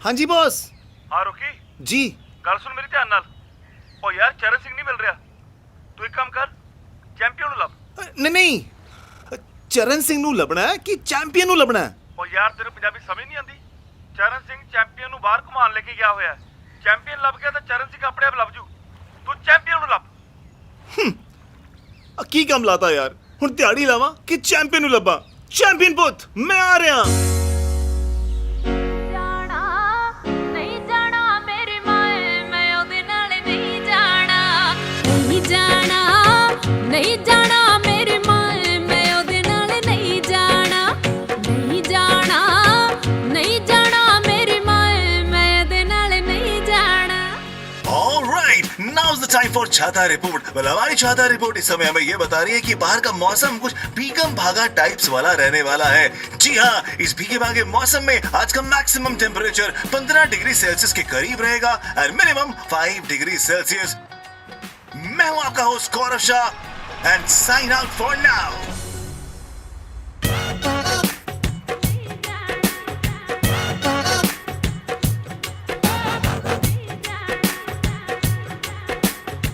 हाँ जी बॉस। हाँ रुकी जी। गल सुन मेरी ध्यान नाल। ओ यार चरण सिंह नहीं मिल रहा, तू एक काम कर, चैंपियन नु लब। नहीं चरण सिंह नू लभना है कि चैंपियन नू लभना है? ओ यार तेरे पंजाबी समझ नहीं आती। चरण सिंह चैंपियन नु बाहर घुमान लेके गया होया है। चैंपियन लब गया तो चरण सिंह अपने आप लभ जू। तू चैंपियन नु लब। की काम लाता यार, हुण दिहाड़ी लावां कि चैंपियन नू लभा? चैंपियन पुत मैं आ रहा। नहीं जाना मेरी माए मैं ओदे नाल नहीं जाना, नहीं जाना, नहीं जाना मेरी माए मैं ओदे नाल नहीं जाना। Alright, now's the time for छाता रिपोर्ट। well, हमारी छाता रिपोर्ट इस समय हमें ये बता रही है कि बाहर का मौसम कुछ भीगम भागा टाइप्स वाला रहने वाला है। जी हाँ, इस भीगे भागे मौसम में आज का मैक्सिमम टेम्परेचर 15 डिग्री सेल्सियस के करीब रहेगा और मिनिमम 5 डिग्री सेल्सियस। मैं हूं आपका host Gaurav Shah and sign out for now.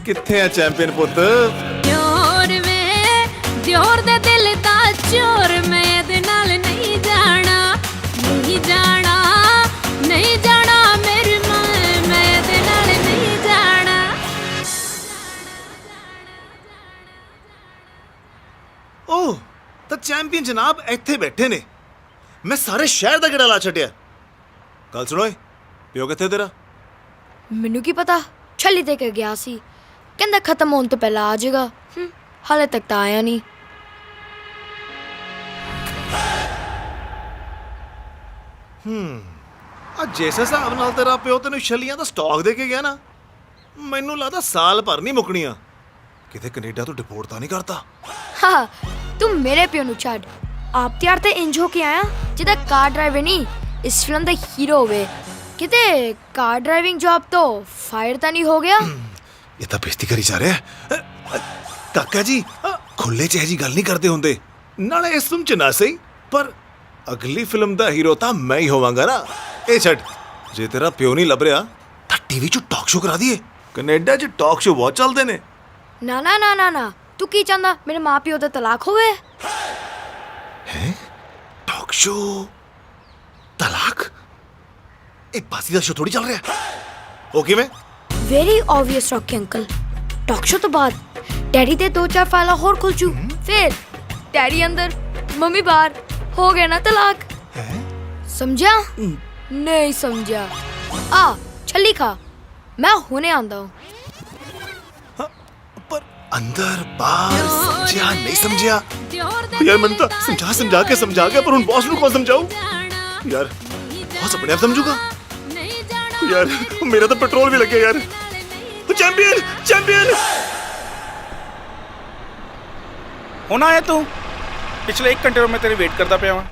किथे है चैंपियन पुत? चोर में चोर दे दिल दा चोर मैं दे नाल नहीं जाना, नहीं जाना, नहीं जाना मेरी माए मैं दे नाल नहीं जाना। ओह तो चैंपियन जनाब ਇੱਥੇ बैठे ने। मैं सारे शहर ਦਾ ਗੇੜਾ ਲਾ ਛੱਡਿਆ। ਗੱਲ ਸੁਣੋ, ਪਿਓ ਕਿੱਥੇ ਤੇਰਾ? ਮੈਨੂੰ ਕੀ ਪਤਾ, ਛੱਲੀ ਦੇ ਕੇ ਗਿਆ ਸੀ, ਕਹਿੰਦਾ ਖਤਮ ਹੋਣ ਤੋਂ ਪਹਿਲਾਂ ਆ ਜਾਏਗਾ। ਹਾਲੇ ਤੱਕ ਤਾਂ ਆਇਆ ਨਹੀਂ। ਆ ਜਿਸ ਹਿਸਾਬ ਨਾਲ ਤੇਰਾ ਪਿਓ ਤੈਨੂੰ ਛੱਲੀਆਂ ਦਾ ਸਟਾਕ ਦੇ ਕੇ ਗਿਆ ਨਾ, ਮੈਨੂੰ ਲੱਗਦਾ ਸਾਲ ਭਰ ਨਹੀਂ ਮੁੱਕਣੀਆਂ। ਕਿਤੇ ਕੈਨੇਡਾ ਤੋਂ ਡਿਪੋਰਟ ਤਾਂ ਨਹੀਂ ਕਰਤਾ? ਹਾਂ ਤੂੰ ਮੇਰੇ ਪਿਓ ਨੂੰ ਛੱਡ, ਆਪ ਤਿਆਰ ਤੇ ਇੰਜ ਹੋ ਕੇ ਆਇਆ ਜਿੱਦਾਂ ਕਾਰ ਡਰਾਈਵਰ ਨਹੀਂ ਇਸ ਫਿਲਮ ਦਾ ਹੀਰੋ ਹੋਵੇ। ਕਿਤੇ ਕਾਰ ਡਰਾਈਵਿੰਗ ਜੌਬ ਤੋਂ ਫਾਇਰ ਤਾਂ ਨਹੀਂ ਹੋ ਗਿਆ? ਇਹ ਤਾਂ ਬੇਇੱਜ਼ਤੀ ਕਰੀ ਜਾ ਰਿਹਾ ਹੈ। ਕਾਕਾ ਜੀ ਖੁੱਲੇ ਚ ਇਹ ਜੀ ਗੱਲ ਨਹੀਂ ਕਰਦੇ ਹੁੰਦੇ। ਨਾਲੇ ਇਸ ਫਿਲਮ ਚ ਨਾ ਸਹੀ ਪਰ ਅਗਲੀ ਫਿਲਮ ਦਾ ਹੀਰੋ ਤਾਂ ਮੈਂ ਹੀ ਹੋਵਾਂਗਾ ਨਾ। ਇਹ ਛੱਡ, ਜੇ ਤੇਰਾ ਪਿਓ ਨਹੀਂ ਲੱਭ ਰਿਹਾ ਤਾਂ ਟੀਵੀ 'ਚ ਟਾਕ ਸ਼ੋ ਕਰਾ ਦਈਏ। ਕੈਨੇਡਾ 'ਚ ਟਾਕ ਸ਼ੋ ਬਹੁਤ ਚੱਲਦੇ ਨੇ। ਨਾ ਨਾ ਨਾ ਨਾ ਨਾ, ਤੂੰ ਕੀ ਚਾਹੁੰਦਾ ਮੇਰੇ ਮਾਂ ਪਿਓ ਦਾ ਤਲਾਕ ਹੋਵੇ? ਹੈ ਟਾਕ ਸ਼ੋ ਤਲਾਕ? ਇਹ ਬਾਸੀ ਦਾ ਸ਼ੋ ਥੋੜੀ ਚੱਲ ਰਿਹਾ। ਉਹ ਕਿਵੇਂ? Very obvious Rocky uncle, talk show ਤੋਂ ਬਾਅਦ ਡੈਡੀ ਦੇ 2-4 ਫਾਈਲਾਂ ਹੋਰ ਖੁੱਲ ਜੂ, ਫਿਰ ਡੈਡੀ ਅੰਦਰ ਮੰਮੀ ਬਾਹਰ, ਹੋ ਗਿਆ ਨਾ ਤਲਾਕ। ਸਮਝਿਆ? ਨਹੀਂ ਸਮਝਿਆ? ਆ ਛੱਲੀ ਖਾ, ਮੈਂ ਹੁਣੇ ਆਂਦਾ ਹੂੰ। पर अंदर बाहर समझा नहीं समझा यार, मैंने तो समझा के पर उन बॉस को कौन समझाऊं यार? बॉस अपने आप समझूगा यार। मेरा तो पेट्रोल भी लग गया यार। चैंपियन चैंपियन ਹੁਣ ਆਇਆ ਤੂੰ? ਪਿਛਲੇ 1 ਘੰਟੇ ਤੋਂ ਮੈਂ ਤੇਰੀ ਵੇਟ ਕਰਦਾ ਪਿਆ ਵਾਂ।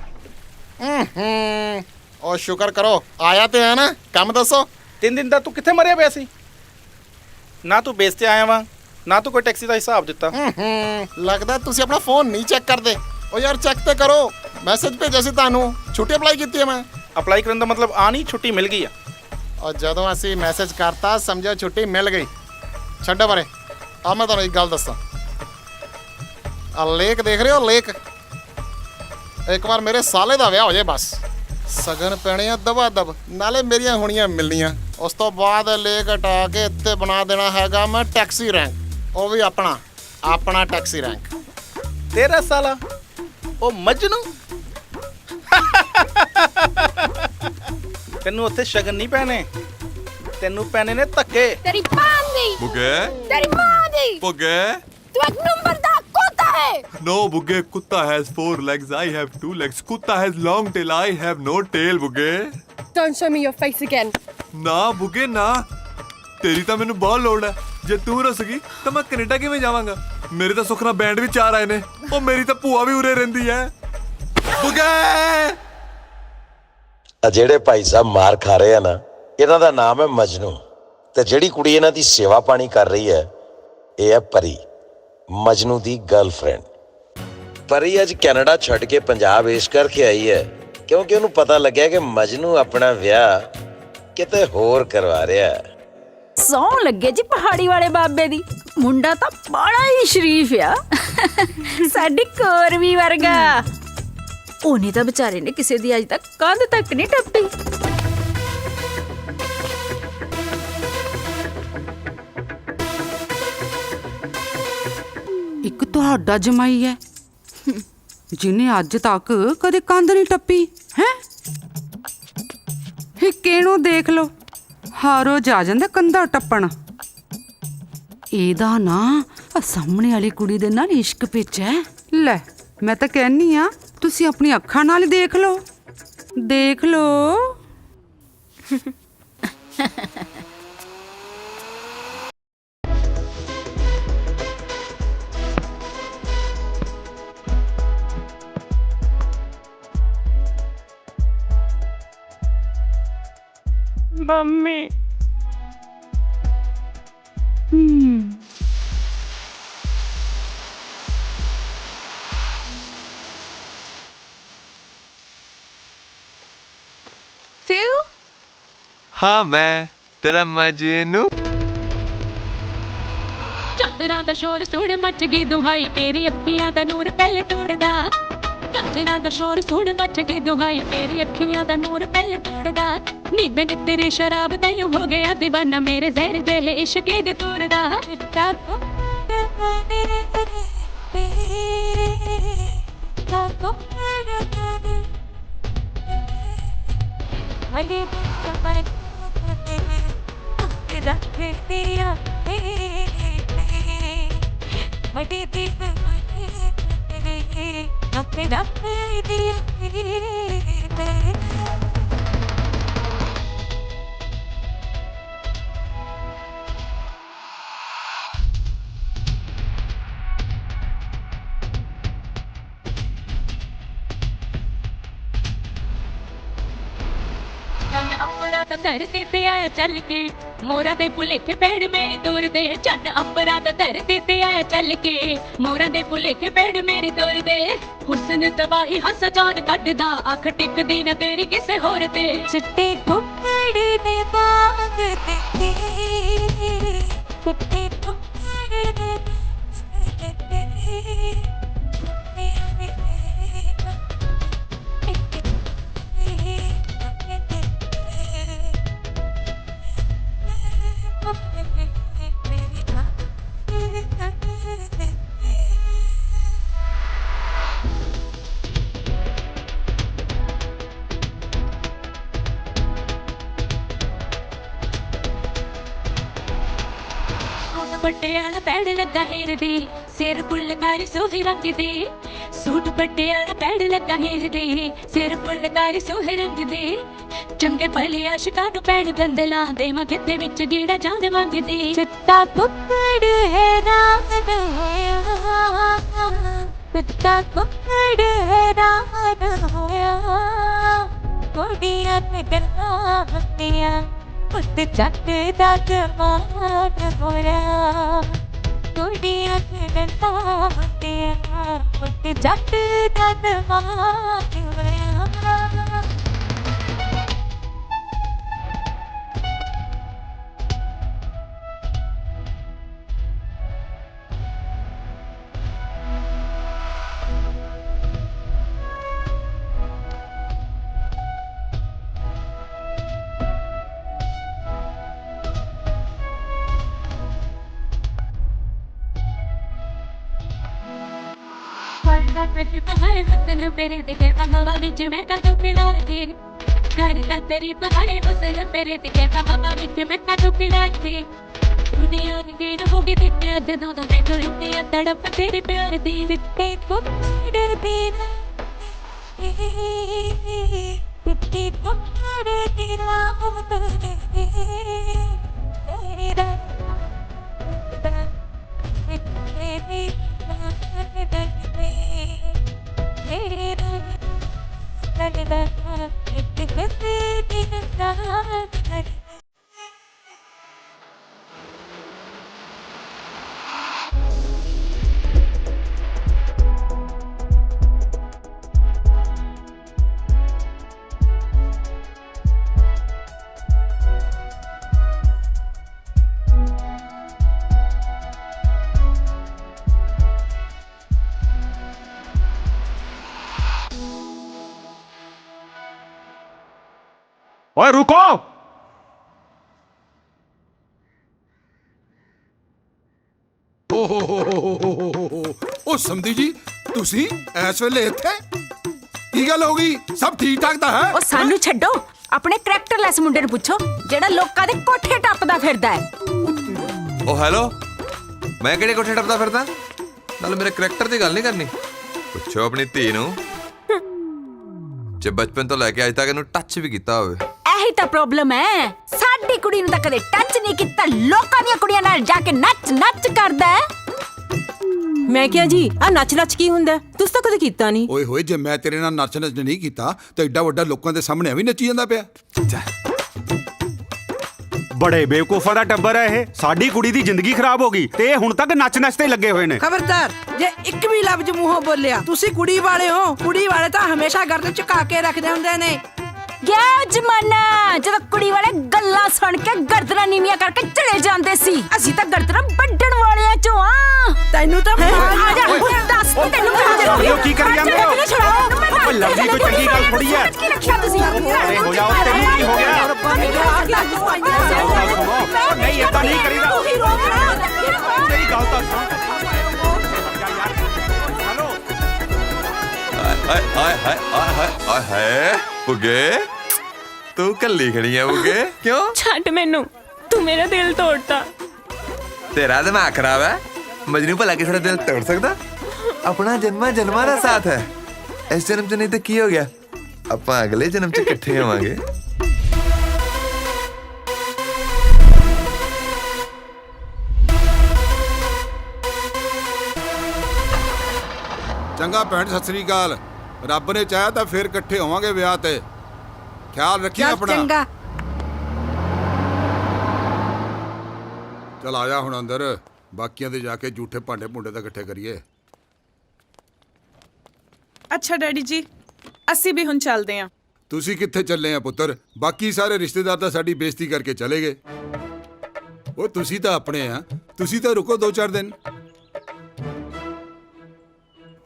ਉਹ ਸ਼ੁਕਰ ਕਰੋ ਆਇਆ ਤੇ ਹੈ ਨਾ। ਕੰਮ ਦੱਸੋ। 3 ਦਿਨ ਦਾ ਤੂੰ ਕਿੱਥੇ ਮਰਿਆ ਪਿਆ ਸੀ? ਨਾ ਤੂੰ ਬੇਸ ਤੇ ਆਇਆ ਵਾਂ, ਨਾ ਤੂੰ ਕੋਈ ਟੈਕਸੀ ਦਾ ਹਿਸਾਬ ਦਿੱਤਾ। ਲੱਗਦਾ ਤੁਸੀਂ ਆਪਣਾ ਫੋਨ ਨਹੀਂ ਚੈੱਕ ਕਰਦੇ। ਉਹ ਯਾਰ ਚੈੱਕ ਤੇ ਕਰੋ, ਮੈਸੇਜ ਭੇਜਿਆ ਸੀ ਤੁਹਾਨੂੰ, ਛੁੱਟੀ ਅਪਲਾਈ ਕੀਤੀ ਹੈ ਮੈਂ। ਅਪਲਾਈ ਕਰਨ ਦਾ ਮਤਲਬ ਆ ਨਹੀਂ ਛੁੱਟੀ ਮਿਲ ਗਈ ਆ। ਔਰ ਜਦੋਂ ਅਸੀਂ ਮੈਸੇਜ ਕਰਤਾ ਸਮਝੋ ਛੁੱਟੀ ਮਿਲ ਗਈ। ਛੱਡੋ ਬਾਰੇ, ਆ ਮੈਂ ਤੁਹਾਨੂੰ ਇੱਕ ਗੱਲ ਦੱਸਾਂ। ਆ ਲੇਕ ਦੇਖ ਰਹੇ ਹੋ, ਲੇਕ? ਇੱਕ ਵਾਰ ਮੇਰੇ ਸਾਲੇ ਦਾ ਵਿਆਹ ਹੋ ਜਾਏ ਬਸ, ਸਗਨ ਪੈਣੇ ਆ ਦਵਾ ਦਬ, ਨਾਲੇ ਮੇਰੀਆਂ ਹੋਣੀਆਂ ਮਿਲਣੀਆਂ। ਉਸ ਤੋਂ ਬਾਅਦ ਲੇਕ ਹਟਾ ਕੇ ਇੱਥੇ ਬਣਾ ਦੇਣਾ ਹੈਗਾ ਮੈਂ ਟੈਕਸੀ ਰੈਂਕ, ਉਹ ਵੀ ਆਪਣਾ ਟੈਕਸੀ ਰੈਂਕ। ਤੇਰਾ ਸਾਲਾ ਉਹ ਮਜਨੂ। ਤੈਨੂੰ ਉੱਥੇ ਸ਼ਗਨ ਨਹੀਂ ਪੈਣੇ, ਤੈਨੂੰ ਪੈਣੇ ਨੇ ਧੱਕੇ। तेरी मां दी, बुगे तेरी मां दी, बुगे तू एक नंबर दा कुत्ता है। No बुगे, कुत्ता has 4 legs, I have 2 legs. कुत्ता has long tail, I have no tail बुगे। Don't show me your face again. ਨਾ बुगे ਨਾ, ਤੇਰੀ ਤਾਂ ਮੈਨੂੰ ਬਹੁਤ ਲੋੜ ਹੈ। ਜੇ ਤੂੰ ਰੁੱਸ ਗਈ ਤਾਂ ਮੈਂ ਕੈਨੇਡਾ ਕਿਵੇਂ ਜਾਵਾਂਗਾ? ਮੇਰੇ ਤਾਂ ਸੁਖਨਾ ਬੈਂਡ ਵੀ 4 ਆਏ ਨੇ। ਉਹ ਮੇਰੀ ਤਾਂ ਭੂਆ ਵੀ ਉਰੇ ਰਹਿੰਦੀ ਹੈ बुगे। ਆ ਜਿਹੜੇ ਭਾਈ ਸਾਹਿਬ ਮਾਰ ਖਾ ਰਹੇ ਆ ਨਾ, ਇਹਨਾਂ ਦਾ ਨਾਮ ਹੈ ਮਜਨੂ, ਤੇ ਜਿਹੜੀ ਕੁੜੀ ਇਹਨਾਂ ਦੀ ਸੇਵਾ ਪਾਣੀ ਕਰ ਰਹੀ ਹੈ ਇਹ ਹੈ ਪਰੀ, ਮਜਨੂ ਦੀ ਗਰਲਫ੍ਰੈਂਡ। ਪਰੀ ਅੱਜ ਕੈਨੇਡਾ ਛੱਡ ਕੇ ਪੰਜਾਬ ਇਸ ਕਰਕੇ ਆਈ ਹੈ ਕਿਉਂਕਿ ਉਹਨੂੰ ਪਤਾ ਲੱਗਿਆ ਕਿ ਮਜਨੂ ਆਪਣਾ ਵਿਆਹ ਕਿਤੇ ਹੋਰ ਕਰਵਾ ਰਿਹਾ। ਸੌ ਲੱਗੇ ਜੀ ਪਹਾੜੀ ਵਾਲੇ ਬਾਬੇ ਦੀ, ਮੁੰਡਾ ਤਾਂ ਬੜਾ ਹੀ ਸ਼ਰੀਫ ਆ, ਸਾਡੀ ਕੋਰਵੀ ਵਰਗਾ। ਉਹਨੇ ਤਾਂ ਵਿਚਾਰੇ ਨੇ ਕਿਸੇ ਦੀ ਅੱਜ ਤੱਕ ਕੰਧ ਤੱਕ ਨਹੀਂ ਟੱਪੀ। ਇੱਕ ਤੁਹਾਡਾ ਜਮਾਈ ਹੈ ਜਿਹਨੇ ਅੱਜ ਤੱਕ ਕਦੇ ਕੰਧ ਨਹੀਂ ਟੱਪੀ ਹੈ। ਕਿਹਨੂੰ ਦੇਖ ਲਓ ਹਰ ਰੋਜ਼ ਆ ਜਾਂਦਾ ਕੰਧਾ ਟੱਪਣ। ਇਹਦਾ ਨਾ ਸਾਹਮਣੇ ਵਾਲੀ ਕੁੜੀ ਦੇ ਨਾਲ ਇਸ਼ਕ ਪਿੱਛ ਹੈ। ਲੈ ਮੈਂ ਤਾਂ ਕਹਿੰਨੀ ਆ ਤੁਸੀਂ ਆਪਣੀ ਅੱਖਾਂ ਨਾਲ ਹੀ ਦੇਖ ਲਓ, ਦੇਖ ਲਓ। Mummy. Phil? हाँ मैं तेरा मजनू। ਚਾਦਰਾਂ ਦਾ ਸ਼ੋਰ ਸੁਣ ਮੱਚ ਗਈ ਦੁਹਾਈ ਤੇਰੀ ਅੱਖੀਆਂ ਦਾ ਨੂਰ ਪਹਿਲੇ ਟੁੱਟਦਾ। ਚਾਦਰਾਂ ਦਾ ਸ਼ੋਰ ਸੁਣ ਮੱਚ ਗਈ ਦੁਹਾਈ ਤੇਰੀ ਅੱਖੀਆਂ ਦਾ ਨੂਰ ਪਹਿਲੇ ਟੁੱਟਦਾ। ਨੀ ਬਿਨ ਤੇਰੇ ਸ਼ਰਾਬ ਨਹੀਂ ਹੋ ਗਿਆ دیਵਾਨਾ ਮੇਰੇ ਜ਼ਹਿਰ ਦੇ ਇਸ਼ਕ ਦੇ ਤੁਰਦਾ। ਧਰਤੀ ਤੇ ਆਇਆ ਚੱਲ ਕੇ ਮੋਰਾਂ ਦੇ ਭੁਲੇਖੇ ਪੈੜ ਮੇਰੇ ਦੂਰ ਦੇ। ਚੰਨ ਅੰਬਰਾਂ ਦਾ ਧਰਤੀ ਤੇ ਆਇਆ ਚੱਲ ਕੇ ਮੋਰਾਂ ਦੇ ਭੁਲੇਖੇ ਪੈੜ ਮੇਰੇ ਦੂਰ ਦੇ। ਹੁਸਨ ਤਬਾਹੀ ਹੱਸ ਜਾਨ ਕੱਢਦਾ ਅੱਖ ਟਿਕਦੀ ਨਾ ਤੇਰੀ ਕਿਸੇ ਹੋਰ ਤੇ। ਚਿੱਟੇ ਘੁੱਗੜ ਦੇ ਬਾਗ ਤੇ ਚਿੱਟੇ ਘੁੱਗੜ ਦੇ ਪਟਿਆਲਾ ਪੈੜ ਲੱਗਾ ਹੀਰ ਦੀ ਸਿਰ ਫੁੱਲਕਾਰੀ ਸੋਹੇ ਰੰਗ ਦੀ। ਸੂਟ ਪਟਿਆਲਾ ਪੈੜ ਲੱਗਾ ਹੀਰ ਦੀ ਸਿਰ ਫੁੱਲਕਾਰੀ ਸੋਹੇ ਰੰਗ ਦੀ। ਚੰਗੇ ਭਲੇ ਆਸ਼ਿਕਾਂ ਨੂੰ ਪੈਣ ਗੰਦਲਾ ਦੇਵਾਂ ਕਿਤੇ ਵਿੱਚ ਜਿਹੜਾ ਜਾਨ ਮੰਗਦੀ। ਚਿੱਟਾ ਕੁੱਕੜ ਹੈ ਰਾਤ ਹੋਇਆ, ਚਿੱਟਾ ਕੁੱਕੜ ਹੈ ਰਾਤ ਹੋਇਆ। ਕੁੜੀਆਂ ਤੇ ਗੱਲਾਂ ਹੁੰਦੀਆਂ ਪੁੱਤ ਜੱਟ ਦਾ ਜਮਾਨ ਹੋਇਆ। ਕੁੜੀਆਂ ਤੇ ਗੱਲਾਂ ਹੁੰਦੀਆਂ ਪੁੱਤ ਜੱਟ ਦਾ ਜਮਾਨ ਹੋਇਆ। तेरे दिखे हवा बिच मैं कदू पिला थी करता तेरी पहाड़ी बसल मेरे दिखे हवा बिच मैं कदू पिला थी। दुनिया नीर होगी तेरे दिनों तो मैं दुनिया तड़प तेरे प्यार दी। चिट्टे कुक्कड़ तेरा चिट्टे कुक्कड़ तेरा ਓਏ ਰੁਕੋ। ਉਹ ਸਮਝੀ ਜੀ ਤੁਸੀਂ ਇਸ ਵੇਲੇ ਇੱਥੇ ਕੀ ਗੱਲ ਹੋ ਗਈ? ਸਭ ਠੀਕ ਠਾਕ ਤਾਂ ਹੈ? ਉਹ ਸਾਨੂੰ ਛੱਡੋ, ਆਪਣੇ ਕਰੈਕਟਰਲੈਸ ਮੁੰਡੇ ਨੂੰ ਪੁੱਛੋ ਜਿਹੜਾ ਲੋਕਾਂ ਦੇ ਕੋਠੇ ਟੱਪਦਾ ਫਿਰਦਾ ਹੈ। ਓ ਹੈਲੋ, ਮੈਂ ਕਿਹੜੇ ਕੋਠੇ ਟੱਪਦਾ ਫਿਰਦਾ? ਨਾਲ ਮੇਰੇ ਕਰੈਕਟਰ ਦੀ ਗੱਲ ਨਹੀਂ ਕਰਨੀ। ਪੁੱਛੋ ਆਪਣੀ ਧੀ ਨੂੰ ਜੇ ਬਚਪਨ ਤੋਂ ਲੈ ਕੇ ਅੱਜ ਤੱਕ ਇਹਨੂੰ ਟੱਚ ਵੀ ਕੀਤਾ ਹੋਵੇ। ਇਹੀ ਤਾਂ ਪ੍ਰੋਬਲਮ ਹੈ, ਸਾਡੀ ਕੁੜੀ ਨੂੰ ਤਾਂ ਕਦੇ ਟੱਚ ਨਹੀਂ ਕੀਤਾ, ਲੋਕਾਂ ਦੀਆਂ ਕੁੜੀਆਂ ਨਾਲ ਜਾ ਕੇ ਨੱਚ ਕਰਦਾ ਹੈ। ਮੈਂ ਕਿਹਾ ਜੀ ਆ ਨੱਚ ਕੀ ਹੁੰਦਾ? ਤੁਸੀਂ ਤਾਂ ਕਦੇ ਕੀਤਾ ਨਹੀਂ। ਓਏ ਹੋਏ, ਜੇ ਮੈਂ ਤੇਰੇ ਨਾਲ ਨੱਚ ਨਹੀਂ ਕੀਤਾ ਤਾਂ ਐਡਾ ਵੱਡਾ ਲੋਕਾਂ ਦੇ ਸਾਹਮਣੇ ਵੀ ਨੱਚੀ ਜਾਂਦਾ ਪਿਆ। ਬੜੇ ਬੇਵਕੂਫਾਂ ਦਾ ਟੱਬਰ ਹੈ ਇਹ। ਸਾਡੀ ਕੁੜੀ ਦੀ ਜ਼ਿੰਦਗੀ ਖਰਾਬ ਹੋ ਗਈ ਤੇ ਇਹ ਹੁਣ ਤੱਕ ਨੱਚ ਤੇ ਲੱਗੇ ਹੋਏ ਨੇ। ਖਬਰਦਾਰ, ਜੇ ਇੱਕ ਵੀ ਲਫ਼ਜ਼ ਮੂੰਹੋਂ ਬੋਲਿਆ, ਤੁਸੀਂ ਕੁੜੀ ਵਾਲੇ ਹੋ। ਕੁੜੀ ਵਾਲੇ ਤਾਂ ਹਮੇਸ਼ਾ ਗਰਦਨ ਝੁਕਾ ਕੇ ਰੱਖਦੇ ਹੁੰਦੇ ਨੇ। ਗਿਆ ਜ਼ਮਾਨਾ ਜਦੋਂ ਕੁੜੀ ਵਾਲੇ ਗੱਲਾਂ ਸੁਣ ਕੇ ਗਰਦਨਾਂ ਨੀਵੀਆਂ ਕਰਕੇ ਚਲੇ ਜਾਂਦੇ ਸੀ। ਅਸੀਂ ਤਾਂ ਗਰਦਨਾਂ ਵੱਢਣ ਵਾਲਿਆਂ ਚੋਂ ਆ। ਤੈਨੂੰ ਤਾਂ ਆ ਜਾ, ਦੱਸ ਤੈਨੂੰ ਕੀ ਕਰੀ ਜਾਂਦੇ ਹੋ? ਓਏ ਲਵਜੀ ਕੋਈ ਚੰਗੀ ਗੱਲ ਥੋੜੀ ਹੈ। ਕੀ ਰੱਖਿਆ ਤੁਸੀਂ? ਅਰੇ ਹੋ ਜਾਓ, ਤੈਨੂੰ ਕੀ ਹੋ ਗਿਆ? ਨਹੀਂ ਏਦਾਂ ਨਹੀਂ ਕਰੀਦਾ। ਤੇਰੀ ਗੱਲ ਤਾਂ ਸੁਣ। ਹੈਲੋ ਹਾਏ ਹਾਏ ਹਾਏ ਹਾਏ ਹਾਏ ਹਾਏ ਬੁੱਗੇ, ਤੂੰ ਕੱਲੀ ਖੜੀ ਆ ਬੁੱਗੇ, ਕਿਉਂ? ਛੱਡ ਮੈਨੂੰ, ਤੂੰ ਮੇਰਾ ਦਿਲ ਤੋੜਤਾ। ਤੇਰਾ ਦਿਮਾਗ ਖਰਾਬ ਹੈ। ਮਜਨੂ ਭਲਾ ਕਿਸੇ ਦਾ ਦਿਲ ਤੋੜ ਸਕਦਾ? ਆਪਣਾ ਜਨਮਾਂ ਦਾ ਸਾਥ ਹੈ। ਇਸ ਜਨਮ 'ਚ ਨਹੀਂ ਤਾਂ ਕੀ ਹੋ ਗਿਆ, ਆਪਾਂ ਅਗਲੇ ਜਨਮ 'ਚ ਇਕੱਠੇ ਹੋਵਾਂਗੇ। ਚੰਗਾ ਭੈਣ, ਸਤਿ ਸ੍ਰੀ ਅਕਾਲ। ਰੱਬ ਨੇ ਚਾਹਿਆ ਤਾਂ ਫੇਰ ਇਕੱਠੇ ਹੋਵਾਂਗੇ ਵਿਆਹ ਤੇ। ਖਿਆਲ ਰੱਖੀ ਆਪਣਾ। ਚੰਗਾ। ਚਲ ਆ ਜਾ ਹੁਣ ਅੰਦਰ, ਬਾਕੀਆਂ ਦੇ ਜਾ ਕੇ ਝੂਠੇ ਭਾਂਡੇ ਭੁੰਡੇ ਤਾਂ ਇਕੱਠੇ ਕਰੀਏ। ਅੱਛਾ ਡੈਡੀ ਜੀ, ਅਸੀਂ ਵੀ ਹੁਣ ਚੱਲਦੇ ਆਂ। ਤੁਸੀਂ ਕਿੱਥੇ ਚੱਲੇ ਆ ਪੁੱਤਰ? ਬਾਕੀ ਸਾਰੇ ਰਿਸ਼ਤੇਦਾਰ ਤਾਂ ਸਾਡੀ ਬੇਇੱਜ਼ਤੀ ਕਰਕੇ ਚਲੇ ਗਏ। ਉਹ ਤੁਸੀਂ ਤਾਂ ਆਪਣੇ ਆ, ਤੁਸੀਂ ਤਾਂ ਰੁਕੋ 2-4 ਦਿਨ।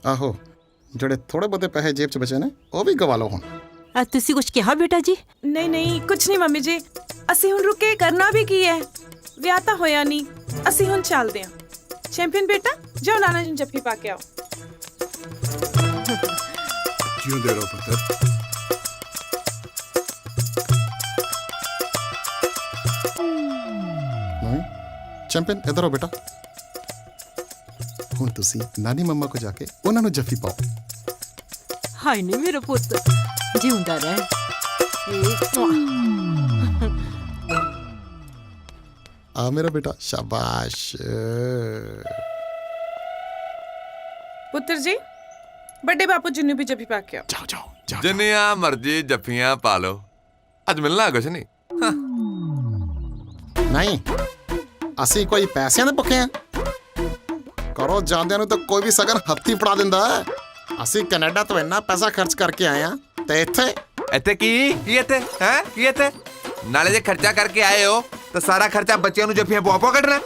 ਆਹੋ, ਜਿਹੜੇ ਥੋੜੇ ਬਹੁਤੇ ਪੈਸੇ ਜੇਬ 'ਚ ਬਚੇ ਨੇ ਉਹ ਵੀ ਗਵਾ ਲਓ ਹੁਣ। ਤੁਸੀਂ ਕੁਝ ਕਿਹਾ ਬੇਟਾ ਜੀ? ਨਹੀਂ ਕੁਝ ਨਹੀਂ ਮੰਮੀ ਜੀ। ਅਸੀਂ ਹੁਣ ਰੁਕੇ ਕਰਨਾ ਵੀ ਕੀ ਹੈ? ਵਿਆਹ ਤਾਂ ਹੋਇਆ ਨਹੀਂ, ਅਸੀਂ ਹੁਣ ਚੱਲਦੇ ਆਂ। ਚੈਂਪੀਅਨ ਬੇਟਾ, ਜਾਓ ਨਾਨਾ ਜੀ ਨੂੰ ਜੱਫੀ ਪਾ ਕੇ ਆਓ। ਜਿਉਂਦੇ ਰਹੋ ਪੁੱਤਰ। ਨਹੀਂ ਚੈਂਪੀਅਨ, ਇੱਧਰ ਆਓ ਬੇਟਾ। ਹੁਣ ਤੁਸੀਂ ਨਾਨੀ ਮੰਮਾ ਕੋ ਜਾ ਕੇ ਉਹਨਾਂ ਨੂੰ ਜੱਫੀ ਪਾਓ। ਹਾਏ ਨੀ ਮੇਰਾ ਪੁੱਤ, ਜਿਉਂਦਾ ਰਹਿ। ਆ ਮੇਰਾ ਬੇਟਾ, ਸ਼ਾਬਾਸ਼। ਪੁੱਤਰ ਜੀ, ਵੱਡੇ ਬਾਪੂ ਜੀ ਨੂੰ ਵੀ ਜੱਫੀ ਪਾ ਕੇ ਆਓ। ਜਾਓ ਜਾਓ ਜਾਓ। ਜਿੰਨੀਆਂ ਮਰਜ਼ੀ ਜੱਫੀਆਂ ਪਾ ਲਓ, ਅੱਜ ਮਿਲਣਾ ਕੁਛ ਨਹੀਂ। ਨਹੀਂ, ਅਸੀਂ ਕੋਈ ਪੈਸਿਆਂ ਦੇ ਭੁੱਖੇ ਆ? ਕਰੋ ਜਾਂਦਿਆਂ ਨੂੰ ਤਾਂ ਕੋਈ ਵੀ ਸਗਨ ਹੱਥੀ ਫੜਾ ਦਿੰਦਾ ਹੈ। ਅਸੀਂ ਕੈਨੇਡਾ ਤੋਂ ਇੰਨਾ ਪੈਸਾ ਖਰਚ ਕਰਕੇ ਆਏ ਆ ਤੇ ਇੱਥੇ ਕੀ ਇੱਥੇ ਨਾਲੇ ਜੇ ਖਰਚਾ ਕਰਕੇ ਆਏ ਹੋ ਤਾਂ ਸਾਰਾ ਖਰਚਾ ਬੱਚਿਆਂ ਨੂੰ ਜੱਫੀਆਂ ਪਵਾ ਕੱਢਣਾ।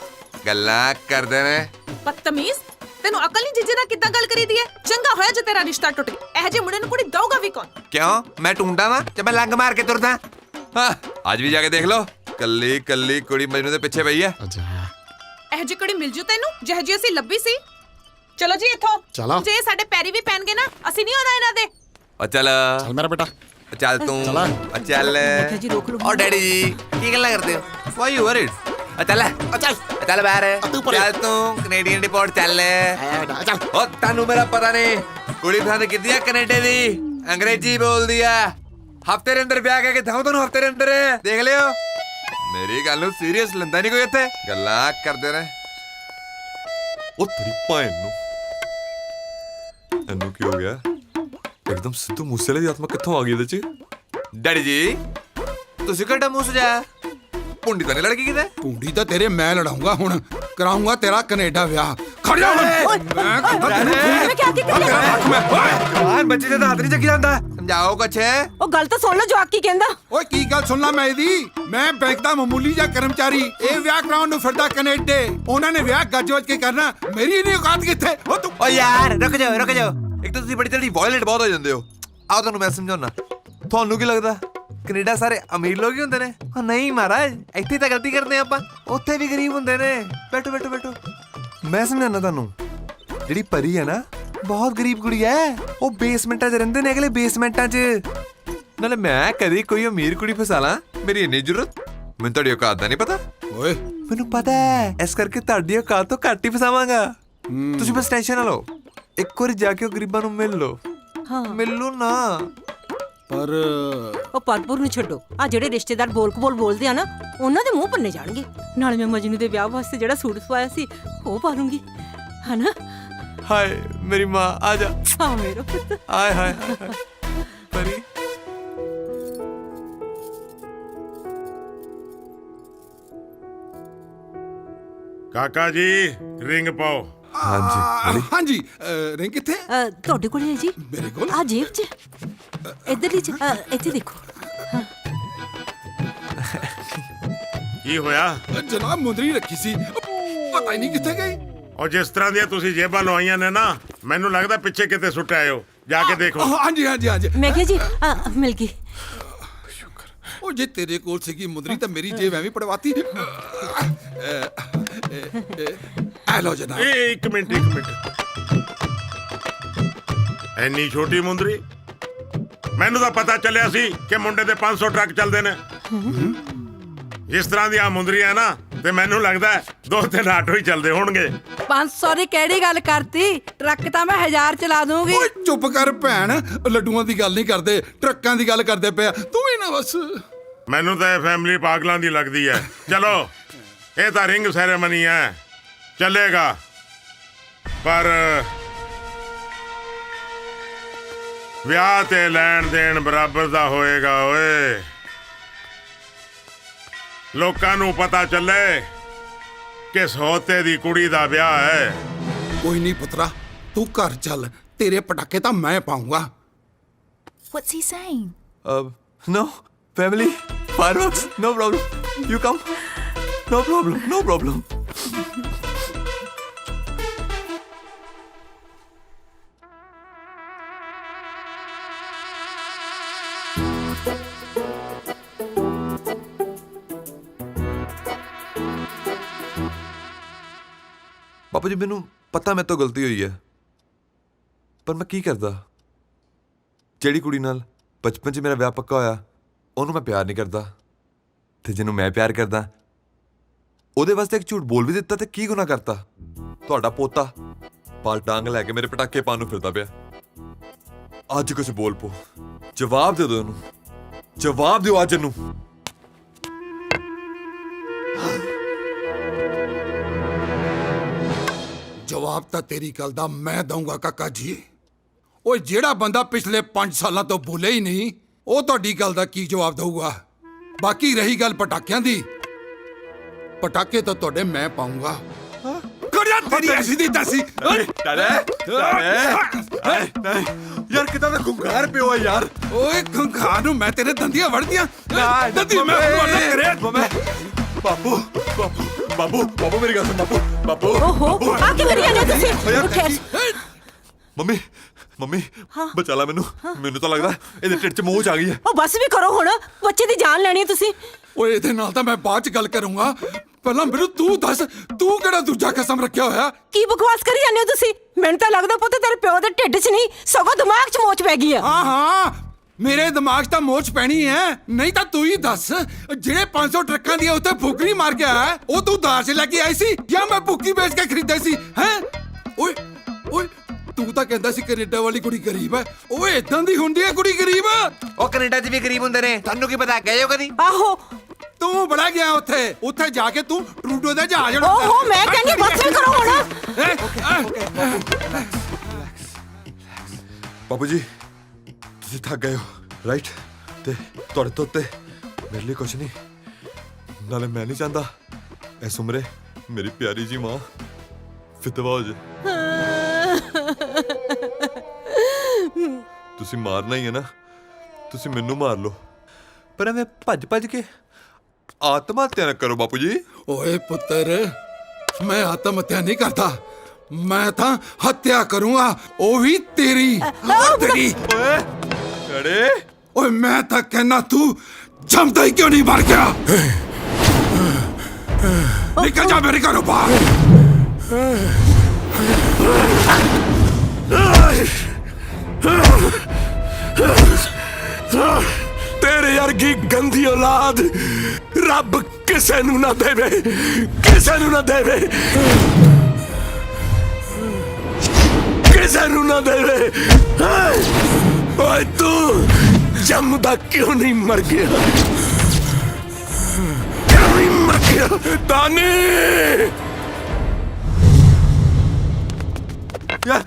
ਗੱਲਾਂ ਕਰਦੇ ਨੇ ਬਦਤਮੀਜ਼, ਤੈਨੂੰ ਅਕਲ ਨਹੀਂ ਜੀਜੇ ਨਾਲ ਕਿੱਦਾਂ ਗੱਲ ਕਰੀਦੀ ਹੈ? ਚੰਗਾ ਹੋਇਆ ਜੇ ਤੇਰਾ ਰਿਸ਼ਤਾ ਟੁੱਟ ਗਿਆ। ਇਹ ਜੇ ਮੁੰਡੇ ਨੂੰ ਕੁੜੀ ਦਊਗਾ ਵੀ ਕੌਣ? ਕਿਉਂ? ਮੈਂ ਟੁੰਡਾ ਵਾਂ ਤੇ ਮੈਂ ਲੰਗ ਮਾਰ ਕੇ ਤੁਰਦਾ? ਹਾਂ, ਅੱਜ ਵੀ ਜਾ ਕੇ ਦੇਖ ਲਓ, ਕੱਲੀ ਕੁੜੀ ਮਜਨੂ ਦੇ ਪਿੱਛੇ ਪਈ ਹੈ। ਇਹ ਜੀ ਕੁੜੀ ਮਿਲ ਜੂ ਤੈਨੂੰ ਜਿਹੋ ਜਿਹੀ ਅਸੀਂ ਲੱਭੀ ਸੀ। ਚਲੋ ਜੀ ਇੱਥੋਂ। ਚਲੋ। ਜੇ ਸਾਡੇ ਪੈਰੀ ਵੀ ਪੈਣਗੇ ਨਾ, ਅਸੀਂ ਨਹੀਂ ਆਉਣਾ ਇਹਨਾਂ ਦੇ। ਉਹ ਚੱਲ ਮੇਰਾ ਬੇਟਾ, ਚੱਲ ਤੂੰ। ਚੱਲ। ਓ ਡੈਡੀ ਜੀ, ਕੀ ਗੱਲਾਂ ਕਰਦੇ ਹੋ? Why you worried? ਚੱਲ ਬਾਹਰ। ਚੱਲ ਤੂੰ ਕੈਨੇਡੀਅਨ ਰਿਪੋਰਟ ਚੱਲ। ਉਹ ਤੁਹਾਨੂੰ ਮੇਰਾ ਪਤਾ ਨਹੀਂ, ਕੁੜੀ ਪਸੰਦ ਕੀਤੀ ਆ ਕੈਨੇਡਾ ਦੀ, ਅੰਗਰੇਜ਼ੀ ਬੋਲਦੀ ਆ। ਹਫਤੇ ਦੇ ਅੰਦਰ ਵਿਆਹ ਕੇ ਥਾਂ ਤੁਹਾਨੂੰ ਹਫਤੇ ਦੇ ਅੰਦਰ ਦੇਖ ਲਿਓ। ਮੇਰੀ ਗੱਲ ਨੂੰ ਸੀਰੀਅਸ ਲੈਂਦਾ ਨਹੀਂ ਕੋਈ ਇੱਥੇ, ਗੱਲਾਂ ਕਰਦੇ ਨੇ। ਉਹ ਤੇਰੀ ਭੈਣ ਨੂੰ, ਇਹਨੂੰ ਕੀ ਹੋ ਗਿਆ? ਇੱਕਦਮ ਸਿੱਧੂ ਮੂਸੇਵਾਲੇ ਦੀ ਆਤਮਾ ਕਿੱਥੋਂ ਆ ਗਈ ਇਹਦੇ ਚ? ਡੈਡੀ ਜੀ, ਤੁਸੀਂ ਕਿਹੜਾ ਮੂੰਹ ਸਜਾਇਆ? ਪੁੰਡੀ ਤਾਂ ਨਹੀਂ ਲੜਕੀ ਕਿਤੇ? ਪੁੰਡੀ ਤਾਂ ਤੇਰੇ ਮੈਂ ਲੜਾਉਂਗਾ। ਹੁਣ ਕਰਾਉਂਗਾ ਤੇਰਾ ਕੈਨੇਡਾ ਵਿਆਹ। ਖੜ ਜਾ ਹੁਣ। ਮੈਂ ਬੱਚੇ ਦਾ ਹੱਥ ਨਹੀਂ ਚੱਕੀ ਜਾਂਦਾ। ਸਮਝਾਓ ਕੁਛ। ਉਹ ਗੱਲ ਤਾਂ ਸੁਣ ਲਓ, ਜਵਾਕ ਕੀ ਕਹਿੰਦਾ। ਓਏ ਕੀ ਗੱਲ ਸੁਣਨਾ ਮੈਂ ਇਹਦੀ? ਮੈਂ ਬੈਂਕ ਦਾ ਮਾਮੂਲੀ ਜਿਹਾ ਕਰਮਚਾਰੀ, ਇਹ ਵਿਆਹ ਕਰਾਉਣ ਨੂੰ ਫਿਰਦਾ ਕੈਨੇਡਾ। ਉਹਨਾਂ ਨੇ ਵਿਆਹ ਗੱਜ-ਵੱਜ ਕੇ ਕਰਨਾ, ਮੇਰੀ ਨਹੀਂ ਔਕਾਤ ਕਿੱਥੇ? ਉਹ ਤੂੰ ਓ ਯਾਰ ਰੁਕ ਜਾਓ। ਇੱਕ ਤਾਂ ਤੁਸੀਂ ਬੜੀ ਜਲਦੀ ਵਾਇਲੈਂਟ ਬਹੁਤ ਹੋ ਜਾਂਦੇ ਹੋ। ਆਓ ਤੁਹਾਨੂੰ ਮੈਂ ਸਮਝਾਉਣਾ। ਤੁਹਾਨੂੰ ਕੀ ਲੱਗਦਾ ਕੈਨੇਡਾ ਸਾਰੇ ਅਮੀਰ ਲੋਕ ਹੀ ਹੁੰਦੇ ਨੇ? ਉਹ ਨਹੀਂ ਮਹਾਰਾਜ, ਇੱਥੇ ਤਾਂ ਗਲਤੀ ਕਰਦੇ ਆਪਾਂ, ਉੱਥੇ ਵੀ ਗਰੀਬ ਹੁੰਦੇ ਨੇ। ਬੈਠੋ ਬੈਠੋ ਬੈਠੋ, ਮੈਂ ਸਮਝਾਣਾ ਤੁਹਾਨੂੰ। ਜਿਹੜੀ ਪਰੀ ਹੈ ਨਾ, ਬਹੁਤ ਗਰੀਬ ਕੁੜੀ ਹੈ। ਉਹ ਬੇਸਮੈਂਟਾਂ 'ਚ ਰਹਿੰਦੇ ਨੇ, ਅਗਲੇ ਬੇਸਮੈਂਟਾਂ 'ਚ। ਨਾਲੇ ਮੈਂ ਕਦੀ ਕੋਈ ਅਮੀਰ ਕੁੜੀ ਫਸਾ ਲਾਂ, ਮੇਰੀ ਇੰਨੀ ਜ਼ਰੂਰਤ? ਮੈਨੂੰ ਤੁਹਾਡੀ ਔਕਾਤ ਦਾ ਨਹੀਂ ਪਤਾ। ਓਏ ਮੈਨੂੰ ਪਤਾ ਹੈ, ਇਸ ਕਰਕੇ ਤੁਹਾਡੀ ਔਕਾਤ ਤੋਂ ਘੱਟ ਹੀ ਫਸਾਵਾਂਗਾ। ਤੁਸੀਂ ਬਸ ਟੈਨਸ਼ਨ ਨਾ ਲਓ, ਇੱਕ ਵਾਰੀ ਜਾ ਕੇ ਉਹ ਗਰੀਬਾਂ ਨੂੰ ਮਿਲ ਲਓ। ਹਾਂ ਮਿਲ ਲਓ ਨਾ। ਪਰ ਉਹ ਪਦਪੁਰ ਨੂੰ ਛੱਡੋ, ਆ ਜਿਹੜੇ ਰਿਸ਼ਤੇਦਾਰ ਬੋਲ ਬੋਲਦੇ ਆ ਨਾ, ਉਹਨਾਂ ਦੇ ਮੂੰਹ ਪੰਨੇ ਜਾਣਗੇ। ਨਾਲੇ ਮੈਂ ਮਜਨੂ ਦੇ ਵਿਆਹ ਵਾਸਤੇ ਜਿਹੜਾ ਸੂਟ ਸਵਾਇਆ ਸੀ ਉਹ ਪਾ ਲੂੰਗੀ, ਹਨਾ? ਹਾਏ ਮੇਰੀ ਮਾਂ, ਆ ਜਾ। ਆ ਮੇਰਾ ਪੁੱਤ। ਹਾਏ ਹਾਏ ਹਾਏ। ਪਰੀ ਕਾਕਾ ਜੀ ਰਿੰਗ ਪਾਓ। ਹਾਂਜੀ ਰਿੰਗ ਕਿੱਥੇ? ਤੁਹਾਡੇ ਕੋਲ ਹੈ ਜੀ? ਮੇਰੇ ਕੋਲ ਆ ਜੇਬ 'ਚ, ਇੱਧਰਲੀ 'ਚ, ਇੱਥੇ ਦੇਖੋ। ਕੀ ਹੋਇਆ? ਜਨਾਬ ਮੁੰਦਰੀ ਰੱਖੀ ਸੀ, ਪਤਾ ਹੀ ਨਹੀਂ ਕਿੱਥੇ ਗਈ। ਔਰ ਜਿਸ ਤਰ੍ਹਾਂ ਦੀਆਂ ਤੁਸੀਂ ਜੇਬਾਂ ਲਵਾਈਆਂ ਨੇ ਨਾ, ਮੈਨੂੰ ਲੱਗਦਾ ਪਿੱਛੇ ਕਿਤੇ ਸੁੱਟ ਆਏ ਹੋ। ਜਾ ਕੇ ਦੇਖੋ। ਹਾਂਜੀ ਹਾਂਜੀ ਹਾਂਜੀ। ਮੈਂ ਕਿਹਾ ਜੀ ਮਿਲ ਗਈ। ਉਹ ਜੇ ਤੇਰੇ ਕੋਲ ਸੀਗੀ ਮੁੰਦਰੀ ਤਾਂ ਮੇਰੀ ਜੇਬ ਐਵੇਂ ਪੜਵਾਤੀ। ਆ ਲਓ ਜਨਾਬ। ਇੱਕ ਮਿੰਟ ਇੱਕ ਮਿੰਟ, ਐਨੀ ਛੋਟੀ ਮੁੰਦਰੀ? ਮੈਨੂੰ ਤਾਂ ਪਤਾ ਚੱਲਿਆ ਸੀ ਕਿ ਮੁੰਡੇ ਦੇ 500 ਟਰੱਕ ਚੱਲਦੇ ਨੇ। ਜਿਸ ਤਰ੍ਹਾਂ ਦੀ ਆ ਮੁੰਦਰੀ ਹੈ ਨਾ, ਤੇ ਮੈਨੂੰ ਲੱਗਦਾ 2-3 ਆਟੋ ਹੀ ਚੱਲਦੇ ਹੋਣਗੇ। 500 ਦੀ ਕਿਹੜੀ ਗੱਲ ਕਰਤੀ? ਟਰੱਕ ਤਾਂ ਮੈਂ 1000 ਚਲਾ ਦੂੰਗੀ। ਓਏ ਚੁੱਪ ਕਰ ਭੈਣ, ਲੱਡੂਆਂ ਦੀ ਗੱਲ ਨਹੀਂ ਕਰਦੇ, ਟਰੱਕਾਂ ਦੀ ਗੱਲ ਕਰਦੇ ਪਿਆ। ਤੂੰ ਵੀ ਨਾ ਬਸ। ਮੈਨੂੰ ਤਾਂ ਇਹ ਫੈਮਿਲੀ ਪਾਗਲਾਂ ਦੀ ਲੱਗਦੀ ਹੈ। ਚਲੋ ਇਹ ਤਾਂ ਰਿੰਗ ਸੈਰੇਮਨੀ ਹੈ, ਚੱਲੇਗਾ, ਪਰ ਵਿਆਹ ਤੇ ਲੈਣ ਦੇਣ ਬਰਾਬਰ ਦਾ ਹੋਏਗਾ। ਓਏ ਲੋਕਾਂ ਨੂੰ ਪਤਾ ਚੱਲੇ ਕਿ ਸੌਤੇ ਦੀ ਕੁੜੀ ਦਾ ਵਿਆਹ ਹੈ। ਕੋਈ ਨਹੀਂ ਪੁੱਤਰਾ, ਤੂੰ ਘਰ ਚੱਲ, ਤੇਰੇ ਪਟਾਕੇ ਤਾਂ ਮੈਂ ਪਾਉਂਗਾ। What's he saying? No, family, fireworks, no problem. You come. No problem, no problem. ਪਾਪਾ ਜੀ, ਮੈਨੂੰ ਪਤਾ ਮੇਰੇ ਤੋਂ ਗਲਤੀ ਹੋਈ ਹੈ, ਪਰ ਮੈਂ ਕੀ ਕਰਦਾ? ਜਿਹੜੀ ਕੁੜੀ ਨਾਲ ਬਚਪਨ 'ਚ ਮੇਰਾ ਵਿਆਹ ਪੱਕਾ ਹੋਇਆ, ਉਹਨੂੰ ਮੈਂ ਪਿਆਰ ਨਹੀਂ ਕਰਦਾ, ਤੇ ਜਿਹਨੂੰ ਮੈਂ ਪਿਆਰ ਕਰਦਾ ਉਹਦੇ ਵਾਸਤੇ ਇੱਕ ਝੂਠ ਬੋਲ ਵੀ ਦਿੱਤਾ, ਤੇ ਕੀ ਗੁਨਾਹ ਕਰਤਾ? ਤੁਹਾਡਾ ਪੋਤਾ ਪਾਲ ਟਾਂਗ ਲੈ ਕੇ ਮੇਰੇ ਪਟਾਕੇ ਪਾਉਣ ਨੂੰ ਫਿਰਦਾ ਪਿਆ। ਅੱਜ ਕੁਝ ਬੋਲ ਪੋ, ਜਵਾਬ ਦੇ ਦਿਓ ਉਹਨੂੰ, ਜਵਾਬ ਦਿਓ ਅੱਜ ਇਹਨੂੰ। ਜਵਾਬ ਤਾਂ ਤੇਰੀ ਗੱਲ ਦਾ ਮੈਂ ਦਊਂਗਾ ਕਾਕਾ ਜੀ। ਓਏ ਜਿਹੜਾ ਬੰਦਾ ਪਿਛਲੇ 5 ਸਾਲਾਂ ਤੋਂ ਬੋਲੇ ਹੀ ਨਹੀਂ, ਉਹ ਤੁਹਾਡੀ ਗੱਲ ਦਾ ਕੀ ਜਵਾਬ ਦਊਗਾ? ਬਾਕੀ ਰਹੀ ਗੱਲ ਪਟਾਕਿਆਂ ਦੀ, ਪਟਾਕੇ ਤਾਂ ਤੁਹਾਡੇ ਮੈਂ ਪਾਉਂਗਾ। ਕੜਿਆ ਤੇਰੀ ਐਸੀ ਦੀ ਤੈਸੀ। ਯਾਰ ਕਿਦਾਂ ਦਾ ਗੁੰਗਾਰ ਪਿਓ ਹੈ ਯਾਰ। ਓਏ ਗੁੰਗਾਰ ਨੂੰ ਮੈਂ ਤੇਰੇ ਦੰਦੀਆਂ ਵੜਦੀਆਂ। ਦੰਦੀ ਮੈਂ ਵੜਦਾ ਕਰੇ। ਬਾਪੂ ਬਾਪੂ ਬਾਪੂ ਬਾਪੂ ਮੇਰੀ ਗੱਲ ਸੁਣ। ਬਾਪੂ ਬਾਪੂ ਓਹੋ, ਆ ਕੀ ਕਰੀ ਜਾਂਦੇ ਤੁਸੀਂ? ਉੱਠਿਆ। ਮੰਮੀ ਮੰਮੀ ਬਚਾ ਲੈ ਮੈਨੂੰ, ਮੈਨੂੰ ਤਾਂ ਲੱਗਦਾ ਇਹਦੇ ਢਿੱਡ 'ਚ ਮੋਚ ਆ ਗਈ ਹੈ। ਉਹ ਬਸ ਵੀ ਕਰੋ ਹੁਣ, ਬੱਚੇ ਦੀ ਜਾਨ ਲੈਣੀ ਹੈ ਤੁਸੀਂ। ਓਏ ਇਹਦੇ ਨਾਲ ਤਾਂ ਮੈਂ ਬਾਅਦ ਚ ਗੱਲ ਕਰੂੰਗਾ, ਪਹਿਲਾਂ ਮੈਨੂੰ ਤੂੰ ਦੱਸ, ਤੂੰ ਕਿਹੜਾ ਦੂਜਾ ਕਸਮ ਰੱਖਿਆ ਹੋਇਆ? ਕੀ ਬਕਵਾਸ ਕਰੀ ਜਾਂਦੇ ਹੋ ਤੁਸੀਂ? ਮੈਨੂੰ ਤਾਂ ਲੱਗਦਾ ਪੁੱਤ ਤੇਰੇ ਪਿਓ ਦੇ ਢਿੱਡ 'ਚ ਨਹੀਂ, ਸਗੋਂ ਦਿਮਾਗ 'ਚ ਮੋਚ ਪੈ ਗਈ ਆ। ਹਾਂ ਹਾਂ, ਮੇਰੇ ਦਿਮਾਗ 'ਚ ਤਾਂ ਮੋਚ ਪੈਣੀ ਹੈ। ਨਹੀਂ ਤਾਂ ਤੂੰ ਹੀ ਦੱਸ, ਜਿਹੜੇ 500 ਟਰੱਕਾਂ ਦੀ ਉੱਤੇ ਫੁਕਰੀ ਮਾਰ ਕੇ ਆਇਆ, ਉਹ ਤੂੰ ਦਾਜ ਲੈ ਕੇ ਆਈ ਸੀ ਜਾਂ ਮੈਂ ਭੁੱਕੀ ਵੇਚ ਕੇ ਖਰੀਦੇ ਸੀ? ਹੈਂ? ਓਏ ਓਏ, ਤੂੰ ਤਾਂ ਕਹਿੰਦਾ ਸੀ ਕੈਨੇਡਾ ਵਾਲੀ ਕੁੜੀ ਗਰੀਬ ਹੈ। ਓਏ ਇਦਾਂ ਦੀ ਹੁੰਦੀ ਹੈ ਕੁੜੀ ਗਰੀਬ? ਉਹ ਕੈਨੇਡਾ 'ਚ ਵੀ ਗਰੀਬ ਹੁੰਦੇ ਨੇ, ਤੁਹਾਨੂੰ ਕੀ ਪਤਾ? ਗਏ ਹੋ ਕਦੀ? ਆਹੋ, ਤੂੰ ਬੜਾ ਗਿਆ ਉੱਥੇ ਜਾ ਕੇ ਤੂੰ ਟਰੂਡੋ ਦਾ ਜਹਾਜ਼ ਓਹੋ, ਮੈਂ ਕਹਿੰਦੀ ਬਸ ਵੀ ਕਰੋ ਹੁਣ। ਬਾਪੂ ਜੀ ਤੁਸੀਂ ਥੱਕ ਗਏ ਹੋ, ਰਾਈਟ? ਤੇ ਤੁਹਾਡੇ ਤੋਂ ਉੱਤੇ ਮੇਰੇ ਲਈ ਕੁਛ ਨਹੀਂ। ਨਾਲੇ ਮੈਂ ਨਹੀਂ ਚਾਹੁੰਦਾ ਇਸ ਉਮਰੇ ਮੇਰੀ ਪਿਆਰੀ ਜੀ ਮਾਂ ਫਿਤਵਾ ਹੋ ਜਾਏ। ਤੁਸੀਂ ਮਾਰਨਾ ਹੀ ਹੈ ਨਾ, ਤੁਸੀਂ ਮੈਨੂੰ ਮਾਰ ਲਓ, ਪਰ ਐਵੇਂ ਭੱਜ ਭੱਜ ਕੇ ਆਤਮ ਹੱਤਿਆ ਨਾ ਕਰੋ ਬਾਪੂ ਜੀ। ਓਏ ਪੁੱਤਰ, ਮੈਂ ਆਤਮ ਹੱਤਿਆ ਨਹੀਂ ਕਰਦਾ, ਮੈਂ ਤਾਂ ਹੱਤਿਆ ਕਰੂੰਗਾ, ਉਹ ਵੀ ਤੇਰੀ। ਤੇਰੀ ਓਏ ਖੜੇ ओए मैं तो कहना तू जमता ही क्यों नहीं मर गया? निकल जा मेरे घरों बाहर। तेरे वर्गी गंदी औलाद रब किसे नू ना देवे, किसे नू ना देवे, किसे नू ना देवे। ओए तू जमदा क्यों नहीं मर गया? क्यों नहीं मर गया दानी? यार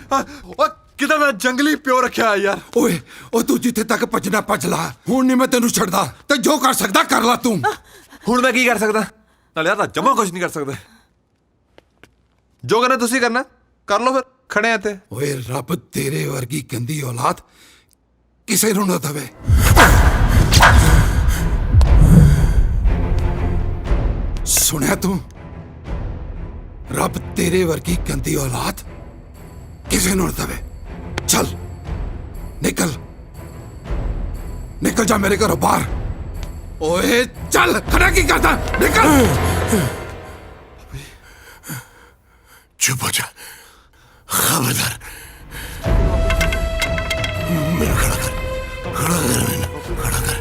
किदा मैं जंगली प्यो रखा है यार। ओए ओ तू जिथे तक भजना भज ला, हुण नहीं मैं तेनू छड़दा। ते जो कर सकदा कर ला तू। ਹੁਣ ਮੈਂ ਕੀ ਕਰ ਸਕਦਾ? ਨਾਲੇ ਯਾਰ ਤਾਂ ਜਮਾ ਕੁਝ ਨਹੀਂ ਕਰ ਸਕਦਾ। ਜੋ ਕਰਨਾ ਤੁਸੀਂ ਕਰਨਾ ਕਰ ਲਓ, ਫਿਰ ਖੜੇ ਆ ਤੇ। ओए रब तेरे वर्गी गंदी औलाद किसे नू ना दवे। सुनया तू? रब तेरे वर्गी गंदी औलाद किसे नू ना दवे। चल निकल, निकल जा मेरे घरों बाहर। ओए चल, खड़ा की करता? निकल। चुप हो जा, खबरदार। मेरा खड़ा कर, खड़ा कर, मैंने खड़ा कर।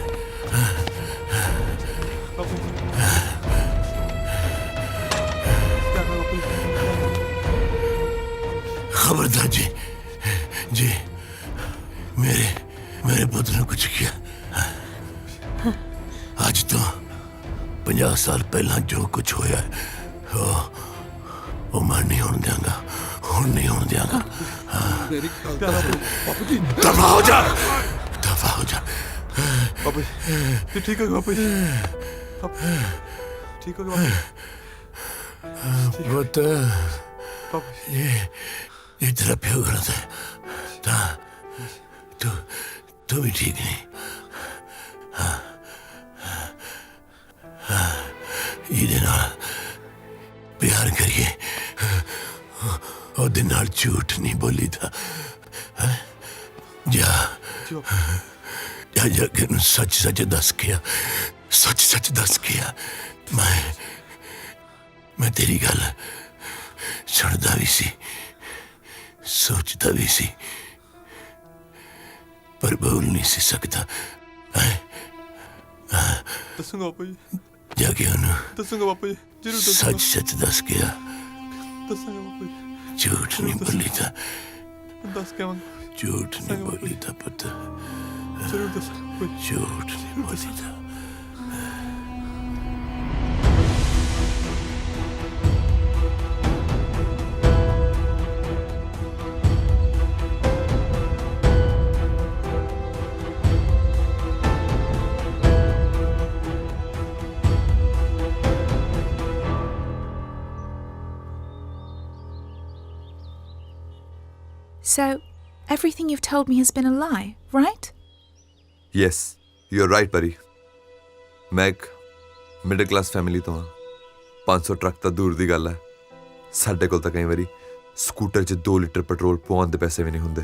खबरदार जी, जी मेरे मेरे पुत्र ने कुछ किया। आज तो 50 साल पहला जो कुछ होया वो मैं नहीं होने देंगा, हुण नहीं होने देंगा। दफा हो जा, दफा हो जा। बापू जी ठीक हो गए? बापू जी ठीक हो गए? पुत्र ये तेरा प्यो गलत है, तू भी ठीक नहीं। ਇਹਦੇ ਨਾਲ ਪਿਆਰ ਕਰੀਏ, ਉਹਦੇ ਨਾਲ ਝੂਠ ਨਹੀਂ ਬੋਲੀਦਾ। ਜਾ ਕੇ ਨੂੰ ਸੱਚ ਸੱਚ ਦੱਸ ਕੇ ਆ, ਸੱਚ ਸੱਚ ਦੱਸ ਕੇ ਆ। ਮੈਂ ਤੇਰੀ ਗੱਲ ਸੁਣਦਾ ਵੀ ਸੀ, ਸੋਚਦਾ ਵੀ ਸੀ, ਪਰ ਬੋਲ ਨਹੀਂ ਸੀ ਸਕਦਾ। ਦੱਸੂਗਾ ਬਾਪੂ ਜੀ, ਜਾ ਕੇ ਉਹਨੂੰ ਦੱਸੂਗਾ ਬਾਪੂ ਜੀ, ਜ਼ਰੂਰ ਦੱਸੂਗਾ। ਸੱਚ ਸੱਚ ਦੱਸ ਕੇ ਆ, ਦੱਸਾਂਗਾ ਬਾਪੂ ਜੀ, ਝੂਠ ਨਹੀਂ ਬੋਲੀਦਾ, ਦੱਸ ਕੇ ਆਵਾਂਗਾ। ਝੂਠ ਨਹੀਂ ਬੋਲੀਦਾ ਪੁੱਤ, ਜ਼ਰੂਰ ਦੱਸਾਂਗਾ ਬਾਪੂ ਜੀ। ਝੂਠ ਨਹੀਂ ਬੋਲੀਦਾ। So, everything you've told me has been a lie, right? Yes, you're right, Pari. मैं एक ਮਿਡਲ ਕਲਾਸ ਫੈਮਿਲੀ ਤੋਂ ਹਾਂ। 500 ਟਰੱਕ ਤਾਂ ਦੂਰ ਦੀ ਗੱਲ ਹੈ, ਸਾਡੇ ਕੋਲ ਤਾਂ ਕਈ ਵਾਰੀ ਸਕੂਟਰ 'ਚ 2 ਲੀਟਰ ਪੈਟਰੋਲ ਪਵਾਉਣ ਦੇ ਪੈਸੇ ਵੀ ਨਹੀਂ ਹੁੰਦੇ।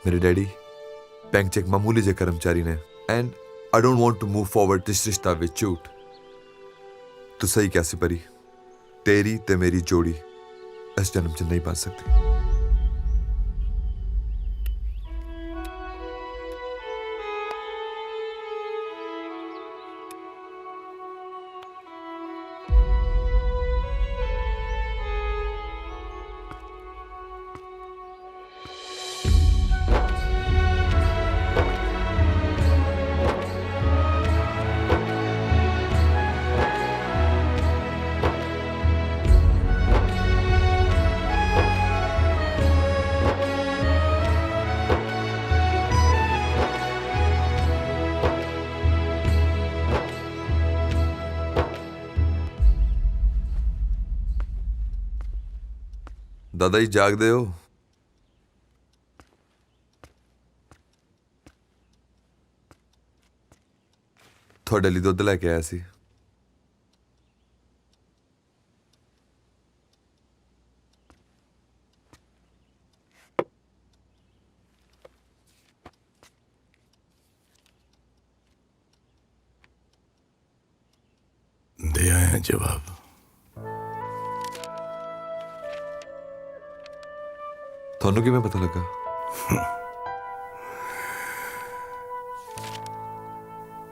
ਮੇਰੇ ਡੈਡੀ ਬੈਂਕ 'ਚ ਇੱਕ ਮਾਮੂਲੀ ਜਿਹੇ ਕਰਮਚਾਰੀ ਨੇ, and I don't want to move forward this ਰਿਸ਼ਤਾ ਵਿਦ ਝੂਠ। ਤੂੰ ਸਹੀ ਕਿਹਾ ਸੀ ਪਰੀ, ਤੇਰੀ ਤੇ ਮੇਰੀ ਜੋੜੀ ਇਸ ਜਨਮ 'ਚ ਨਹੀਂ ਬਣ ਸਕਦੀ। ਦਾਦਾ ਜੀ ਜਾਗਦੇ ਹੋ? ਤੁਹਾਡੇ ਲਈ ਦੁੱਧ ਲੈ ਕੇ ਆਇਆ ਸੀ। है जवाब। ਤੁਹਾਨੂੰ ਕਿਵੇਂ ਪਤਾ ਲੱਗਾ?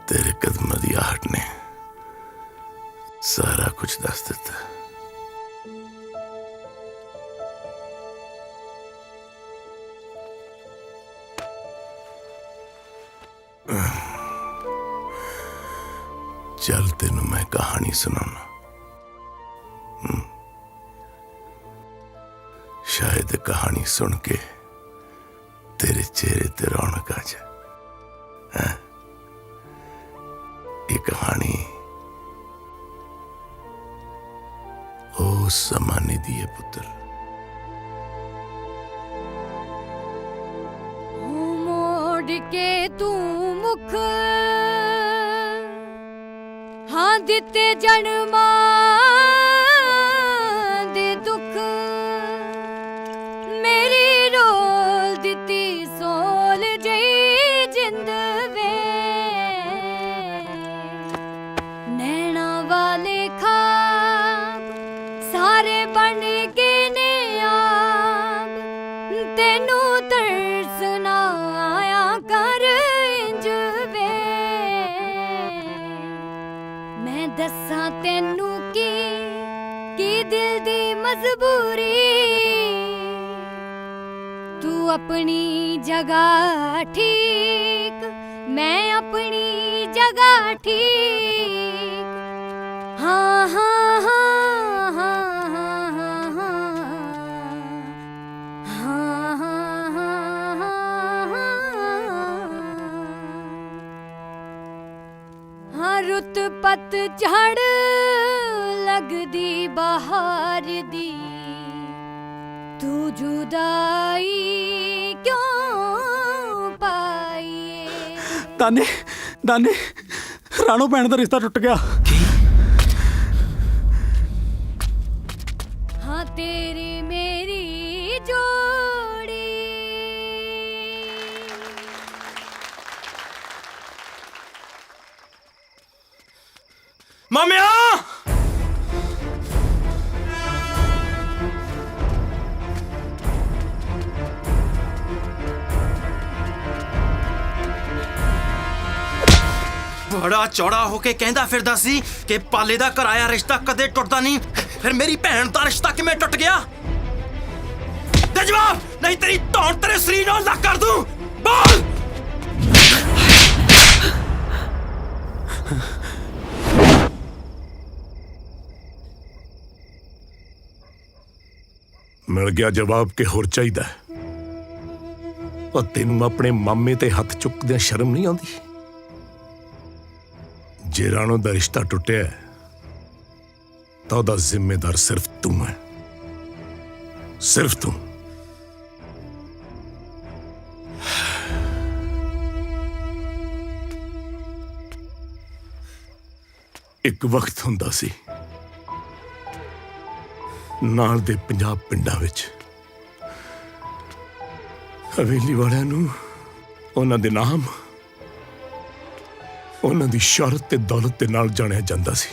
तेरे कदमों की आहट ने सारा कुछ दस दिता। चल तेनू मैं कहानी सुनाना। शायद कहानी सुन के तेरे चेहरे ते रौनक आ जाए। ये कहानी ओ समानी दी है पुत्र। मोड़ के तू मुख हाँ दिते जन्मा दे दुख मेरी रोल दिती सोल जई जिंद वे नैना वाले खाब सारे बन के ने आब तेनू तरस ना आया कर इंज वे मैं दसा तेनू की दिल दी मजबूरी तू अपनी जगह ठीक मैं अपनी जगह ठीक हाँ हाँ हाँ हाँ हाँ हाँ हाँ हाँ हाँ रुत पत झड़ लगदी बहार दी तू जुदाई क्यों पाई दाने दाने राणो भैन का रिश्ता टुट गया। हाँ तेरी मेरी जोड़ी मामिया बड़ा चौड़ा होके कहंदा फिरदा सी कि पाले दा कराया रिश्ता कदे टुटदा नहीं, फिर मेरी भैन दा रिश्ता किवें टुट गया? दे जवाब, नहीं तेरी धौन तेरे शरीर नाल लग कर दूं। बोल। मिल गया जवाब के होर चाहिदा। और तेनू अपने मामे ते हथ चुकदे शर्म नहीं आउंदी? जे राणो दा रिश्ता टुटिया तो दा जिम्मेदार सिर्फ तू है, सिर्फ तू। एक वक्त हुंदा सी नाल दे 50 पिंडां विच हवेली वालियां नूं उन्हां दे नाम उन्हां दी शौहरत ते दौलत दे नाल जाणिया जांदा सी।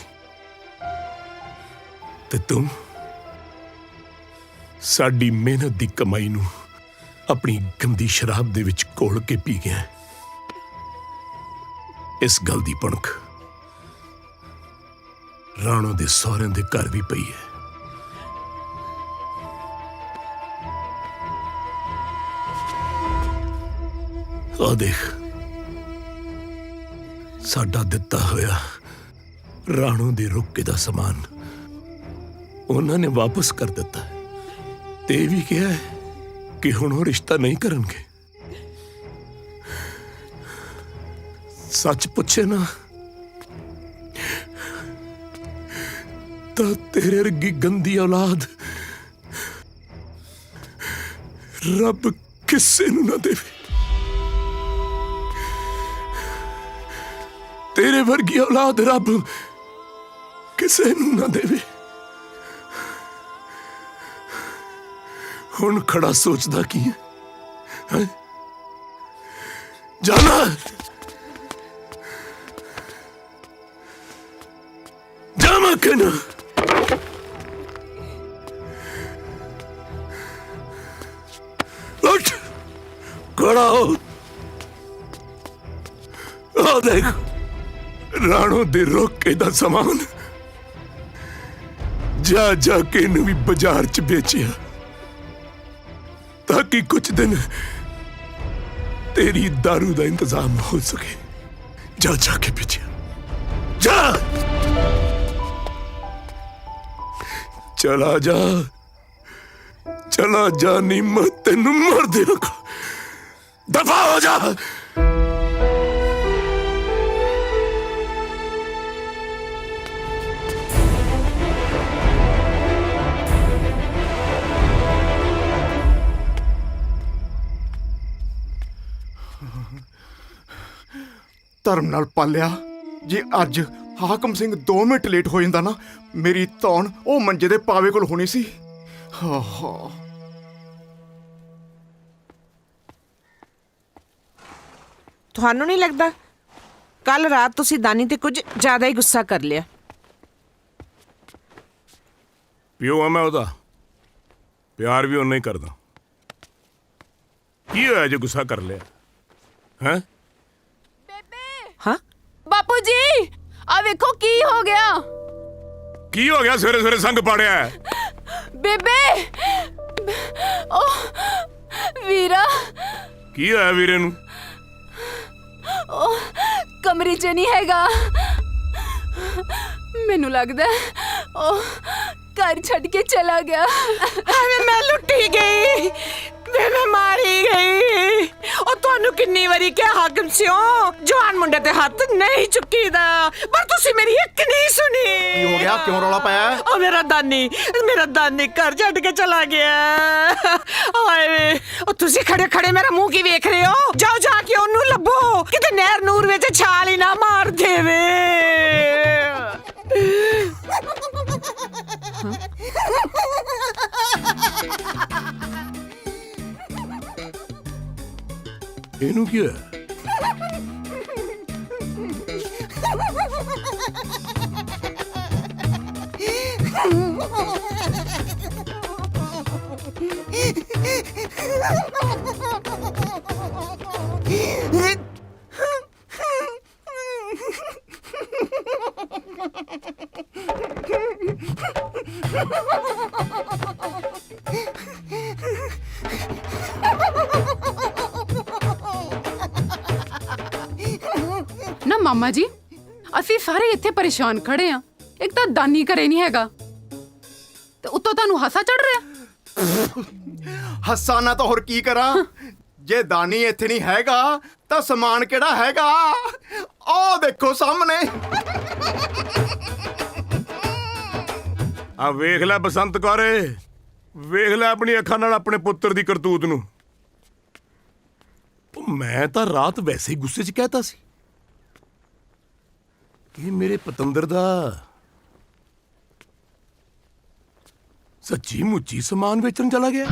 ते तुम साडी मेहनत दी कमाई नूं अपनी गंदी शराब दे विच घोल के पी गया। इस गल दी भणक राणो दे सहुरे दे घर भी पई है। आ देख साडा दिता होया राणो दे रुके दा समान उन्होंने वापस कर दिता है ते भी कहा है कि हुण वो रिश्ता नहीं करनगे। सच पूछे ना तो तेरे वर्गी गंदी औलाद रब किसे नूं ना देवे। तेरे वर्गी औलाद रब किसे नूं ना देवे। हुण खड़ा सोचदा की है? जाना जामा कहना खड़ा हो। आ देख राणो दे रोके दा सामान जा जाके इन्हू भी बाजार च बेचिया ताकि कुछ दिन तेरी दारू दा इंतजाम हो सके। जा जाके बेचिया जा। चला जा चला जा, नहीं मैं तेन मर देगा। दफा हो जा। ਧਰਮ ਨਾਲ ਪਾਲਿਆ, ਜੇ ਅੱਜ ਹਾਕਮ ਸਿੰਘ 2 ਮਿੰਟ ਲੇਟ ਹੋ ਜਾਂਦਾ ਨਾ, ਮੇਰੀ ਧੌਣ ਉਹ ਮੰਜੇ ਦੇ ਪਾਵੇ ਕੋਲ ਹੋਣੀ ਸੀ। ਤੁਹਾਨੂੰ ਨਹੀਂ ਲੱਗਦਾ ਕੱਲ ਰਾਤ ਤੁਸੀਂ ਦਾਨੀ ਤੇ ਕੁਝ ਜ਼ਿਆਦਾ ਹੀ ਗੁੱਸਾ ਕਰ ਲਿਆ? ਪਿਓ ਆ ਮੈਂ ਉਹਦਾ, ਪਿਆਰ ਵੀ ਉਹਨੇ ਹੀ ਕਰਦਾ। ਕੀ ਹੋਇਆ ਜੇ ਗੁੱਸਾ ਕਰ ਲਿਆ ਹੈ? ਹਾਂ ਬਾਪੂ ਜੀ ਆ ਵੇਖੋ ਕੀ ਹੋ ਗਿਆ। ਕੀ ਹੋ ਗਿਆ? ਸਵੇਰੇ ਸਵੇਰੇ ਸੰਗ ਪਾੜਿਆ ਹੈ। ਬੇਬੇ ਉਹ ਵੀਰਾ। ਕੀ ਹੋਇਆ ਵੀਰੇ ਨੂੰ? ਉਹ ਕਮਰੇ 'ਚ ਨਹੀਂ ਹੈਗਾ। ਮੈਨੂੰ ਲੱਗਦਾ ਉਹ ਘਰ ਛੱਡ ਕੇ ਚਲਾ ਗਿਆ। ਮੈਂ ਲੁੱਟੀ ਗਈ, ਮੈਂ ਮਾਰੀ ਗਈ। ਉਹ ਤੁਹਾਨੂੰ ਕਿੰਨੀ ਵਾਰੀ ਕਿਹਾ ਹਾਕਮ ਸਿਓ ਜਵਾਨ ਮੁੰਡੇ ਤੇ ਹੱਥ ਨਹੀਂ ਚੁੱਕੀਦਾ, ਪਰ ਤੁਸੀਂ ਮੇਰੀ ਇੱਕ ਨਹੀਂ ਸੁਣੀ। ਕੀ ਹੋ ਗਿਆ? ਕਿਉਂ ਰੌਲਾ ਪਾਇਆ? ਉਹ ਮੇਰਾ ਦਾਨੀ ਘਰ ਛੱਡ ਕੇ ਚਲਾ ਗਿਆ। ਹਾਏ ਉਹ ਤੁਸੀਂ ਖੜੇ ਖੜੇ ਮੇਰਾ ਮੂੰਹ ਕੀ ਵੇਖ ਰਹੇ ਹੋ? ਜਾਓ ਜਾ ਕੇ ਉਹਨੂੰ ਲੱਭੋ, ਕਿਤੇ ਨਹਿਰ ਨੂਰ ਵਿੱਚ ਛਾਲ ਹੀ ਨਾ ਮਾਰ ਦੇਵੇ। ਇਹਨੂੰ ਕੀ ਹੋਇਆ? ਨਾ ਮਾਮਾ ਜੀ, ਅਸੀਂ ਸਾਰੇ ਇੱਥੇ ਪਰੇਸ਼ਾਨ ਖੜੇ ਆ। ਇੱਕ ਤਾਂ ਦਾਨੀ ਘਰੇ ਨਹੀਂ ਹੈਗਾ ਤੇ ਉੱਤੋਂ ਤੁਹਾਨੂੰ ਹਾਸਾ ਚੜ ਰਿਹਾ। ਹੱਸਾ ਨਾ ਤਾਂ ਹੋਰ ਕੀ ਕਰਾਂ? ਜੇ ਦਾਨੀ ਇੱਥੇ ਨਹੀਂ ਹੈਗਾ ਤਾਂ ਸਮਾਨ ਕਿਹੜਾ ਹੈਗਾ? ਉਹ ਦੇਖੋ ਸਾਹਮਣੇ। ਆ ਵੇਖ ਲੈ ਬਸੰਤ ਕੌਰੇ, ਵੇਖ ਲੈ ਆਪਣੀ ਅੱਖਾਂ ਨਾਲ ਆਪਣੇ ਪੁੱਤਰ ਦੀ ਕਰਤੂਤ ਨੂੰ। ਮੈਂ ਤਾਂ ਰਾਤ ਵੈਸੇ ਹੀ ਗੁੱਸੇ 'ਚ ਕਹਿਤਾ ਸੀ ਇਹ ਮੇਰੇ ਪਤੰਦਰ ਦਾ ਸੱਚੀ ਮੁੱਚੀ ਸਮਾਨ ਵੇਚਣ ਚਲਾ ਗਿਆ।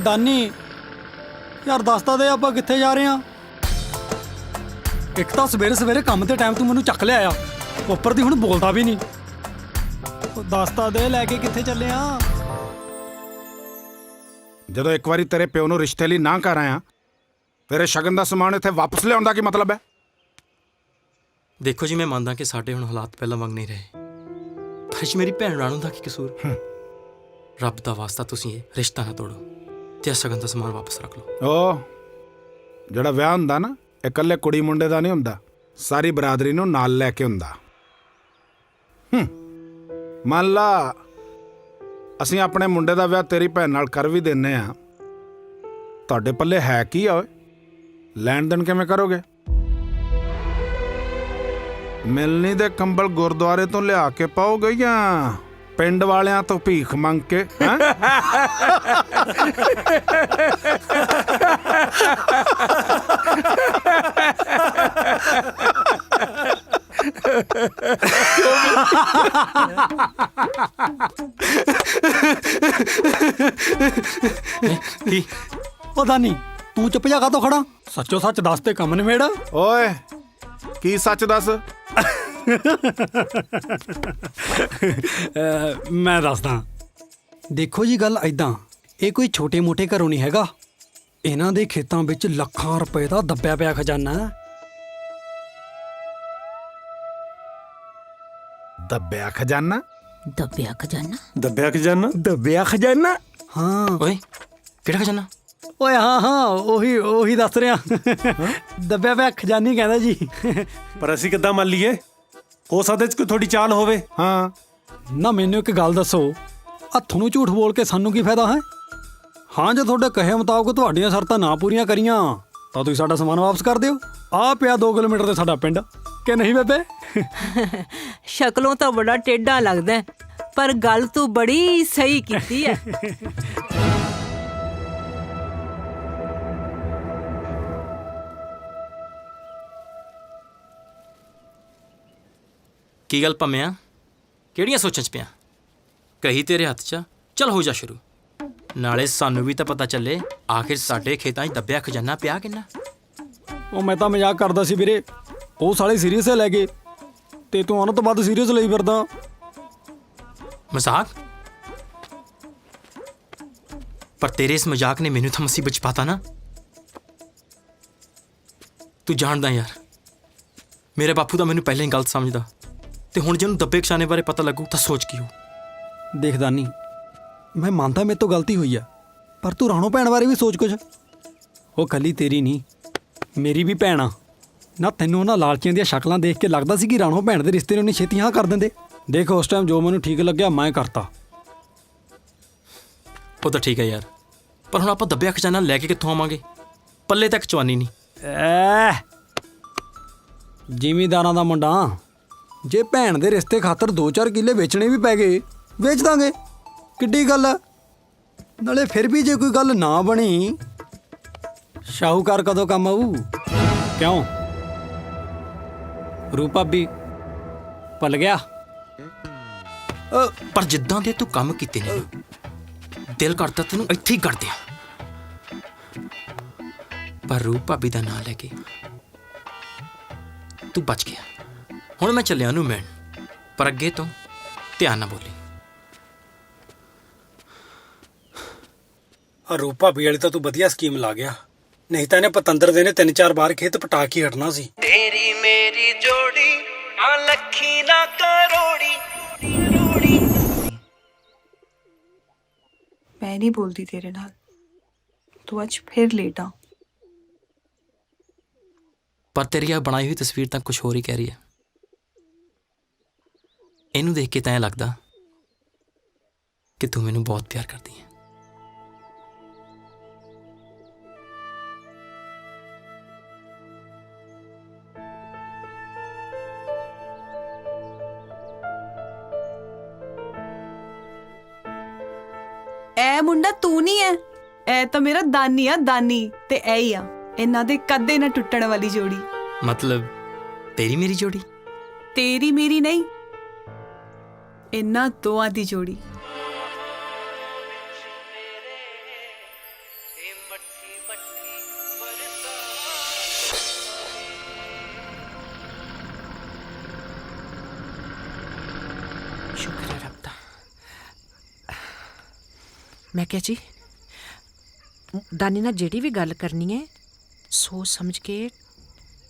ਦਾਨੀ ਯਾਰ ਦੱਸਦਾ ਦੇ ਆਪਾਂ ਕਿੱਥੇ ਜਾ ਰਹੇ ਆ? ਇੱਕ ਤਾਂ ਸਵੇਰੇ ਸਵੇਰੇ ਕੰਮ ਤੇ ਟਾਈਮ ਤੂੰ ਮੈਨੂੰ ਚੱਕ ਲਿਆ ਆ, ਉੱਪਰ ਦੀ ਹੁਣ ਬੋਲਦਾ ਵੀ ਨਹੀਂ। ਉਹ ਦੱਸਦਾ ਦੇ ਲੈ ਕੇ ਕਿੱਥੇ ਚੱਲੇ ਆ? ਜਦੋਂ ਇੱਕ ਵਾਰੀ ਤੇਰੇ ਪਿਓ ਨੂੰ ਰਿਸ਼ਤੇ ਲਈ ਨਾ ਕਰ ਆਇਆ, ਤੇਰੇ ਸ਼ਗਨ ਦਾ ਸਮਾਨ ਇੱਥੇ ਵਾਪਸ ਲਿਆਉਣ ਦਾ ਕੀ ਮਤਲਬ ਹੈ? ਦੇਖੋ ਜੀ, ਮੈਂ ਮੰਨਦਾ ਕਿ ਸਾਡੇ ਹੁਣ ਹਾਲਾਤ ਪਹਿਲਾਂ ਵਾਂਗ ਨਹੀਂ ਰਹੇ, ਪਰ ਇਸ ਮੇਰੀ ਭੈਣ ਰਾਣੋ ਦਾ ਕੀ ਕਸੂਰ? ਰੱਬ ਦਾ ਵਾਸਤਾ ਤੁਸੀਂ ਇਹ ਰਿਸ਼ਤਾ ਨਾ ਤੋੜੋ ਤੇ ਸ਼ਗਨ ਦਾ ਸਮਾਨ ਵਾਪਸ ਰੱਖ ਲਓ। ਉਹ ਜਿਹੜਾ ਵਿਆਹ ਹੁੰਦਾ ਨਾ, ਇਹ ਇਕੱਲੇ ਕੁੜੀ ਮੁੰਡੇ ਦਾ ਨਹੀਂ ਹੁੰਦਾ, ਸਾਰੀ ਬਰਾਦਰੀ ਨੂੰ ਨਾਲ ਲੈ ਕੇ ਹੁੰਦਾ। ਮੰਨ ਲਾ ਅਸੀਂ ਆਪਣੇ ਮੁੰਡੇ ਦਾ ਵਿਆਹ ਤੇਰੀ ਭੈਣ ਨਾਲ ਕਰ ਵੀ ਦਿੰਨੇ ਆ, ਤੁਹਾਡੇ ਪੱਲੇ ਹੈ ਕੀ ਆ ਓਏ? ਲੈਣ ਦੇਣ ਕਿਵੇਂ ਕਰੋਗੇ? ਮਿਲਣੀ ਦੇ ਕੰਬਲ ਗੁਰਦੁਆਰੇ ਤੋਂ ਲਿਆ ਕੇ ਪਾਓਗੇ ਜਾਂ ਪਿੰਡ ਵਾਲਿਆਂ ਤੋਂ ਭੀਖ ਮੰਗ ਕੇ? ਪਤਾ ਨਹੀਂ ਤੂੰ ਚੁੱਪ ਜਾ ਕਾਤੋਂ ਖੜਾ ਸੱਚੋ ਸੱਚ ਦੱਸ ਤੇ ਕੰਮ ਨਿਬੇੜ ਓਏ ਕੀ ਸੱਚ ਦੱਸ। ਮੈਂ ਦੱਸਦਾ ਦੇਖੋ ਜੀ ਗੱਲ ਐਦਾਂ ਇਹ ਕੋਈ ਛੋਟੇ ਮੋਟੇ ਘਰੋਂ ਨਹੀਂ ਹੈਗਾ ਇਹਨਾਂ ਦੇ ਖੇਤਾਂ ਵਿੱਚ ਲੱਖਾਂ ਰੁਪਏ ਦਾ ਦੱਬਿਆ ਪਿਆ ਖਜ਼ਾਨਾ ਹੈ। ਦੱਬਿਆ ਖਜ਼ਾਨਾ। ਦੱਬਿਆ ਖਜ਼ਾਨਾ। ਦੱਬਿਆ ਖਜ਼ਾਨਾ। ਦੱਬਿਆ ਖਜ਼ਾਨਾ। ਹਾਂ ਓਏ ਕਿਹੜਾ ਖਜ਼ਾਨਾ? ਓਏ ਹਾਂ ਉਹੀ ਦੱਸ ਰਿਹਾ ਦੱਬਿਆ ਪਿਆ ਖਜ਼ਾਨੀ ਕਹਿੰਦਾ ਜੀ। ਪਰ ਅਸੀਂ ਕਿੱਦਾਂ ਮੰਨ ਲਈਏ? ਹੋ ਸਕਦਾ ਚ ਕੋਈ ਥੋੜੀ ਚਾਲ ਹੋਵੇ। ਹਾਂ ਨਾ ਮੈਨੂੰ ਇੱਕ ਗੱਲ ਦੱਸੋ ਹੱਥ ਨੂੰ ਝੂਠ ਬੋਲ ਕੇ ਸਾਨੂੰ ਕੀ ਫਾਇਦਾ ਹੈ? ਹਾਂ ਜੇ ਤੁਹਾਡੇ ਕਹੇ ਮੁਤਾਬਕ ਤੁਹਾਡੀਆਂ ਸ਼ਰਤਾਂ ਨਾ ਪੂਰੀਆਂ ਕਰੀਆਂ ਤਾਂ ਤੁਸੀਂ ਸਾਡਾ ਸਮਾਨ ਵਾਪਸ ਕਰ ਦਿਓ। ਆ ਪਿਆ 2 ਕਿਲੋਮੀਟਰ ਤੇ ਸਾਡਾ ਪਿੰਡ ਕਿ ਨਹੀਂ ਬੇਬੇ? ਸ਼ਕਲੋਂ ਤਾਂ ਬੜਾ ਟੇਢਾ ਲੱਗਦਾ ਪਰ ਗੱਲ ਤੂੰ ਬੜੀ ਸਹੀ ਕੀਤੀ ਹੈ। ਕੀ ਗੱਲ ਭੰਮਿਆ ਕਿਹੜੀਆਂ ਸੋਚਾਂ 'ਚ ਪਿਆ? ਕਹੀ ਤੇਰੇ ਹੱਥ 'ਚ ਚਲ ਹੋ ਜਾ ਸ਼ੁਰੂ ਨਾਲੇ ਸਾਨੂੰ ਵੀ ਤਾਂ ਪਤਾ ਚੱਲੇ ਆਖਿਰ ਸਾਡੇ ਖੇਤਾਂ 'ਚ ਦੱਬਿਆ ਖਜ਼ਾਨਾ ਪਿਆ ਕਿੰਨਾ। ਉਹ ਮੈਂ ਤਾਂ ਮਜ਼ਾਕ ਕਰਦਾ ਸੀ ਵੀਰੇ ਉਹ ਸਾਲੇ ਸੀਰੀਅਸ ਲੈ ਗਏ ਤੇ ਤੂੰ ਉਹਨਾਂ ਤੋਂ ਵੱਧ ਸੀਰੀਅਸ ਲਈ ਫਿਰਦਾ। ਮਜ਼ਾਕ? ਪਰ ਤੇਰੇ ਇਸ ਮਜ਼ਾਕ ਨੇ ਮੈਨੂੰ ਤਾਂ ਮੁਸੀਬਤ 'ਚ ਪਾਤਾ ਨਾ। ਤੂੰ ਜਾਣਦਾ ਯਾਰ ਮੇਰੇ ਬਾਪੂ ਤਾਂ ਮੈਨੂੰ ਪਹਿਲਾਂ ਹੀ ਗਲਤ ਸਮਝਦਾ ਤੇ ਹੁਣ ਜਿਹਨੂੰ ਦੱਬੇ ਖਜ਼ਾਨੇ ਬਾਰੇ ਪਤਾ ਲੱਗੂ ਤਾਂ ਸੋਚ ਕੀ ਹੋ। ਦੇਖਦਾ ਨਹੀਂ ਮੈਂ ਮੰਨਦਾ ਮੇਰੇ ਤੋਂ ਗਲਤੀ ਹੋਈ ਆ ਪਰ ਤੂੰ ਰਾਣੋ ਭੈਣ ਬਾਰੇ ਵੀ ਸੋਚ ਕੁਝ। ਉਹ ਕੱਲੀ ਤੇਰੀ ਨਹੀਂ ਮੇਰੀ ਵੀ ਭੈਣ ਆ ਨਾ। ਤੈਨੂੰ ਉਹਨਾਂ ਲਾਲਚੀਆਂ ਦੀਆਂ ਸ਼ਕਲਾਂ ਦੇਖ ਕੇ ਲੱਗਦਾ ਸੀ ਕਿ ਰਾਣੋ ਭੈਣ ਦੇ ਰਿਸ਼ਤੇ ਨੂੰ ਨਹੀਂ ਛੇਤੀ ਹਾਂ ਕਰ ਦਿੰਦੇ। ਦੇਖ ਉਸ ਟਾਈਮ ਜੋ ਮੈਨੂੰ ਠੀਕ ਲੱਗਿਆ ਮੈਂ ਕਰਤਾ। ਉਹ ਤਾਂ ਠੀਕ ਹੈ ਯਾਰ ਪਰ ਹੁਣ ਆਪਾਂ ਦੱਬਿਆ ਖਜ਼ਾਨਾ ਲੈ ਕੇ ਕਿੱਥੋਂ ਆਵਾਂਗੇ? ਪੱਲੇ ਤੱਕ ਚਵਾਨੀ ਨਹੀਂ। ਜ਼ਿਮੀਂਦਾਰਾਂ ਦਾ ਮੁੰਡਾ ਜੇ ਭੈਣ ਦੇ ਰਿਸ਼ਤੇ ਖਾਤਰ 2-4 ਕਿੱਲੇ ਵੇਚਣੇ ਵੀ ਪੈ ਗਏ ਵੇਚ ਦਾਂਗੇ ਕਿੱਡੀ ਗੱਲ ਆ। ਨਾਲੇ ਫਿਰ ਵੀ ਜੇ ਕੋਈ ਗੱਲ ਨਾ ਬਣੀ ਸ਼ਾਹੂਕਾਰ ਕਦੋਂ ਕੰਮ ਆਊ? ਕਿਉਂ ਰੂਪ ਭਾਬੀ ਭੁੱਲ ਗਿਆ? ਪਰ ਜਿੱਦਾਂ ਦੇ ਤੂੰ ਕੰਮ ਕੀਤੇ ਨੇ ਦਿਲ ਕਰਦਾ ਤੈਨੂੰ ਇੱਥੇ ਹੀ ਕਰ ਦਿਆਂ। ਪਰ ਰੂਪ ਭਾਬੀ ਦਾ ਨਾਂ ਲੈ ਕੇ ਤੂੰ ਬਚ ਗਿਆ। ਹੁਣ ਮੈਂ ਚੱਲਿਆ ਉਹਨੂੰ ਮਿਲਣ ਪਰ ਅੱਗੇ ਤੋਂ ਧਿਆਨ ਨਾਲ ਬੋਲੀ। ਰੂਪ ਭਾਬੀ ਵਾਲੀ ਤਾਂ ਤੂੰ ਵਧੀਆ ਸਕੀਮ ਲਾ ਗਿਆ ਨਹੀਂ ਤਾਂ ਇਹਨੇ ਪਤੰਦਰ ਦੇ ਨੇ 3-4 ਵਾਰ ਖੇਤ ਪਟਾ ਕੇ ਹਟਣਾ ਸੀ। ਤੇਰੀ ਮੇਰੀ ਜੋੜੀ ਆ ਲੱਖੀ ਨਾ ਕਰੋੜੀ। ਮੈਂ ਨਹੀਂ ਬੋਲਦੀ ਤੇਰੇ ਨਾਲ ਤੂੰ ਅੱਜ ਫਿਰ ਲੇਟ ਆ। ਪਰ ਤੇਰੀ ਆ ਬਣਾਈ ਹੋਈ ਤਸਵੀਰ ਤਾਂ ਕੁਝ ਹੋਰ ਹੀ ਕਹਿ ਰਹੀ ਹੈ। ਇਹਨੂੰ ਦੇਖ ਕੇ ਤਾਂ ਐਂ ਲੱਗਦਾ ਕਿ ਤੂੰ ਮੈਨੂੰ ਬਹੁਤ ਪਿਆਰ ਕਰਦੀ ਹੈ। ਇਹ ਮੁੰਡਾ ਤੂੰ ਨਹੀਂ ਹੈ ਇਹ ਤਾਂ ਮੇਰਾ ਦਾਨੀ ਆ ਦਾਨੀ ਤੇ ਇਹ ਹੀ ਆ ਇਹਨਾਂ ਦੇ ਕਦੇ ਨਾ ਟੁੱਟਣ ਵਾਲੀ ਜੋੜੀ। ਮਤਲਬ ਤੇਰੀ ਮੇਰੀ ਜੋੜੀ? ਤੇਰੀ ਮੇਰੀ ਨਹੀਂ ਇਹਨਾਂ ਦੋਆਂ ਦੀ ਜੋੜੀ। ਸ਼ੁਕਰ ਹੈ ਰੱਬ ਦਾ। ਮੈਂ ਕਿਹਾ ਜੀ ਦਾਨੀ ਨਾਲ ਜਿਹੜੀ ਵੀ ਗੱਲ ਕਰਨੀ ਹੈ ਸੋਚ ਸਮਝ ਕੇ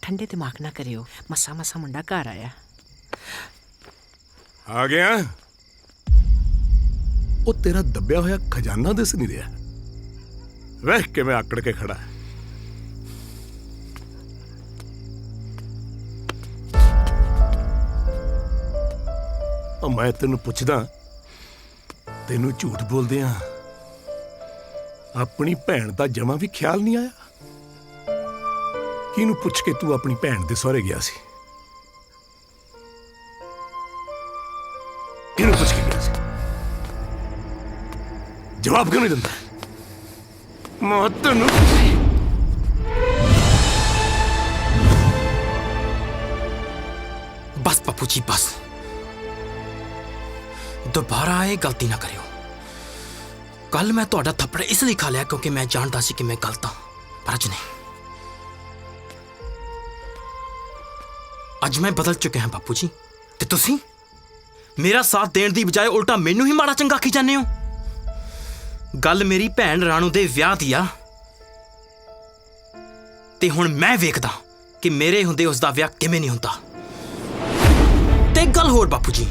ਠੰਡੇ ਦਿਮਾਗ ਨਾਲ ਕਰਿਓ। ਮਸਾ ਮਸਾ ਮੁੰਡਾ ਘਰ ਆਇਆ। ਆ ਗਿਆ? ਉਹ ਤੇਰਾ ਦੱਬਿਆ ਹੋਇਆ ਖਜ਼ਾਨਾ ਦਿਸ ਨਹੀਂ ਰਿਹਾ। ਵੇਖ ਕਿਵੇਂ ਆਕੜ ਕੇ ਖੜਾ ਹੈ। ਮੈਂ ਤੈਨੂੰ ਪੁੱਛਦਾ ਤੈਨੂੰ ਝੂਠ ਬੋਲਦੇ ਆ ਆਪਣੀ ਭੈਣ ਦਾ ਜਮਾ ਵੀ ਖਿਆਲ ਨਹੀਂ ਆਇਆ? ਕਿਹਨੂੰ ਪੁੱਛ ਕੇ ਤੂੰ ਆਪਣੀ ਭੈਣ ਦੇ ਸਹੁਰੇ ਗਿਆ ਸੀ? ਕਿਹਨੂੰ ਪੁੱਛ ਕੇ ਗਿਆ ਸੀ? ਜਵਾਬ ਕਿਉਂ ਨਹੀਂ ਦਿੰਦਾ? ਮੈਂ ਤੈਨੂੰ बस बापू जी बस, दोबारा ये गलती ना करियो। कल मैं ਤੁਹਾਡਾ थप्पड़ इसलिए खा लिया क्योंकि मैं जानता सी कि मैं गलत हाँ, पर अज नहीं। अज मैं बदल चुके हैं बापू जी, ते तुसी मेरा साथ देने की बजाय उल्टा मैनू ही माड़ा चंगा आखी जाने हो। गल मेरी भैन राणू दे विआह दी आ, ते हुण मैं वेखदा कि मेरे हुंदे उसदा विआह किवें नहीं हुंदा। ते एक गल होर बापू जी,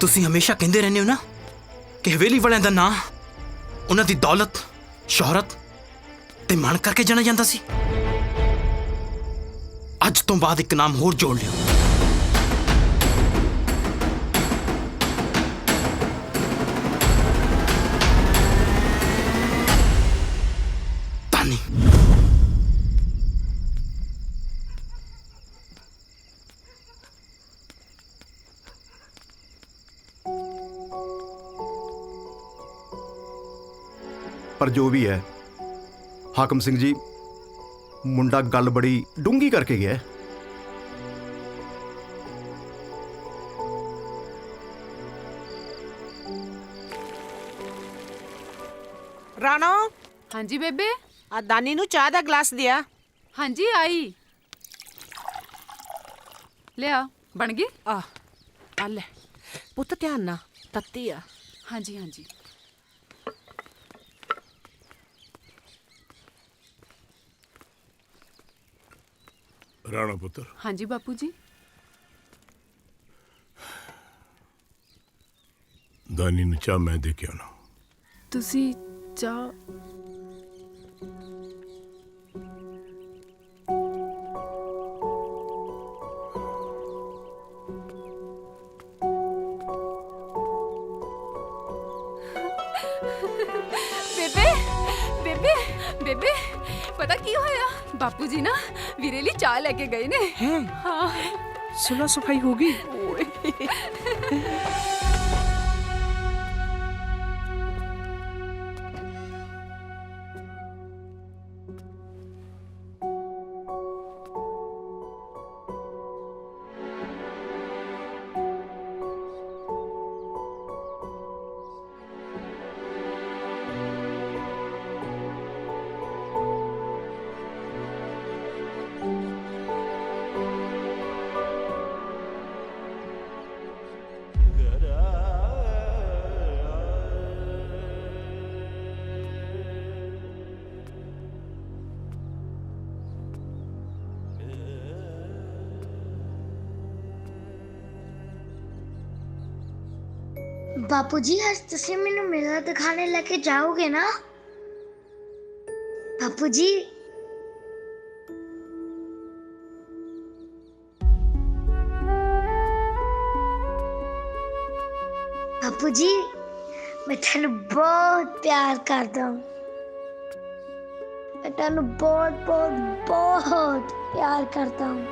तुसी हमेशा कहंदे रहंदे हो ना कि हवेली वालियां दा नां उन्हां दी दौलत, शोहरत ते मान करके जाना जांदा सी। अज तो बाद एक नाम होर जोड़ लियो, तानी। पर जो भी है हाकम सिंह जी, मुंडा गल बड़ी डूंगी करके गया है। राणो, हाँ जी बेबे। आ दानी नू चाह दा गिलास दिया। हाँ जी आई लिया, बन गई। आ ले पुत्त, ध्यान ना, तत्ती आ। हाँ जी हाँ जी। राणा पुत्र, हाँ जी बापू जी। दानी ਨੂੰ ਚਾਹ ਮੈਂ ਦੇ ਕੇ ਆਉਣਾ। ਤੁਸੀਂ ਚਾਹ ਬੇਬੇ ਬੇਬੇ ਬੇਬੇ ਪਤਾ ਕੀ ਹੋਇਆ? ਬਾਪੂ ਜੀ ਨਾ ਵੀਰੇ ਲਈ ਚਾਹ ਲੈ ਕੇ ਗਏ ਨੇ। ਹਾਂ, सुलह सफाई होगी। बापूजी, आज तुसी मैनू मेला दिखाने लेके जाओगे ना? बापूजी, बापूजी, मैं तेनू बहुत प्यार करता हूँ। मैं तेनू बहुत बहुत बहुत प्यार करता हूँ।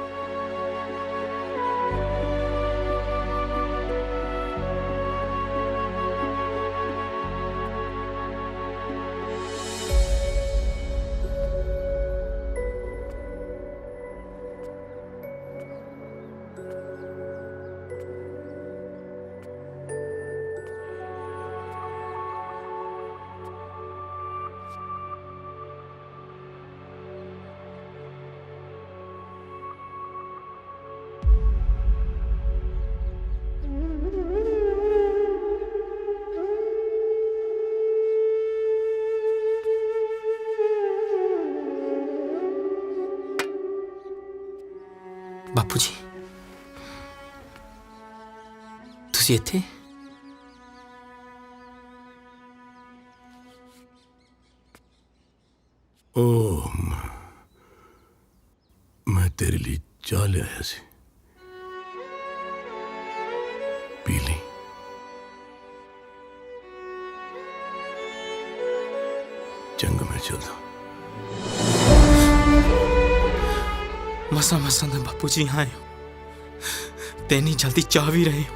बापू जी, तुसी इत्थे? ओह, मैं तेरे लिए चाह ले आया सी, पी ली। चंगा, मैं चलता। मसा मसा तो बापू जी यहाँ आए हो, तेनी जल्दी चाह भी रहे हो।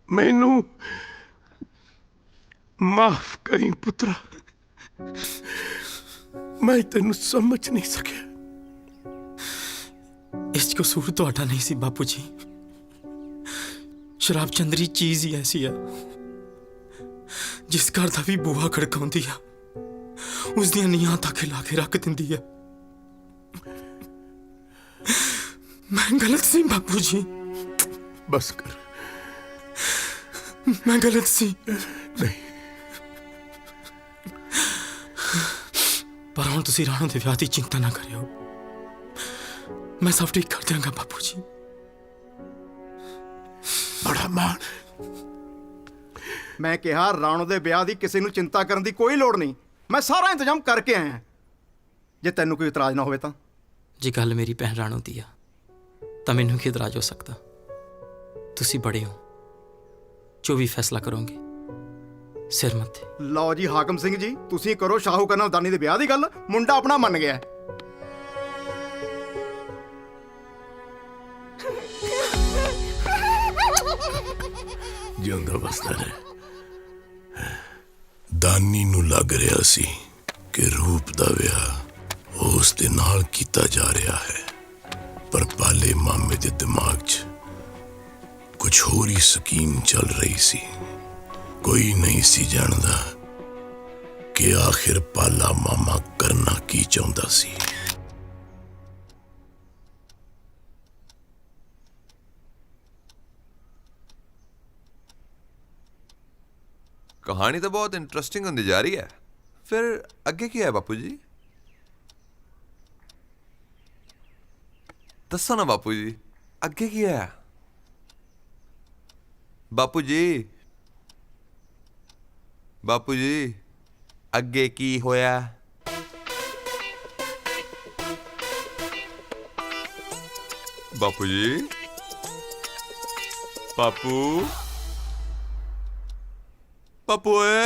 ਮੈਨੂੰ ਮਾਫ ਕਰੀ ਪੁੱਤਰਾ, ਮੈਂ ਤੈਨੂੰ ਸਮਝ ਨਹੀਂ ਸਕਿਆ। ਇਸ 'ਚ ਕਸੂਰ ਤੁਹਾਡਾ ਨਹੀਂ ਸੀ ਬਾਪੂ ਜੀ। ਸ਼ਰਾਬ ਚੰਦਰੀ ਚੀਜ਼ ਹੀ ਐਸੀ ਆ ਜਿਸ ਘਰ ਦਾ ਵੀ ਬੂਹਾ ਖੜਕਾਉਂਦੀ ਆ ਉਸ ਦੀਆਂ ਨੀਹਾਂ ਤੱਕ ਲਾ ਕੇ ਰੱਖ ਦਿੰਦੀ ਆ। ਮੈਂ ਗਲਤ ਸੀ ਬਾਪੂ ਜੀ। ਬਸ ਕਰ, ਮੈਂ ਗਲਤ ਸੀ। ਨਹੀਂ, ਪਰ ਹੁਣ ਤੁਸੀਂ ਰਾਣੋ ਦੇ ਵਿਆਹ ਦੀ ਚਿੰਤਾ ਨਾ ਕਰਿਓ, ਮੈਂ ਸਭ ਠੀਕ ਕਰ ਦਿਆਂਗਾ ਬਾਪੂ ਜੀ। ਬੜਾ ਮਾਣ। ਮੈਂ ਕਿਹਾ ਰਾਣੋ ਦੇ ਵਿਆਹ ਦੀ ਕਿਸੇ ਨੂੰ ਚਿੰਤਾ ਕਰਨ ਦੀ ਕੋਈ ਲੋੜ ਨਹੀਂ, ਮੈਂ ਸਾਰਾ ਇੰਤਜ਼ਾਮ ਕਰਕੇ ਆਇਆ। ਜੇ ਤੈਨੂੰ ਕੋਈ ਇਤਰਾਜ਼ ਨਾ ਹੋਵੇ ਤਾਂ। ਜੇ ਗੱਲ ਮੇਰੀ ਭੈਣ ਰਾਣੋ ਦੀ ਆ ਤਾਂ ਮੈਨੂੰ ਕੀ ਇਤਰਾਜ਼ ਹੋ ਸਕਦਾ? ਤੁਸੀਂ ਬੜੇ ਹੋ, ਜੋ ਵੀ ਫੈਸਲਾ ਕਰੋਗੇ ਸਿਰ ਮੱਥੇ। ਲਓ ਜੀ ਹਾਕਮ ਸਿੰਘ ਜੀ, ਤੁਸੀਂ ਕਰੋ ਸ਼ਾਹੂਕਾਰ ਨਾਲ ਦਾਨੀ ਦੇ ਵਿਆਹ ਦੀ ਗੱਲ। ਮੁੰਡਾ ਆਪਣਾ ਮੰਨ ਗਿਆ। ਜਿਉਂਦਾ ਵਸਦਾ ਰਹੇ। ਦਾਨੀ ਨੂੰ ਲੱਗ ਰਿਹਾ ਸੀ ਕਿ ਰੂਪ ਦਾ ਵਿਆਹ ਉਸ ਦੇ ਨਾਲ ਕੀਤਾ ਜਾ ਰਿਹਾ ਹੈ, ਪਰ ਪਾਲੇ ਮਾਮੇ ਦੇ ਦਿਮਾਗ 'ਚ ਕੁਝ ਹੋਰ ਹੀ ਸਕੀਮ ਚੱਲ ਰਹੀ ਸੀ। ਕੋਈ ਨਹੀਂ ਸੀ ਜਾਣਦਾ ਕਿ ਆਖਿਰ ਪਾਲਾ ਮਾਮਾ ਕਰਨਾ ਕੀ ਚਾਹੁੰਦਾ ਸੀ। कहानी तो बहुत इंटरेस्टिंग होती जा रही है। फिर आगे क्या है बापू जी? दसो ना बापू जी, आगे क्या है? बापू जी, बापू जी, आगे की होया? बापू जी, बापू पापू है?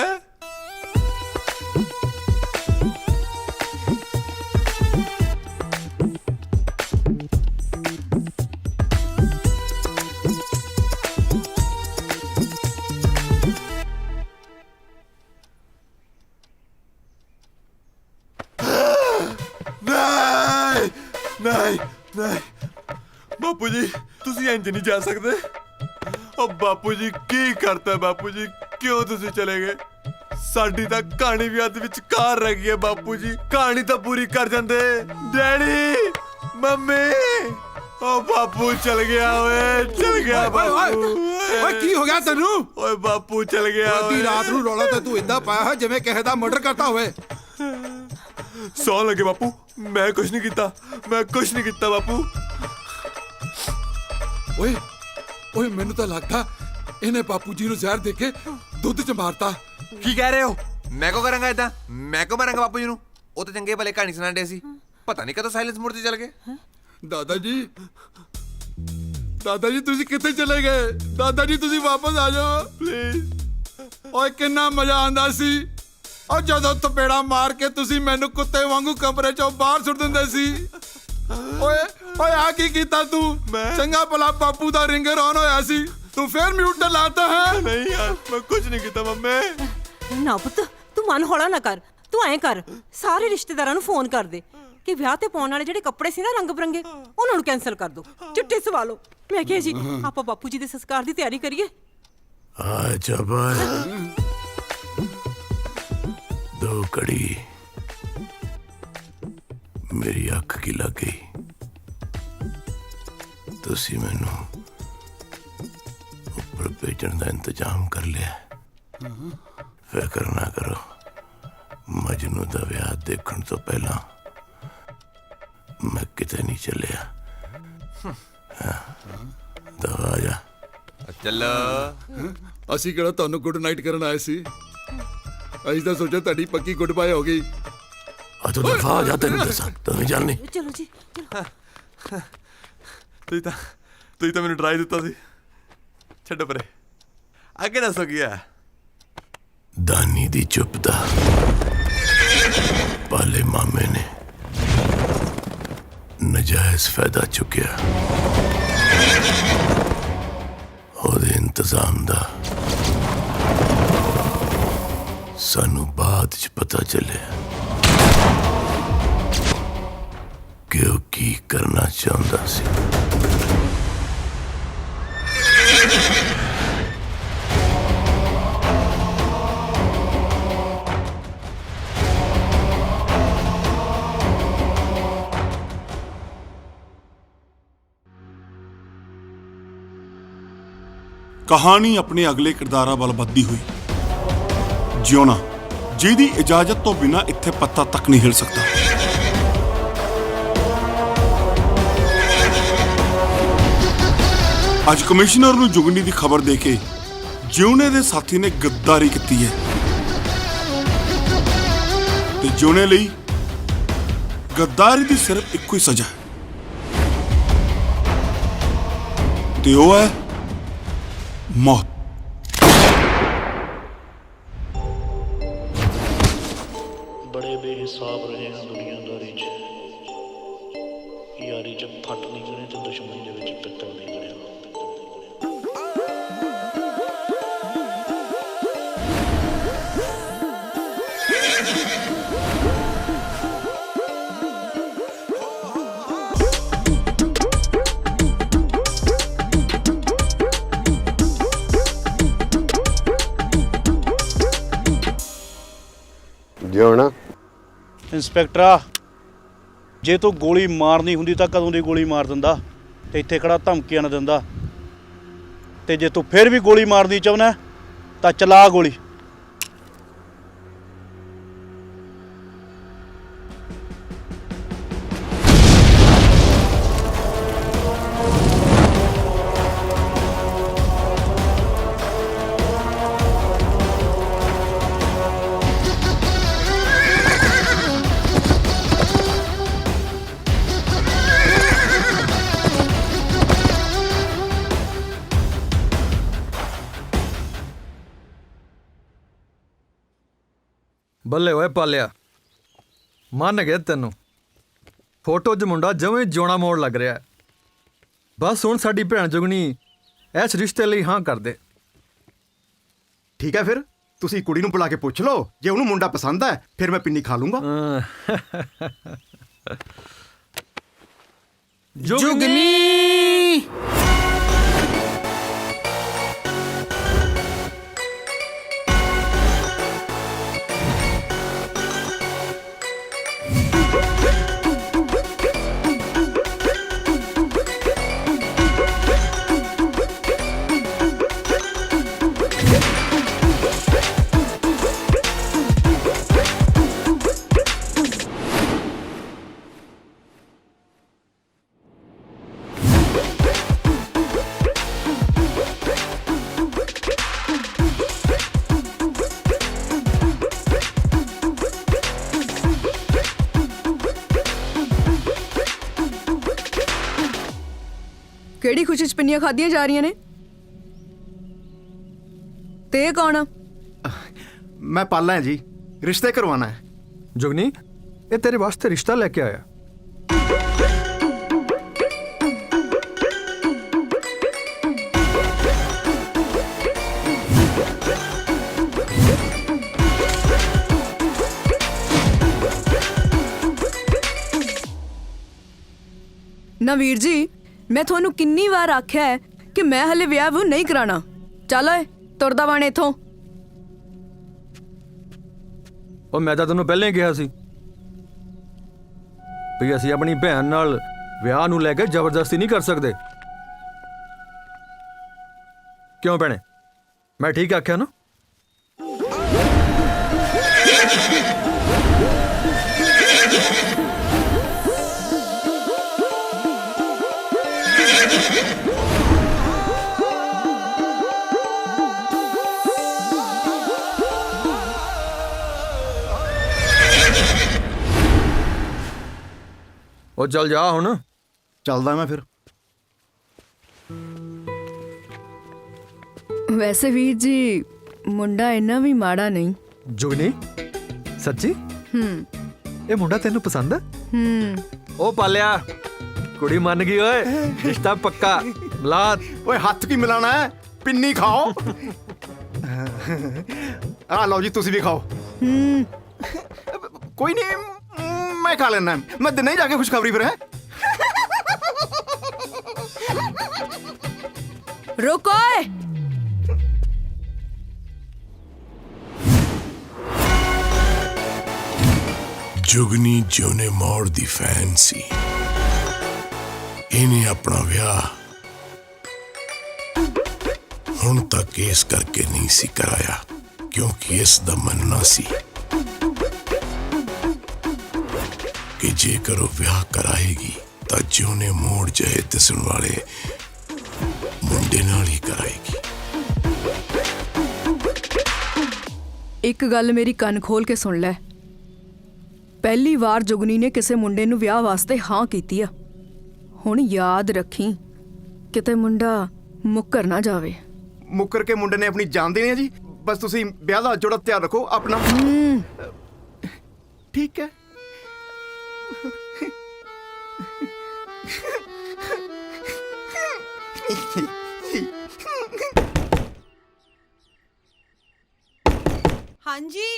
नहीं नहीं बापू जी, तुसी इंज नहीं जा सकते। ओ बापू जी की करता है बापू जी, क्यों तुसी चले गए? साडी तां कहानी भी अध विचकार रह गई है बापू जी, कहानी तां पूरी कर जांदे। डैडी, मम्मी, ओ बापू चल गया, ओए चल गया बापू। ओए की हो गया तेनू? ओए बापू चल गया। आधी रात नू रौला ते तू इदा पाया है जिवें किसे दा मर्डर करता होवे। सौ लगे बापू, मैं कुछ नहीं कीता, मैं कुछ नहीं कीता बापू। ओए ओए मैनू तो लगता इन्हें बापू जी नू जहर दे के दुध च मारता। की कह रहे हो? मैं को करूंगा इदा? मैं को मारांगा बापू जी नू? वो तो चंगे भले कहानी सुनाने सी, पता नहीं कदों साइलेंस मूर्ति चल गए। दादाजी, दादाजी तुसी किथे चले गए? दादाजी तुसी वापस आ जाओ प्लीज। ओए कितना मजा आंदा सी और जदों थपेड़ा मार के तुसी मैनू कुत्ते वांगू कमरे चों बाहर सुट दिंदे सी। ओए ओए आ की कीता तू? चंगा भला बापू दा रिंगर ऑन होया सी, तू फिर म्यूट लाता है। नहीं यार, मैं कुछ नहीं कीता मम्मी। ना पुੱਤ, ਤੂੰ ਮਨ ਹੌਲਾ ਨਾ ਕਰ। ਤੂੰ ਐਂ ਕਰ, ਸਾਰੇ ਰਿਸ਼ਤੇਦਾਰਾਂ ਨੂੰ ਫੋਨ ਕਰ ਦੇ ਕਿ ਵਿਆਹ ਤੇ ਪਾਉਣ ਵਾਲੇ ਜਿਹੜੇ ਕੱਪੜੇ ਸੀ ਨਾ ਰੰਗ ਬਰੰਗੇ, ਉਹਨਾਂ ਨੂੰ ਕੈਨਸਲ ਕਰ ਦੋ, ਚਿੱਟੇ ਸਵਾ ਲਓ। ਮੈਂ ਕਿਹਾ ਜੀ ਆਪਾਂ ਬਾਪੂ ਜੀ ਦੇ ਸੰਸਕਾਰ ਦੀ ਤਿਆਰੀ ਕਰੀਏ। आ जब दो कड़ी मेरी अख की लग गई, तुसी मैनू ऊपर भेजण का इंतजाम कर लिया। फिक्र ना करो, मजनू का विआह देखण तो पहला मैं किते नहीं चलिया। दवा आ जा। चलो ਅਸੀਂ ਕਿਹੜਾ ਤੁਹਾਨੂੰ ਗੁੱਡ ਨਾਈਟ ਕਰਨ ਆਏ ਸੀ? ਅਸੀਂ ਤਾਂ ਸੋਚਿਆ ਤੁਹਾਡੀ ਪੱਕੀ ਗੁੱਡ ਬਾਏ ਹੋ ਗਈ। ਆ ਤੂੰ ਦਫਾ ਆ ਜਾ, ਤੈਨੂੰ ਦੱਸਾਂ ਤੂੰ ਨਹੀਂ ਜਾਣਨੀ। ਚਲੋ ਜੀ ਤੁਸੀਂ ਤਾਂ ਮੈਨੂੰ ਡਰਾਈ ਦਿੱਤਾ ਸੀ। ਛੱਡੋ ਪਰੇ, ਅੱਗੇ ਦੱਸੋ ਕੀ ਆ? दानी दी चुपदा पाले मामे ने नजायज फायदा चुकिया। ओदे इंतजाम दा सानू बाद च पता चलिया कि वो की करना चाहता सी। ਕਹਾਣੀ ਆਪਣੇ ਅਗਲੇ ਕਿਰਦਾਰਾਂ ਵੱਲ ਵੱਧਦੀ ਹੋਈ। ਜਿਉਣਾ, ਜਿਹਦੀ ਇਜਾਜ਼ਤ ਤੋਂ ਬਿਨਾਂ ਇੱਥੇ ਪੱਤਾ ਤੱਕ ਨਹੀਂ ਹਿਲ ਸਕਦਾ। ਅੱਜ ਕਮਿਸ਼ਨਰ ਨੂੰ ਜੁਗਨੀ ਦੀ ਖਬਰ ਦੇ ਕੇ ਜਿਉਣੇ ਦੇ ਸਾਥੀ ਨੇ ਗੱਦਾਰੀ ਕੀਤੀ ਹੈ ਤੇ ਜਿਉਣੇ ਲਈ ਗੱਦਾਰੀ ਦੀ ਸਿਰਫ ਇੱਕੋ ਹੀ ਸਜ਼ਾ ਹੈ ਤੇ ਉਹ ਹੈ ਮੌਤ। बड़े बेहिसाब रहे हैं दुनियादारी च यारी जब फट नहीं करे तो दुश्मनी दे विच पित्तल नहीं करे। ਜਿਉਣਾ ਇੰਸਪੈਕਟਰਾ, ਜੇ ਤੂੰ ਗੋਲੀ ਮਾਰਨੀ ਹੁੰਦੀ ਤਾਂ ਕਦੋਂ ਦੀ ਗੋਲੀ ਮਾਰ ਦਿੰਦਾ ਤੇ ਇੱਥੇ ਖੜਾ ਧਮਕੀਆਂ ਨਾ ਦਿੰਦਾ। ਤੇ ਜੇ ਤੂੰ ਫਿਰ ਵੀ ਗੋਲੀ ਮਾਰਨੀ ਚਾਹੁੰਦਾ ਤਾਂ ਚਲਾ ਗੋਲੀ। ਬੱਲੇ ਓਏ ਪਾਲਿਆ, ਮੰਨ ਗਿਆ ਤੈਨੂੰ। ਫੋਟੋ 'ਚ ਮੁੰਡਾ ਜਵੇਂ ਜਿਉਣਾ ਮੋੜ ਲੱਗ ਰਿਹਾ। ਬਸ ਹੁਣ ਸਾਡੀ ਭੈਣ ਜੁਗਨੀ ਇਸ ਰਿਸ਼ਤੇ ਲਈ ਹਾਂ ਕਰ ਦੇ। ਠੀਕ ਹੈ, ਫਿਰ ਤੁਸੀਂ ਕੁੜੀ ਨੂੰ ਬੁਲਾ ਕੇ ਪੁੱਛ ਲਓ, ਜੇ ਉਹਨੂੰ ਮੁੰਡਾ ਪਸੰਦ ਹੈ ਫਿਰ ਮੈਂ ਪਿੰਨੀ ਖਾ ਲੂੰਗਾ। ਜੁਗਨੀ ਕਿਹੜੀ ਖੁਸ਼ੀ ਚ ਪਿੰਨੀਆਂ ਖਾਧੀਆਂ ਜਾ ਰਹੀਆਂ ਨੇ? ਤੇ ਇਹ ਕੌਣ ਆ? ਮੈਂ ਪਾਲਾ ਹਾਂ ਜੀ, ਰਿਸ਼ਤੇ ਕਰਵਾਉਣਾ ਹੈ। ਜੁਗਨੀ, ਇਹ ਤੇਰੇ ਵਾਸਤੇ ਰਿਸ਼ਤਾ ਲੈ ਕੇ ਆਇਆ। ਨਾ ਵੀਰ ਜੀ, ਮੈਂ ਤੁਹਾਨੂੰ ਕਿੰਨੀ ਵਾਰ ਆਖਿਆ ਹੈ ਕਿ ਮੈਂ ਹਲੇ ਵਿਆਹ ਵੂ ਨਹੀਂ ਕਰਾਣਾ। ਚੱਲ ਓਏ, ਤੁਰਦਾ ਬਣ ਇੱਥੋਂ। ਉਹ ਮੈਂ ਤਾਂ ਤੈਨੂੰ ਪਹਿਲਾਂ ਹੀ ਕਿਹਾ ਸੀ ਵੀ ਅਸੀਂ ਆਪਣੀ ਭੈਣ ਨਾਲ ਵਿਆਹ ਨੂੰ ਲੈ ਕੇ ਜ਼ਬਰਦਸਤੀ ਨਹੀਂ ਕਰ ਸਕਦੇ। ਕਿਉਂ ਭੈਣੇ, ਮੈਂ ਠੀਕ ਆਖਿਆ ਨਾ? ਉਹ ਚੱਲ ਜਾ ਹੁਣ। ਚੱਲਦਾ ਮੈਂ ਫਿਰ। ਵੈਸੇ ਵੀਰ ਜੀ, ਮੁੰਡਾ ਇੰਨਾ ਵੀ ਮਾੜਾ ਨਹੀਂ। ਜੁਗਨੀ, ਸੱਚੀ? ਇਹ ਮੁੰਡਾ ਤੈਨੂੰ ਪਸੰਦ ਹੈ? ਉਹ ਪਾਲਿਆ, ਕੁੜੀ ਮੰਨ ਗਈ ਓਏ, ਰਿਸ਼ਤਾ ਪੱਕਾ। ਮਿਲਾਦ ਓਏ, ਹੱਥ ਕੀ ਮਿਲਾਣਾ ਹੈ? ਪਿੰਨੀ ਖਾਓ। ਆ ਲਓ ਜੀ, ਤੁਸੀਂ ਵੀ ਖਾਓ। ਕੋਈ ਨਹੀਂ, मैं खा लेना है। मैं दिन ही जाके खुशखबरी फिर है। रुको। जुगनी जोने मोड़ दी फैन सी, इन्हें अपना विआह हुण तक इस करके नहीं सी कराया क्योंकि इस दा मनना सी कि जेकर वो विआह कराएगी तो जोने मोड़ जाए दिसण वाले मुंडे नाल ही कराएगी। एक गल मेरी कन खोल के सुन ले, ਪਹਿਲੀ ਵਾਰ ਜੁਗਨੀ ਨੇ ਕਿਸੇ ਮੁੰਡੇ ਨੂੰ ਵਿਆਹ ਵਾਸਤੇ ਹਾਂ ਕੀਤੀ ਆ। ਹੁਣ ਯਾਦ ਰੱਖੀ ਕਿਤੇ ਮੁੰਡਾ ਮੁੱਕਰ ਨਾ ਜਾਵੇ। ਮੁੱਕਰ ਕੇ ਮੁੰਡੇ ਨੇ ਆਪਣੀ ਜਾਨ ਦੇਣੀ ਹੈ ਜੀ। ਬਸ ਤੁਸੀਂ ਵਿਆਹ ਦਾ ਜੋੜਾ ਤਿਆਰ ਰੱਖੋ ਆਪਣਾ। ਠੀਕ ਹੈ। हाँ जी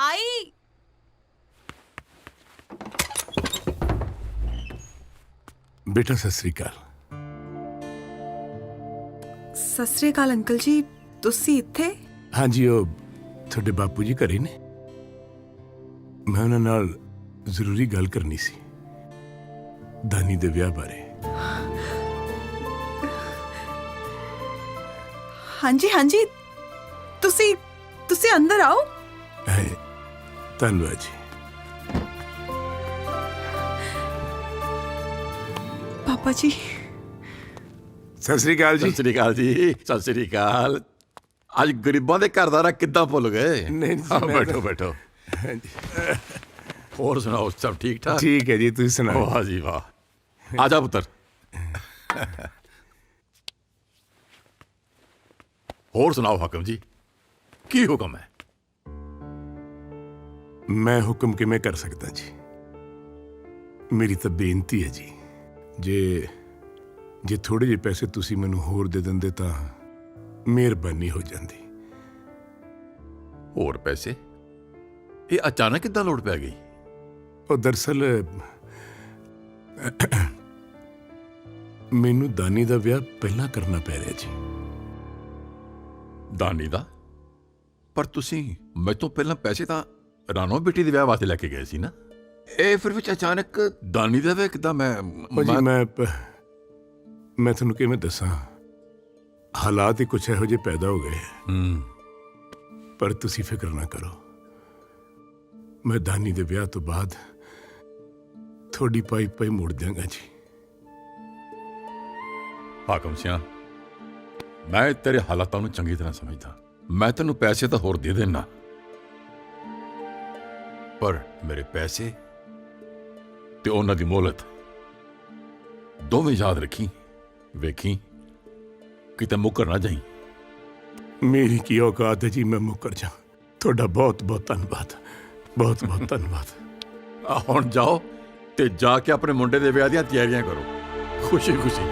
आई। बेटा सत श्री अकाल। सत श्री अकाल अंकल जी, तुसी इत्थे? हाँ जी, वो थोड़े बापू जी घरे ने। मैं उन्हां नाल जरूरी गल करनी सी दानी दे विआह बारे। हाँ जी, तुसी अंदर आओ। धन्यवाद जी। पापा जी सत श्री अकाल जी। सत श्री अकाल जी। सत श्री अकाल। आज गरीबां दे घर दा किद्दां भुल गए? नहीं बैठो बैठो। और सुनाओ, सब ठीक ठाक? ठीक है जी, तुम सुनाओ। वाह जी वाह। आजा पुत्र। और सुनाओ हाकम जी, की हुक्म है? मैं हुक्म किवें कर सकता जी? मेरी तो बेनती है जी, जे थोड़े जे पैसे तुसी मैनू होर दे दिंदे तां मेहरबानी हो जाती। और पैसे? ये अचानक किद्दां लोड़ पै गई? और दरअसल मैनू दानी दा विआह पहला करना पै रहा जी। दानी दा? पर तुसी मैं तो पहला पैसे तां रानो बेटी दे विआह वास्ते लेके गए सी ना। ਇਹ ਫਿਰ ਵਿੱਚ ਅਚਾਨਕ ਦਾਨੀ ਦਾ ਵੇ ਕਿਦਾਂ? ਮੈਂ ਤੁਹਾਨੂੰ ਕਿਵੇਂ ਦੱਸਾਂ, ਹਾਲਾਤ ਹੀ ਕੁਛ ਇਹੋ ਜਿਹੇ ਪੈਦਾ ਹੋ ਗਏ। ਪਰ ਤੁਸੀਂ ਫਿਕਰ ਨਾ ਕਰੋ, ਮੈਂ ਦਾਨੀ ਦੇ ਵਿਆਹ ਤੋਂ ਬਾਅਦ ਤੁਹਾਡੀ ਪਾਈ ਮੋੜ ਦਿਆਂਗਾ ਜੀ। ਹਾਕਮ ਸਿਆਂ, ਮੈਂ ਤੇਰੇ ਹਾਲਾਤਾਂ ਨੂੰ ਚੰਗੀ ਤਰ੍ਹਾਂ ਸਮਝਦਾ। ਮੈਂ ਤੈਨੂੰ ਪੈਸੇ ਤਾਂ ਹੋਰ ਦੇ ਦੇਣਾ, ਪਰ ਮੇਰੇ ਪੈਸੇ ਤੇ ਉਹਨਾਂ ਦੀ ਮੋਹਲਤ ਦੋਵੇਂ ਯਾਦ ਰੱਖੀ। ਵੇਖੀ ਕਿਤੇ ਮੁੱਕਰ ਨਾ ਜਾਈ। ਮੇਰੀ ਕੀ ਔਕਾਤ ਹੈ ਜੀ ਮੈਂ ਮੁੱਕਰ ਜਾ। ਤੁਹਾਡਾ ਬਹੁਤ ਬਹੁਤ ਧੰਨਵਾਦ, ਬਹੁਤ ਬਹੁਤ ਧੰਨਵਾਦ। ਹੁਣ ਜਾਓ ਤੇ ਜਾ ਕੇ ਆਪਣੇ ਮੁੰਡੇ ਦੇ ਵਿਆਹ ਦੀਆਂ ਤਿਆਰੀਆਂ ਕਰੋ, ਖੁਸ਼ੀ ਖੁਸ਼ੀ।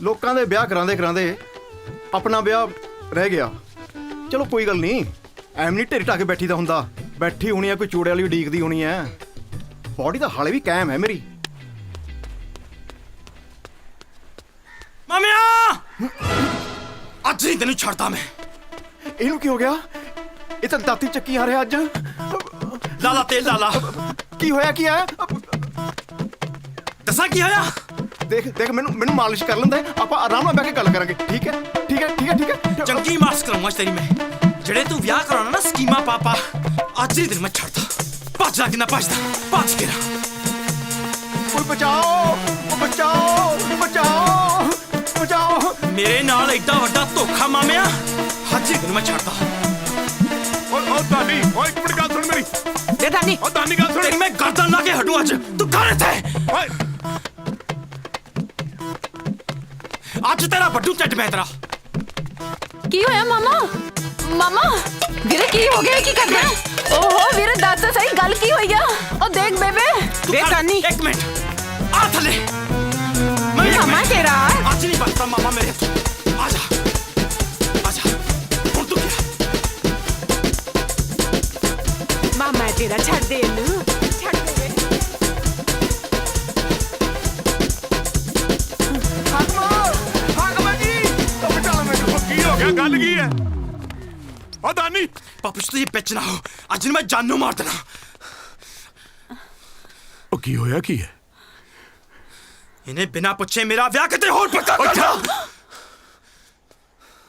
ਲੋਕਾਂ ਦੇ ਵਿਆਹ ਕਰਾਂਦੇ ਆਪਣਾ ਵਿਆਹ ਰਹਿ ਗਿਆ। ਚਲੋ ਕੋਈ ਗੱਲ ਨਹੀਂ, ਐਮ ਨਹੀਂ ਢੇਰੀ ਢਾ ਕੇ ਬੈਠੀ ਦਾ ਹੁੰਦਾ। ਬੈਠੀ ਹੋਣੀ ਆ ਕੋਈ ਚੂੜੇ ਵਾਲੀ ਉਡੀਕਦੀ ਹੋਣੀ ਐ। ਬੋਡੀ ਤਾਂ ਹਾਲੇ ਵੀ ਕਾਇਮ ਹੈ ਮੇਰੀ। ਮਾਮਿਆ ਅੱਜ ਨਹੀਂ ਤੈਨੂੰ ਛੱਡਦਾ ਮੈਂ। ਇਹਨੂੰ ਕੀ ਹੋ ਗਿਆ? ਇਹ ਤਾਂ ਦਾਤੀ ਚੱਕੀ ਆ ਰਿਹਾ ਅੱਜ। ਲਾਲਾ ਤੇਲ ਲਾਲਾ। ਕੀ ਹੋਇਆ? ਕੀ ਹੈ? ਦੱਸਾਂ ਕੀ ਹੋਇਆ? ਦੇਖ ਮੈਨੂੰ ਮਾਲਿਸ਼ ਕਰ ਲੈਂਦਾ, ਆਪਾਂ ਆਰਾਮ ਨਾਲ ਬਹਿ ਕੇ ਗੱਲ ਕਰਾਂਗੇ। ਠੀਕ ਹੈ। ਚੰਗੀ ਮਾਲਿਸ਼ ਕਰਾਉਂਗਾ ਤੇਰੀ ਮੈਂ। ਜਿਹੜੇ ਤੂੰ ਵਿਆਹ ਕਰਾਉਣਾ ਨਾ ਸਕੀਮਾਂ ਪਾਪਾ, ਅੱਜ ਹੀ ਦਿਨ ਮੈਂ ਛੱਡਦਾ। ਭੱਜ ਲਾ ਕਿੰਨਾ ਭੱਜਦਾ, ਭੱਜ ਕੇ ਨਾ। ਕੋਈ ਬਚਾਓ। ਮੇਰੇ ਨਾਲ ਐਡਾ ਵੱਡਾ ਧੋਖਾ ਮਾਮਿਆ, ਅੱਜ ਹੀ ਦਿਨ ਮੈਂ ਛੱਡਦਾ। ਓ ਦਾਨੀ, ਓਏ ਇੱਕ ਮਿੰਟ ਗੱਲ ਸੁਣ ਮੇਰੀ। ਇਹ ਦਾਨੀ, ਓ ਦਾਨੀ ਗੱਲ ਸੁਣ। ਤੇਰੀ ਮੈਂ ਗਰਦਨ ਲਾ ਕੇ ਹਟੂ ਅੱਜ। ਤੂੰ ਕਰ ਇੱਥੇ। ਓਏ ਅੱਜ ਤੇਰਾ ਵੱਡੂ ਚੱਟ ਮੈਂ ਤੇਰਾ। ਕੀ ਹੋਇਆ ਮਾਮਾ? ਵੀਰੇ ਕੀ ਹੋ ਗਿਆ? ਕੀ ਕਰ ਰਿਹਾ? ਓਹੋ ਵੀਰੇ ਦੱਸ ਤਾਂ ਸਹੀ ਗੱਲ ਕੀ ਹੋਈ ਆ? ਉਹ ਦੇਖ ਬੇਬੇ। ਦੇਖ ਦਾਨੀ, ਇੱਕ ਮਿੰਟ ਆ ਥੱਲੇ। ਮਾਮਾ ਤੇਰਾ ਅੱਜ ਨਹੀਂ ਬਚਦਾ ਮਾਮਾ ਮੇਰੇ ਤੋਂ। ਆ ਜਾ ਹੁਣ ਤੂੰ ਕੀ? ਮਾਮਾ ਤੇਰਾ ਛੱਡ ਦੇ ਇਹਨੂੰ, ਛੱਡ ਦੇ। क्या गल की है? ओ दानी पापुश तो ये बेच ना हो, आज मैं जानू मार देना। ओ की होया की है? इन्हें बिना पूछे मेरा ब्याह कितने होर पक्का करना।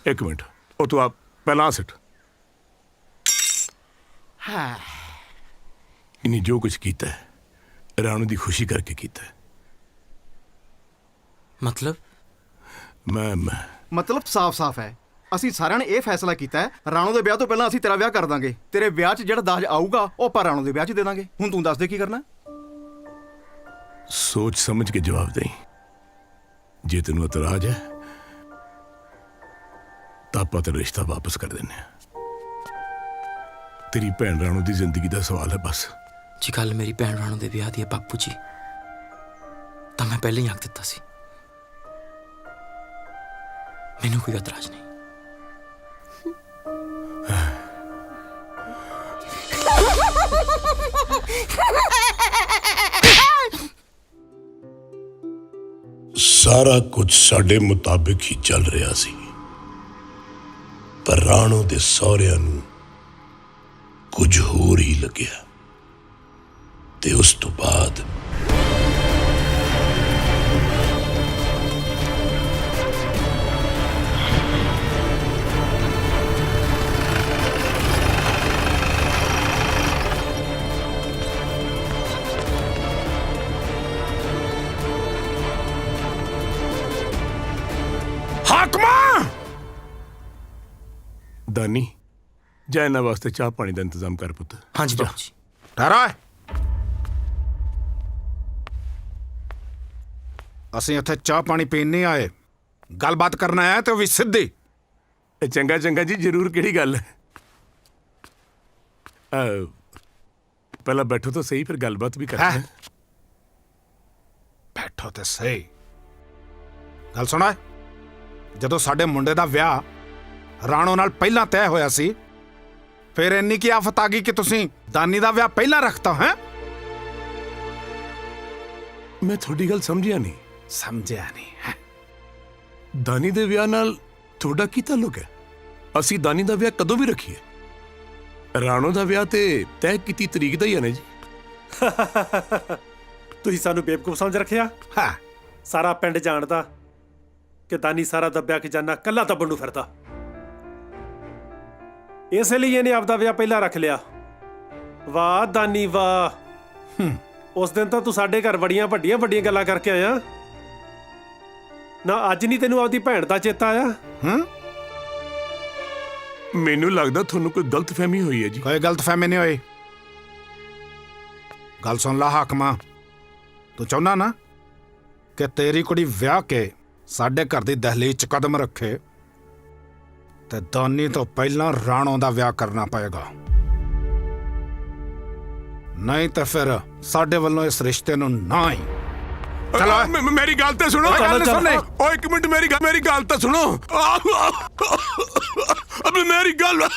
ਇੱਕ ਮਿੰਟ, ਉਹ ਤੂੰ ਆ ਪਹਿਲਾਂ ਸਿੱਟ। ਇਹਨੇ ਜੋ ਕੁਝ ਕੀਤਾ ਹੈ, ਰਾਣੋ ਦੀ ਖੁਸ਼ੀ ਕਰਕੇ ਕੀਤਾ ਹੈ। मतलब ਮੈਂ ਮਤਲਬ ਸਾਫ਼-ਸਾਫ਼ ਹੈ। ਅਸੀਂ ਸਾਰਿਆਂ ਨੇ ਇਹ ਫੈਸਲਾ ਕੀਤਾ ਹੈ, ਰਾਣੋ ਦੇ ਵਿਆਹ ਤੋਂ ਪਹਿਲਾਂ ਅਸੀਂ ਤੇਰਾ ਵਿਆਹ ਕਰ ਦਾਂਗੇ। ਤੇਰੇ ਵਿਆਹ 'ਚ ਜਿਹੜਾ ਦਾਜ ਆਊਗਾ ਉਹ ਆਪਾਂ ਰਾਣੋ ਦੇ ਵਿਆਹ 'ਚ ਦੇ ਦਾਂਗੇ। ਹੁਣ ਤੂੰ ਦੱਸ ਦੇ ਕੀ ਕਰਨਾ। ਸੋਚ ਸਮਝ ਕੇ ਜਵਾਬ ਦੇਈਂ। ਜੇ ਤੈਨੂੰ ਇਤਰਾਜ਼ ਹੈ ਤਾਂ ਆਪਾਂ ਤੇਰਾ ਰਿਸ਼ਤਾ ਵਾਪਸ ਕਰ ਦਿੰਦੇ ਹਾਂ। ਤੇਰੀ ਭੈਣ ਰਾਣੋ ਦੀ ਜ਼ਿੰਦਗੀ ਦਾ ਸਵਾਲ ਹੈ ਬਸ। जी गल मेरी भैन राणो दे विआह दी है बापू जी, तो मैं पहले ही आख दिता सी, मैनू कोई एतराज नहीं। ਸਾਰਾ ਕੁਝ ਸਾਡੇ ਮੁਤਾਬਿਕ ਹੀ ਚੱਲ ਰਿਹਾ ਸੀ, ਪਰ ਰਾਣੋ ਦੇ ਸਹੁਰਿਆਂ ਨੂੰ ਕੁਝ ਹੋਰ ਹੀ ਲੱਗਿਆ ਤੇ ਉਸ ਤੋਂ ਬਾਅਦ ਹਾਕਮਾਂ ਦਾਨੀ ਜਾ ਇਹਨਾਂ ਵਾਸਤੇ ਚਾਹ ਪਾਣੀ ਦਾ ਇੰਤਜ਼ਾਮ ਕਰ ਪੁੱਤ। ਹਾਂਜੀ ਬਾਪੂ ਜੀ। ਠਹਿਰਾ, ਅਸੀਂ ਇੱਥੇ ਚਾਹ ਪਾਣੀ ਪੀਣ ਨਹੀਂ ਆਏ, ਗੱਲਬਾਤ ਕਰਨਾ ਹੈ ਤੇ ਉਹ ਵੀ ਸਿੱਧੀ। ਚੰਗਾ ਚੰਗਾ ਜੀ, ਜ਼ਰੂਰ। ਕਿਹੜੀ ਗੱਲ ਹੈ? ਪਹਿਲਾਂ ਬੈਠੋ ਤਾਂ ਸਹੀ, ਫਿਰ ਗੱਲਬਾਤ ਵੀ ਕਰਦੇ ਹਾਂ। ਬੈਠੋ ਤੇ ਸਹੀ। ਗੱਲ ਸੁਣਾ, ਜਦੋਂ ਸਾਡੇ ਮੁੰਡੇ ਦਾ ਵਿਆਹ ਰਾਣੋ ਨਾਲ ਪਹਿਲਾਂ ਤੈਅ ਹੋਇਆ ਸੀ, ਫਿਰ ਇੰਨੀ ਕੀ ਆਫਤ ਆ ਗਈ ਕਿ ਤੁਸੀਂ ਦਾਨੀ ਦਾ ਵਿਆਹ ਪਹਿਲਾਂ ਰੱਖਤਾ ਹੈ? ਮੈਂ ਤੁਹਾਡੀ ਗੱਲ ਸਮਝਿਆ ਨਹੀਂ। ਸਮਝਿਆ ਨਹੀਂ ਹੈ? ਦਾਨੀ ਦੇ ਵਿਆਹ ਨਾਲ ਤੁਹਾਡਾ ਕੀ ਤਾਲੁਕ ਹੈ? ਅਸੀਂ ਦਾਨੀ ਦਾ ਵਿਆਹ ਕਦੋਂ ਵੀ ਰੱਖੀਏ? ਰਾਣੋ ਦਾ ਵਿਆਹ ਤੇ ਤੈਅ ਕੀਤੀ ਤਰੀਕ ਦਾ ਹੀ ਹੈ ਨਾ ਜੀ। ਤੁਸੀਂ ਸਾਨੂੰ ਬੇਵਕੂਫ ਸਮਝ ਰੱਖਿਆ? ਹਾਂ, ਸਾਰਾ ਪਿੰਡ ਜਾਣਦਾ ਕਿ ਦਾਨੀ ਸਾਰਾ ਦੱਬਿਆ ਖਜ਼ਾਨਾ ਕੱਲਾ ਦੱਬਣ ਨੂੰ ਫਿਰਦਾ। ਇਸੇ ਲਈ ਇਹਨੇ ਆਪਦਾ ਵਿਆਹ ਪਹਿਲਾਂ ਰੱਖ ਲਿਆ। ਵਾਹ ਦਾਨੀ ਵਾਹ, ਉਸ ਦਿਨ ਤਾਂ ਤੂੰ ਸਾਡੇ ਘਰ ਬੜੀਆਂ ਵੱਡੀਆਂ ਵੱਡੀਆਂ ਗੱਲਾਂ ਕਰਕੇ ਆਇਆ ਨਾ। ਅੱਜ ਨਹੀਂ ਤੈਨੂੰ ਆਪਦੀ ਭੈਣ ਦਾ ਚੇਤਾ ਆਇਆ? ਮੈਨੂੰ ਲੱਗਦਾ ਤੁਹਾਨੂੰ ਕੋਈ ਗਲਤਫਹਿਮੀ ਹੋਈ ਹੈ ਜੀ। ਕੋਈ ਗਲਤਫਹਿਮੀ ਨਹੀਂ ਹੋਈ। ਗੱਲ ਸੁਣ ਲਾ ਹਾਕਮਾ, ਤੂੰ ਚਾਹੁੰਦਾ ਨਾ ਕਿ ਤੇਰੀ ਕੁੜੀ ਵਿਆਹ ਕੇ ਸਾਡੇ ਘਰ ਦੀ ਦਹਲੀਜ਼ 'ਚ ਕਦਮ ਰੱਖੇ, ਤੇ ਦਾਨੀ ਤੋਂ ਪਹਿਲਾਂ ਰਾਣੋ ਦਾ ਵਿਆਹ ਕਰਨਾ ਪਏਗਾ। ਨਹੀਂ ਤਾਂ ਫਿਰ ਸਾਡੇ ਵੱਲੋਂ ਇਸ ਰਿਸ਼ਤੇ ਨੂੰ ਨਾ ਹੀ। ਚਲੋ ਮੇਰੀ ਗੱਲ ਤਾਂ ਸੁਣੋ। ਓ ਇੱਕ ਮਿੰਟ, ਮੇਰੀ ਗੱਲ ਤਾਂ ਸੁਣੋ। ਅਬ ਮੇਰੀ ਗੱਲ।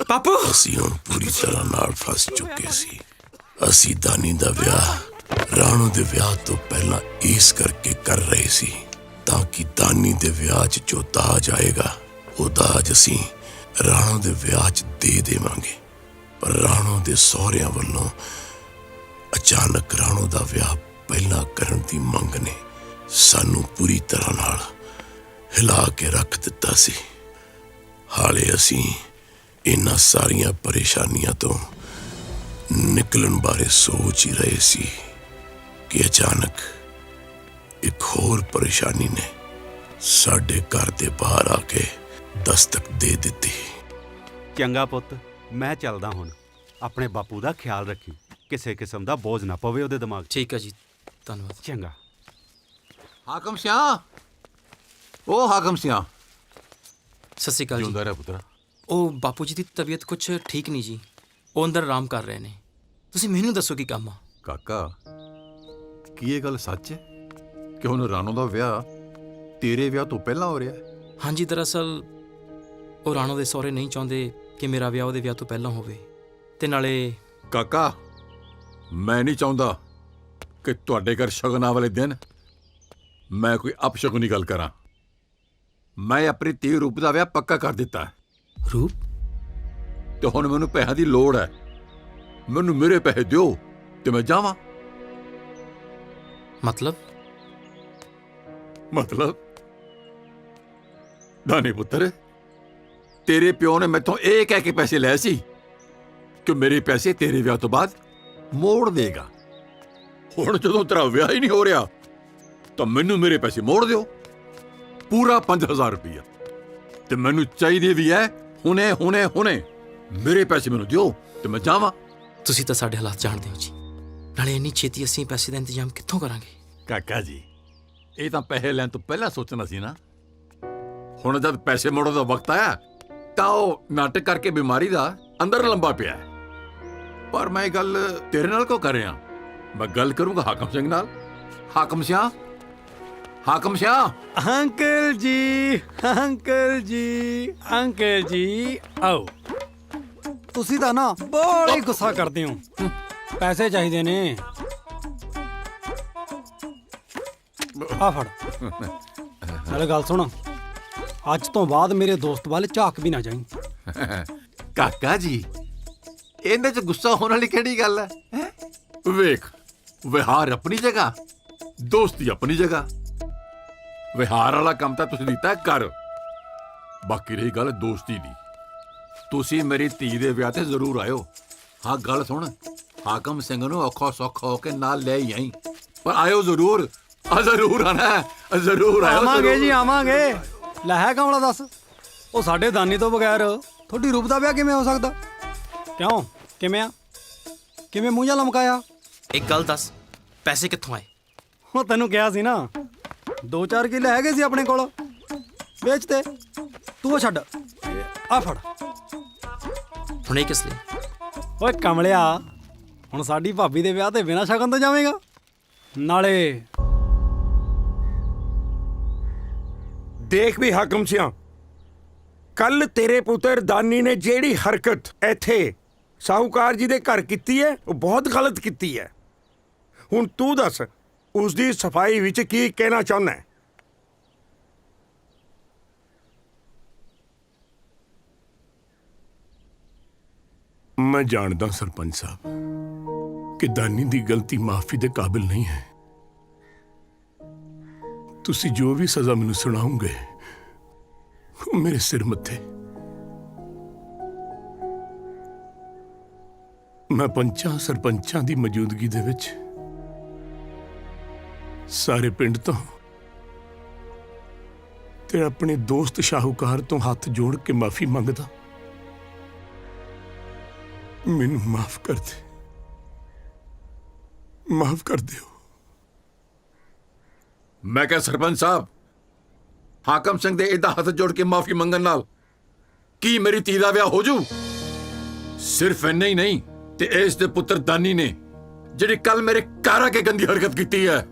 ਬਾਪੂ, ਅਸੀਂ ਹੁਣ ਪੂਰੀ ਤਰ੍ਹਾਂ ਨਾਲ ਫਸ ਚੁੱਕੇ ਸੀ। ਅਸੀਂ ਦਾਨੀ ਦਾ ਵਿਆਹ ਰਾਣੋ ਦੇ ਵਿਆਹ ਤੋਂ ਪਹਿਲਾਂ ਇਸ ਕਰਕੇ ਕਰ ਰਹੇ ਸੀ ਤਾਂ ਕਿ ਦਾਨੀ ਦੇ ਵਿਆਹ 'ਚ ਜੋ ਦਾਜ ਆਏਗਾ ਉਹ ਦਾਜ ਅਸੀਂ ਰਾਣੋ ਦੇ ਵਿਆਹ 'ਚ ਦੇ ਦੇਵਾਂਗੇ। ਪਰ ਰਾਣੋ ਦੇ ਸਹੁਰਿਆਂ ਵੱਲੋਂ ਅਚਾਨਕ ਰਾਣੋ ਦਾ ਵਿਆਹ ਪਹਿਲਾਂ ਕਰਨ ਦੀ ਮੰਗ ਨੇ ਸਾਨੂੰ ਪੂਰੀ ਤਰ੍ਹਾਂ ਨਾਲ ਹਿਲਾ ਕੇ ਰੱਖ ਦਿੱਤਾ ਸੀ। ਹਾਲੇ ਅਸੀਂ ਇਹਨਾਂ ਸਾਰੀਆਂ ਪਰੇਸ਼ਾਨੀਆਂ ਤੋਂ ਨਿਕਲਣ ਬਾਰੇ ਸੋਚ ਹੀ ਰਹੇ ਸੀ ਕਿ ਅਚਾਨਕ ਇੱਕ ਹੋਰ ਪਰੇਸ਼ਾਨੀ ਨੇ ਸਾਡੇ ਘਰ ਦੇ ਬਾਹਰ ਆ ਕੇ ਦਸਤਕ ਦੇ ਦਿੱਤੀ। ਚੰਗਾ ਪੁੱਤ, ਮੈਂ ਚੱਲਦਾ ਹੁਣ। ਆਪਣੇ ਬਾਪੂ ਦਾ ਖਿਆਲ ਰੱਖੀ, ਕਿਸੇ ਕਿਸਮ ਦਾ ਬੋਝ ਨਾ ਪਵੇ ਉਹਦੇ ਦਿਮਾਗ 'ਚ। ਠੀਕ ਹੈ ਜੀ, ਧੰਨਵਾਦ। ਚੰਗਾ। ਹਾਕਮ ਸਿਆਂ, ਉਹ ਹਾਕਮ ਸਿਆਂ। ਸਤਿ ਸ਼੍ਰੀ ਅਕਾਲ ਜੀ। ਜਿਉਂਦਾ ਰਹਿ ਪੁੱਤਰਾ। ਉਹ ਬਾਪੂ ਜੀ ਦੀ ਤਬੀਅਤ ਕੁਛ ਠੀਕ ਨਹੀਂ ਜੀ, ਉਹ ਅੰਦਰ ਆਰਾਮ ਕਰ ਰਹੇ ਨੇ। ਤੁਸੀਂ ਮੈਨੂੰ ਦੱਸੋ ਕੀ ਕੰਮ ਆ? ਕਾਕਾ, ਕੀ ਇਹ ਗੱਲ ਸੱਚ ਹੈ ਕਿ ਹੁਣ ਰਾਣੋ ਦਾ ਵਿਆਹ ਤੇਰੇ ਵਿਆਹ ਤੋਂ ਪਹਿਲਾਂ ਹੋ ਰਿਹਾ ਹੈ? ਹਾਂਜੀ, ਦਰਅਸਲ ਉਹ ਰਾਣੋ ਦੇ ਸਹੁਰੇ ਨਹੀਂ ਚਾਹੁੰਦੇ ਕਿ ਮੇਰਾ ਵਿਆਹ ਉਹਦੇ ਵਿਆਹ ਤੋਂ ਪਹਿਲਾਂ ਹੋਵੇ, ਤੇ ਨਾਲੇ ਕਾਕਾ, ਮੈਂ ਨਹੀਂ ਚਾਹੁੰਦਾ ਕਿ ਤੁਹਾਡੇ ਘਰ ਸ਼ਗਨਾਂ ਵਾਲੇ ਦਿਨ ਮੈਂ ਕੋਈ ਅਪਸ਼ਗੁਨੀ ਗੱਲ ਕਰਾਂ। ਮੈਂ ਆਪਣੀ ਧੀ ਰੂਪ ਦਾ ਵਿਆਹ ਪੱਕਾ ਕਰ ਦਿੱਤਾ। ਰੂਪ? ਤੇ ਹੁਣ ਮੈਨੂੰ ਪੈਸਿਆਂ ਦੀ ਲੋੜ ਹੈ। ਮੈਨੂੰ ਮੇਰੇ ਪੈਸੇ ਦਿਓ ਤੇ ਮੈਂ ਜਾਵਾਂ। ਮਤਲਬ ਦਾਨੀ ਪੁੱਤਰ, ਤੇਰੇ ਪਿਓ ਨੇ ਮੈਥੋਂ ਇਹ ਕਹਿ ਕੇ ਪੈਸੇ ਲਏ ਸੀ ਕਿ ਮੇਰੇ ਪੈਸੇ ਤੇਰੇ ਵਿਆਹ ਤੋਂ ਬਾਅਦ ਮੋੜ ਦੇਗਾ। ਹੁਣ ਜਦੋਂ ਤੇਰਾ ਵਿਆਹ ਹੀ ਨਹੀਂ ਹੋ ਰਿਹਾ ਤਾਂ ਮੈਨੂੰ ਮੇਰੇ ਪੈਸੇ ਮੋੜ ਦਿਓ, ਪੂਰਾ 5000 ਰੁਪਇਆ। ਤੇ ਮੈਨੂੰ ਚਾਹੀਦੇ ਵੀ ਹੈ ਹੁਣੇ ਹੁਣੇ ਹੁਣੇ। ਮੇਰੇ ਪੈਸੇ ਮੈਨੂੰ ਦਿਓ ਤੇ ਮੈਂ ਜਾਵਾਂ। ਤੁਸੀਂ ਤਾਂ ਸਾਡੇ ਹਾਲਾਤ ਜਾਣਦੇ ਹੋ ਜੀ, ਨਾਲੇ ਇੰਨੀ ਛੇਤੀ ਅਸੀਂ ਪੈਸੇ ਦਾ ਇੰਤਜ਼ਾਮ ਕਿੱਥੋਂ ਕਰਾਂਗੇ? ਕਾਕਾ ਜੀ, ਇਹ ਤਾਂ ਪੈਸੇ ਲੈਣ ਤੋਂ ਪਹਿਲਾਂ ਸੋਚਣਾ ਸੀ ਨਾ। ਹੁਣ ਜਦ ਪੈਸੇ ਮੋੜਨ ਦਾ ਵਕਤ ਆਇਆ ਤਾਂ ਉਹ ਨਾਟਕ ਕਰਕੇ ਬਿਮਾਰੀ ਦਾ ਅੰਦਰ ਲੰਬਾ ਪਿਆ। ਪਰ ਮੈਂ ਇਹ ਗੱਲ ਤੇਰੇ ਨਾਲ ਕਿਉਂ ਕਰ ਰਿਹਾ? ਮੈਂ ਗੱਲ ਕਰੂੰਗਾ ਹਾਕਮ ਸਿੰਘ ਨਾਲ। ਹਾਕਮ ਸਿਆਂ, ਹਾਕਮ ਸਿਆਂ। ਅੰਕਲ ਜੀ, ਅੰਕਲ ਜੀ, ਅੰਕਲ ਜੀ ਆਓ। ਤੁਸੀਂ ਤਾਂ ਨਾ ਬੜਾ ਹੀ ਗੁੱਸਾ ਕਰਦੇ ਹੋ। ਪੈਸੇ ਚਾਹੀਦੇ ਨੇ। ਆ ਫੜ। ਨਾਲੇ ਗੱਲ ਸੁਣ, ਅੱਜ ਤੋਂ ਬਾਅਦ ਮੇਰੇ ਦੋਸਤ ਵੱਲ ਝਾਕ ਵੀ ਨਾ ਜਾਈਂ। ਕਾਕਾ ਜੀ, ਇਹਦੇ ਚ ਗੁੱਸਾ ਹੋਣ ਵਾਲੀ ਕਿਹੜੀ ਗੱਲ ਹੈ? ਵੇਖ, ਵਿਹਾਰ ਆਪਣੀ ਜਗ੍ਹਾ, ਦੋਸਤੀ ਆਪਣੀ ਜਗ੍ਹਾ। ਵਿਹਾਰ ਵਾਲਾ ਕੰਮ ਤਾਂ ਤੁਸੀਂ ਦਿੱਤਾ ਕਰ, ਬਾਕੀ ਰਹੀ ਗੱਲ ਦੋਸਤੀ ਦੀ, ਤੁਸੀਂ ਮੇਰੀ ਧੀ ਦੇ ਵਿਆਹ ਤੇ ਜ਼ਰੂਰ ਆਇਓ। ਹਾਂ ਗੱਲ ਸੁਣ, ਹਾਕਮ ਸਿੰਘ ਨੂੰ ਔਖਾ ਸੌਖਾ ਹੋ ਕੇ ਨਾਲ ਲੈ ਹੀ ਆਈ, ਪਰ ਆਇਓ ਜ਼ਰੂਰ। ਜ਼ਰੂਰ ਆਣਾ, ਜ਼ਰੂਰ ਆਇਓ। ਆਵਾਂਗੇ ਜੀ, ਆਵਾਂਗੇ। ਲੈ ਹੈ ਕਮਲਾ ਦੱਸ, ਉਹ ਸਾਡੇ ਦਾਨੀ ਤੋਂ ਬਗੈਰ ਤੁਹਾਡੀ ਰੂਪ ਦਾ ਵਿਆਹ ਕਿਵੇਂ ਹੋ ਸਕਦਾ? ਕਿਉਂ, ਕਿਵੇਂ ਆ? ਕਿਵੇਂ ਮੂੰਹ ਜਿਹਾ ਲਮਕਾਇਆ? ਇੱਕ ਗੱਲ ਦੱਸ, ਪੈਸੇ ਕਿੱਥੋਂ ਆਏ? ਉਹ ਤੈਨੂੰ ਕਿਹਾ ਸੀ ਨਾ, 2-4 ਕਿੱਲੇ ਹੈਗੇ ਸੀ ਆਪਣੇ ਕੋਲ, ਵੇਚ ਤੇ। ਤੂੰ ਉਹ ਛੱਡ, ਆ ਫੜ। ਹੁਣ ਇਹ ਕਿਸ ਲਈ? ਓਏ ਕਮਲਿਆ, ਹੁਣ ਸਾਡੀ ਭਾਬੀ ਦੇ ਵਿਆਹ ਤੇ ਬਿਨਾਂ ਸ਼ਗਨ ਤੋਂ ਜਾਵੇਂਗਾ? ਨਾਲੇ ਦੇਖ ਵੀ ਹਾਕਮ ਸਿਆਂ, ਕੱਲ ਤੇਰੇ ਪੁੱਤਰ ਦਾਨੀ ਨੇ ਜਿਹੜੀ ਹਰਕਤ ਇੱਥੇ ਸਾਹੂਕਾਰ ਜੀ ਦੇ ਘਰ ਕੀਤੀ ਹੈ, ਉਹ ਬਹੁਤ ਗਲਤ ਕੀਤੀ ਹੈ। ਹੁਣ ਤੂੰ ਦੱਸ, ਉਸ ਦੀ ਸਫਾਈ ਵਿੱਚ ਕੀ ਕਹਿਣਾ ਚਾਹੁੰਦਾ ਹੈ? ਮੈਂ ਜਾਣਦਾ ਸਰਪੰਚ ਸਾਹਿਬ ਕਿ ਦਾਨੀ ਦੀ ਗਲਤੀ ਮਾਫੀ ਦੇ ਕਾਬਿਲ ਨਹੀਂ ਹੈ। ਤੁਸੀਂ ਜੋ ਵੀ ਸਜ਼ਾ ਮੈਨੂੰ ਸੁਣਾਓਗੇ ਉਹ ਮੇਰੇ ਸਿਰ ਮੱਥੇ। ਮੈਂ ਪੰਚਾਂ ਸਰਪੰਚਾਂ ਦੀ ਮੌਜੂਦਗੀ ਦੇ ਵਿੱਚ ਸਾਰੇ ਪਿੰਡ ਤੋਂ ਤੇ ਆਪਣੇ ਦੋਸਤ ਸ਼ਾਹੂਕਾਰ ਤੋਂ ਹੱਥ ਜੋੜ ਕੇ ਮਾਫੀ ਮੰਗਦਾ। ਮੈਨੂੰ ਮਾਫ ਕਰ ਦੇ, ਮਾਫ ਕਰ ਦਿਓ। ਮੈਂ ਕਿਹਾ ਸਰਪੰਚ ਸਾਹਿਬ, ਹਾਕਮ ਸਿੰਘ ਦੇ ਏਦਾਂ ਹੱਥ ਜੋੜ ਕੇ ਮਾਫੀ ਮੰਗਣ ਨਾਲ ਕੀ ਮੇਰੀ ਧੀ ਦਾ ਵਿਆਹ ਹੋ ਜੂ? ਸਿਰਫ ਇੰਨਾ ਹੀ ਨਹੀਂ ਤੇ ਇਸ ਦੇ ਪੁੱਤਰ ਦਾਨੀ ਨੇ ਜਿਹੜੀ ਕੱਲ ਮੇਰੇ ਘਰ ਆ ਕੇ ਗੰਦੀ ਹਰਕਤ ਕੀਤੀ ਹੈ,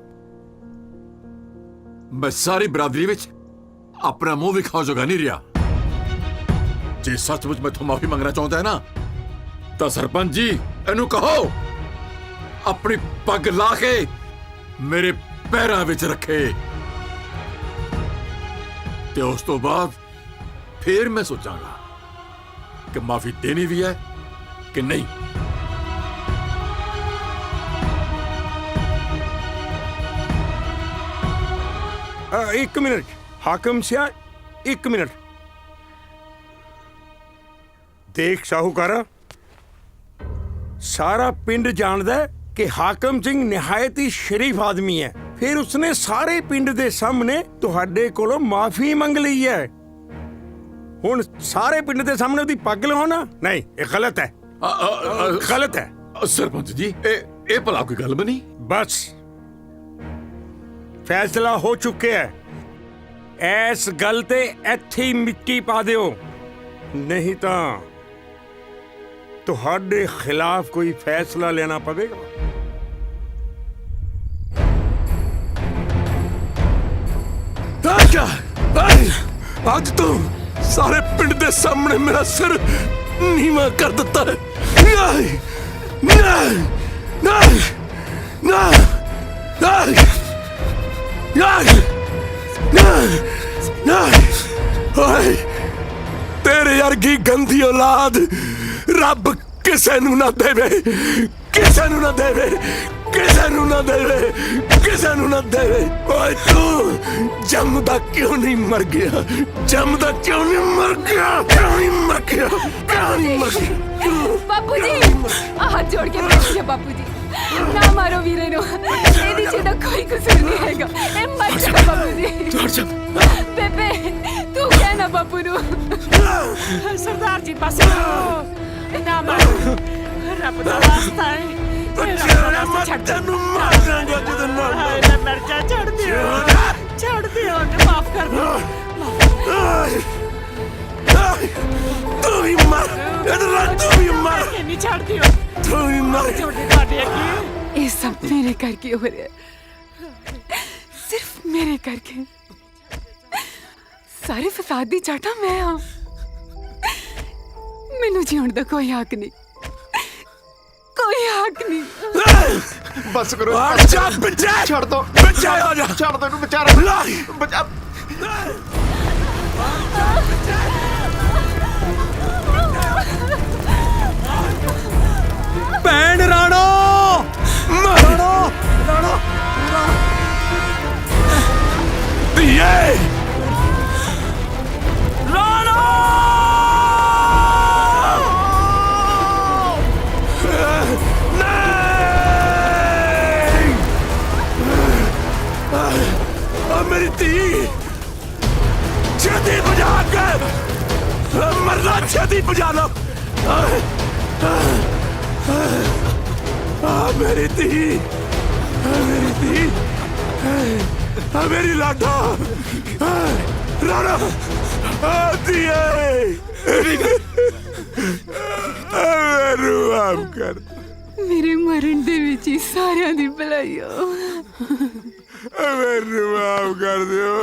ਮੈਂ ਸਾਰੀ ਬਰਾਦਰੀ ਵਿੱਚ ਆਪਣਾ ਮੂੰਹ ਵਿਖਾਉ ਜੋਗਾ ਨਹੀਂ ਰਿਹਾ। ਜੇ ਸੱਚਮੁੱਚ ਮੈਥੋਂ ਮਾਫੀ ਮੰਗਣਾ ਚਾਹੁੰਦਾ ਹੈ ਨਾ ਤਾਂ ਸਰਪੰਚ ਜੀ ਇਹਨੂੰ ਕਹੋ ਆਪਣੀ ਪੱਗ ਲਾ ਕੇ ਮੇਰੇ ਪੈਰਾਂ ਵਿੱਚ ਰੱਖੇ, ਤੇ ਉਸ ਤੋਂ ਬਾਅਦ ਫਿਰ ਮੈਂ ਸੋਚਾਂਗਾ ਕਿ ਮਾਫੀ ਦੇਣੀ ਵੀ ਹੈ ਕਿ ਨਹੀਂ। ਇੱਕ ਮਿੰਟ ਹਾਕਮ ਸਿਆਂ, ਇੱਕ ਮਿੰਟ। ਦੇਖ ਸ਼ਾਹੂਕਾਰਾ, ਸਾਰਾ ਪਿੰਡ ਜਾਣਦਾ ਹੈ ਕਿ ਹਾਕਮ ਸਿੰਘ ਨਿਹਾਇਤ ਹੀ ਸ਼ਰੀਫ ਆਦਮੀ ਹੈ। ਫਿਰ ਉਸਨੇ ਸਾਰੇ ਪਿੰਡ ਦੇ ਸਾਹਮਣੇ ਤੁਹਾਡੇ ਕੋਲੋਂ ਮਾਫੀ ਮੰਗ ਲਈ ਹੈ। ਹੁਣ ਸਾਰੇ ਪਿੰਡ ਦੇ ਸਾਹਮਣੇ ਉਹਦੀ ਪੱਗ ਲਹਾਉਣਾ ਨਹੀਂ, ਇਹ ਗਲਤ ਹੈ, ਗਲਤ ਹੈ। ਸਰਪੰਚ ਜੀ, ਇਹ ਭਲਾ ਕੋਈ ਗੱਲ ਬਣੀ? ਬਸ ਫੈਸਲਾ ਹੋ ਚੁੱਕਿਆ ਹੈ। ਇਸ ਗੱਲ ਤੇ ਇੱਥੇ ਹੀ ਮਿੱਟੀ ਪਾ ਦਿਓ, ਨਹੀਂ ਤਾਂ ਤੁਹਾਡੇ ਖਿਲਾਫ ਕੋਈ ਫੈਸਲਾ ਲੈਣਾ ਪਵੇਗਾ। ਅੱਜ ਤੋਂ ਸਾਰੇ ਪਿੰਡ ਦੇ ਸਾਹਮਣੇ ਮੇਰਾ ਸਿਰ ਨੀਵਾਂ ਕਰ ਦਿੱਤਾ ਹੈ। ਨਹੀਂ ਨਹੀਂ ਨਹੀਂ ਨਹੀਂ ਨਹੀਂ, ਓਏ ਤੇਰੇ ਵਰਗੀ ਗੰਦੀ ਔਲਾਦ ਰੱਬ ਕਿਸੇ ਨੂੰ ਨਾ ਦੇਵੇ, ਕਿਸੇ ਨੂੰ ਨਾ ਦੇਵੇ, ਕਿਸੇ ਨੂੰ ਨਾ ਦੇਵੇ, ਕਿਸੇ ਨੂੰ ਨਾ ਦੇਵੇ। ਓਏ ਤੂੰ ਜੰਮਦਾ ਕਿਉਂ ਨਹੀਂ ਮਰ ਗਿਆ? ਜੰਮਦਾ ਕਿਉਂ ਨਹੀਂ ਮਰ ਗਿਆ? ਕਿਉਂ ਨਹੀਂ ਮਰ ਗਿਆ? ਕਿਉਂ ਨਹੀਂ ਮਰ ਗਿਆ? ਬਾਪੂ ਜੀ ਹੱਥ ਜੋੜ ਕੇ ਬੈਠੀਏ ਬਾਪੂ ਜੀ, ਨਾ ਮਾਰੋ ਵੀਰੇ ਨੂੰ, ਇਹਦੀ ਚ ਤਾਂ ਕੋਈ ਕਸੂਰ ਨਹੀਂ ਹੈਗਾ, ਇਹ ਮਰ ਜਾ ਬਾਪੂ ਜੀ। ਬੇਬੇ ਤੂੰ ਕਹਿਣਾ ਬਾਪੂ ਨੂੰ। ਸਰਦਾਰ ਜੀ ਬਸ ਨਾ ਮਾਰੋ, ਰੱਬ ਦਾ ਵਾਸਤਾ ਹੈ। ਤੈਨੂੰ ਮਾਰ ਦਾਂਗਾ ਜਦੋਂ ਨਾ ਮਰ ਜਾ, ਛੱਡ ਦਿਓ, ਛੱਡ ਦਿਓ, ਮਾਫ ਕਰ ਦਿਓ। ਤੂੰ ਵੀ ਮਰ, ਇਧਰ ਤੂੰ ਵੀ ਮਰ, ਨਹੀਂ ਛੱਡ ਦਿਓ, ਤੂੰ ਵੀ ਮਰ। ਛੋਟੇ ਤੁਹਾਡੇ ਅੱਗੇ ਇਹ ਸਭ ਮੇਰੇ ਕਰਕੇ ਹੋ ਰਿਹਾ, ਸਿਰਫ ਮੇਰੇ ਕਰਕੇ। ਸਾਰੇ ਫਸਾਦ ਦੀ ਚਾਟਾ ਮੈਂ ਹਾਂ, ਮੈਨੂੰ ਜਿਉਣ ਦਾ ਕੋਈ ਹੱਕ ਨਹੀਂ, ਕੋਈ ਹੱਕ ਨਹੀਂ। ਬਸ ਕਰੋ, ਬੱਚਾ ਬੱਚਾ ਛੱਡ ਦੋ, ਬੱਚਾ ਆ ਜਾ, ਛੱਡ ਦੋ ਇਹਨੂੰ ਵਿਚਾਰਾ, ਬਚਾ। ਭੈਣ ਰਾਣੋ, ਰਾਣੋ, ਰਾਣੋ, ਧੀਏ, ਰਾਣੋ। मेरी धी छेती बजा के मरना, छेती बजा लो। मेरी धी, मेरी धी, मेरी लाडा, राणा, दिए माफ कर। ਮੇਰੇ ਮਰਨ ਦੇ ਵਿੱਚ ਹੀ ਸਾਰਿਆਂ ਦੀ ਭਲਾਈ ਹੋ। ਮੈਨੂੰ ਮਾਫ ਕਰ ਦਿਓ।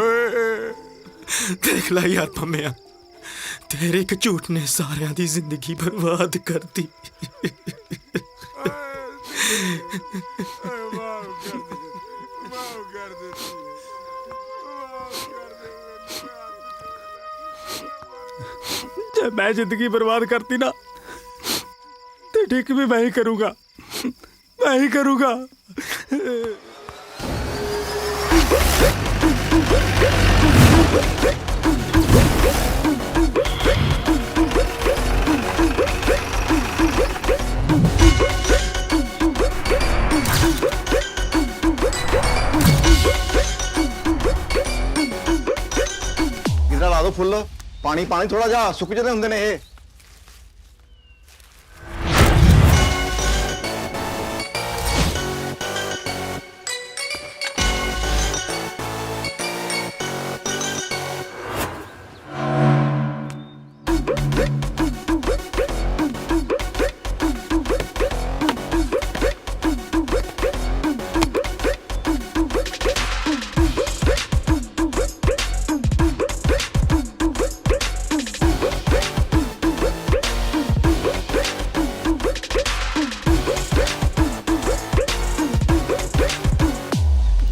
ਦੇਖ ਲੈ ਯਾਰ ਪੰਮਿਆ, ਤੇਰੇ ਇੱਕ ਝੂਠ ਨੇ ਸਾਰਿਆਂ ਦੀ ਜ਼ਿੰਦਗੀ ਬਰਬਾਦ ਕਰਤੀ। ਜੇ ਮੈਂ ਜ਼ਿੰਦਗੀ ਬर्बाद करती ना तो ठीक भी मैं ही करूंगा, मैं ही करूंगा। गिरा ला दो फुल, पानी पानी थोड़ा जा, सुक जाते होंगे ने ये।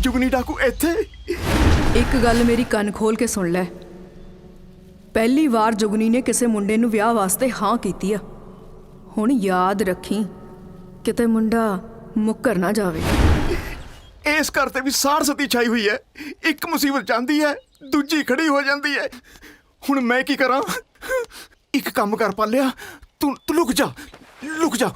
ਜੁਗਨੀ ਡਾਕੂ ਇੱਥੇ। ਇੱਕ ਗੱਲ ਮੇਰੀ ਕੰਨ ਖੋਲ ਕੇ ਸੁਣ ਲੈ, ਪਹਿਲੀ ਵਾਰ ਜੁਗਨੀ ਨੇ ਕਿਸੇ ਮੁੰਡੇ ਨੂੰ ਵਿਆਹ ਵਾਸਤੇ ਹਾਂ ਕੀਤੀ ਆ। ਹੁਣ ਯਾਦ ਰੱਖੀ, ਕਿਤੇ ਮੁੰਡਾ ਮੁੱਕਰ ਨਾ ਜਾਵੇ। ਇਸ ਘਰ ਤੇ ਵੀ ਸਾੜ ਸਤੀ ਛਾਈ ਹੋਈ ਹੈ, ਇੱਕ ਮੁਸੀਬਤ ਜਾਂਦੀ ਹੈ ਦੂਜੀ ਖੜੀ ਹੋ ਜਾਂਦੀ ਹੈ। ਹੁਣ ਮੈਂ ਕੀ ਕਰਾਂ? ਇੱਕ ਕੰਮ ਕਰ ਪਾਲਿਆ, ਤੂੰ ਲੁਕ ਜਾ, ਲੁਕ ਜਾ।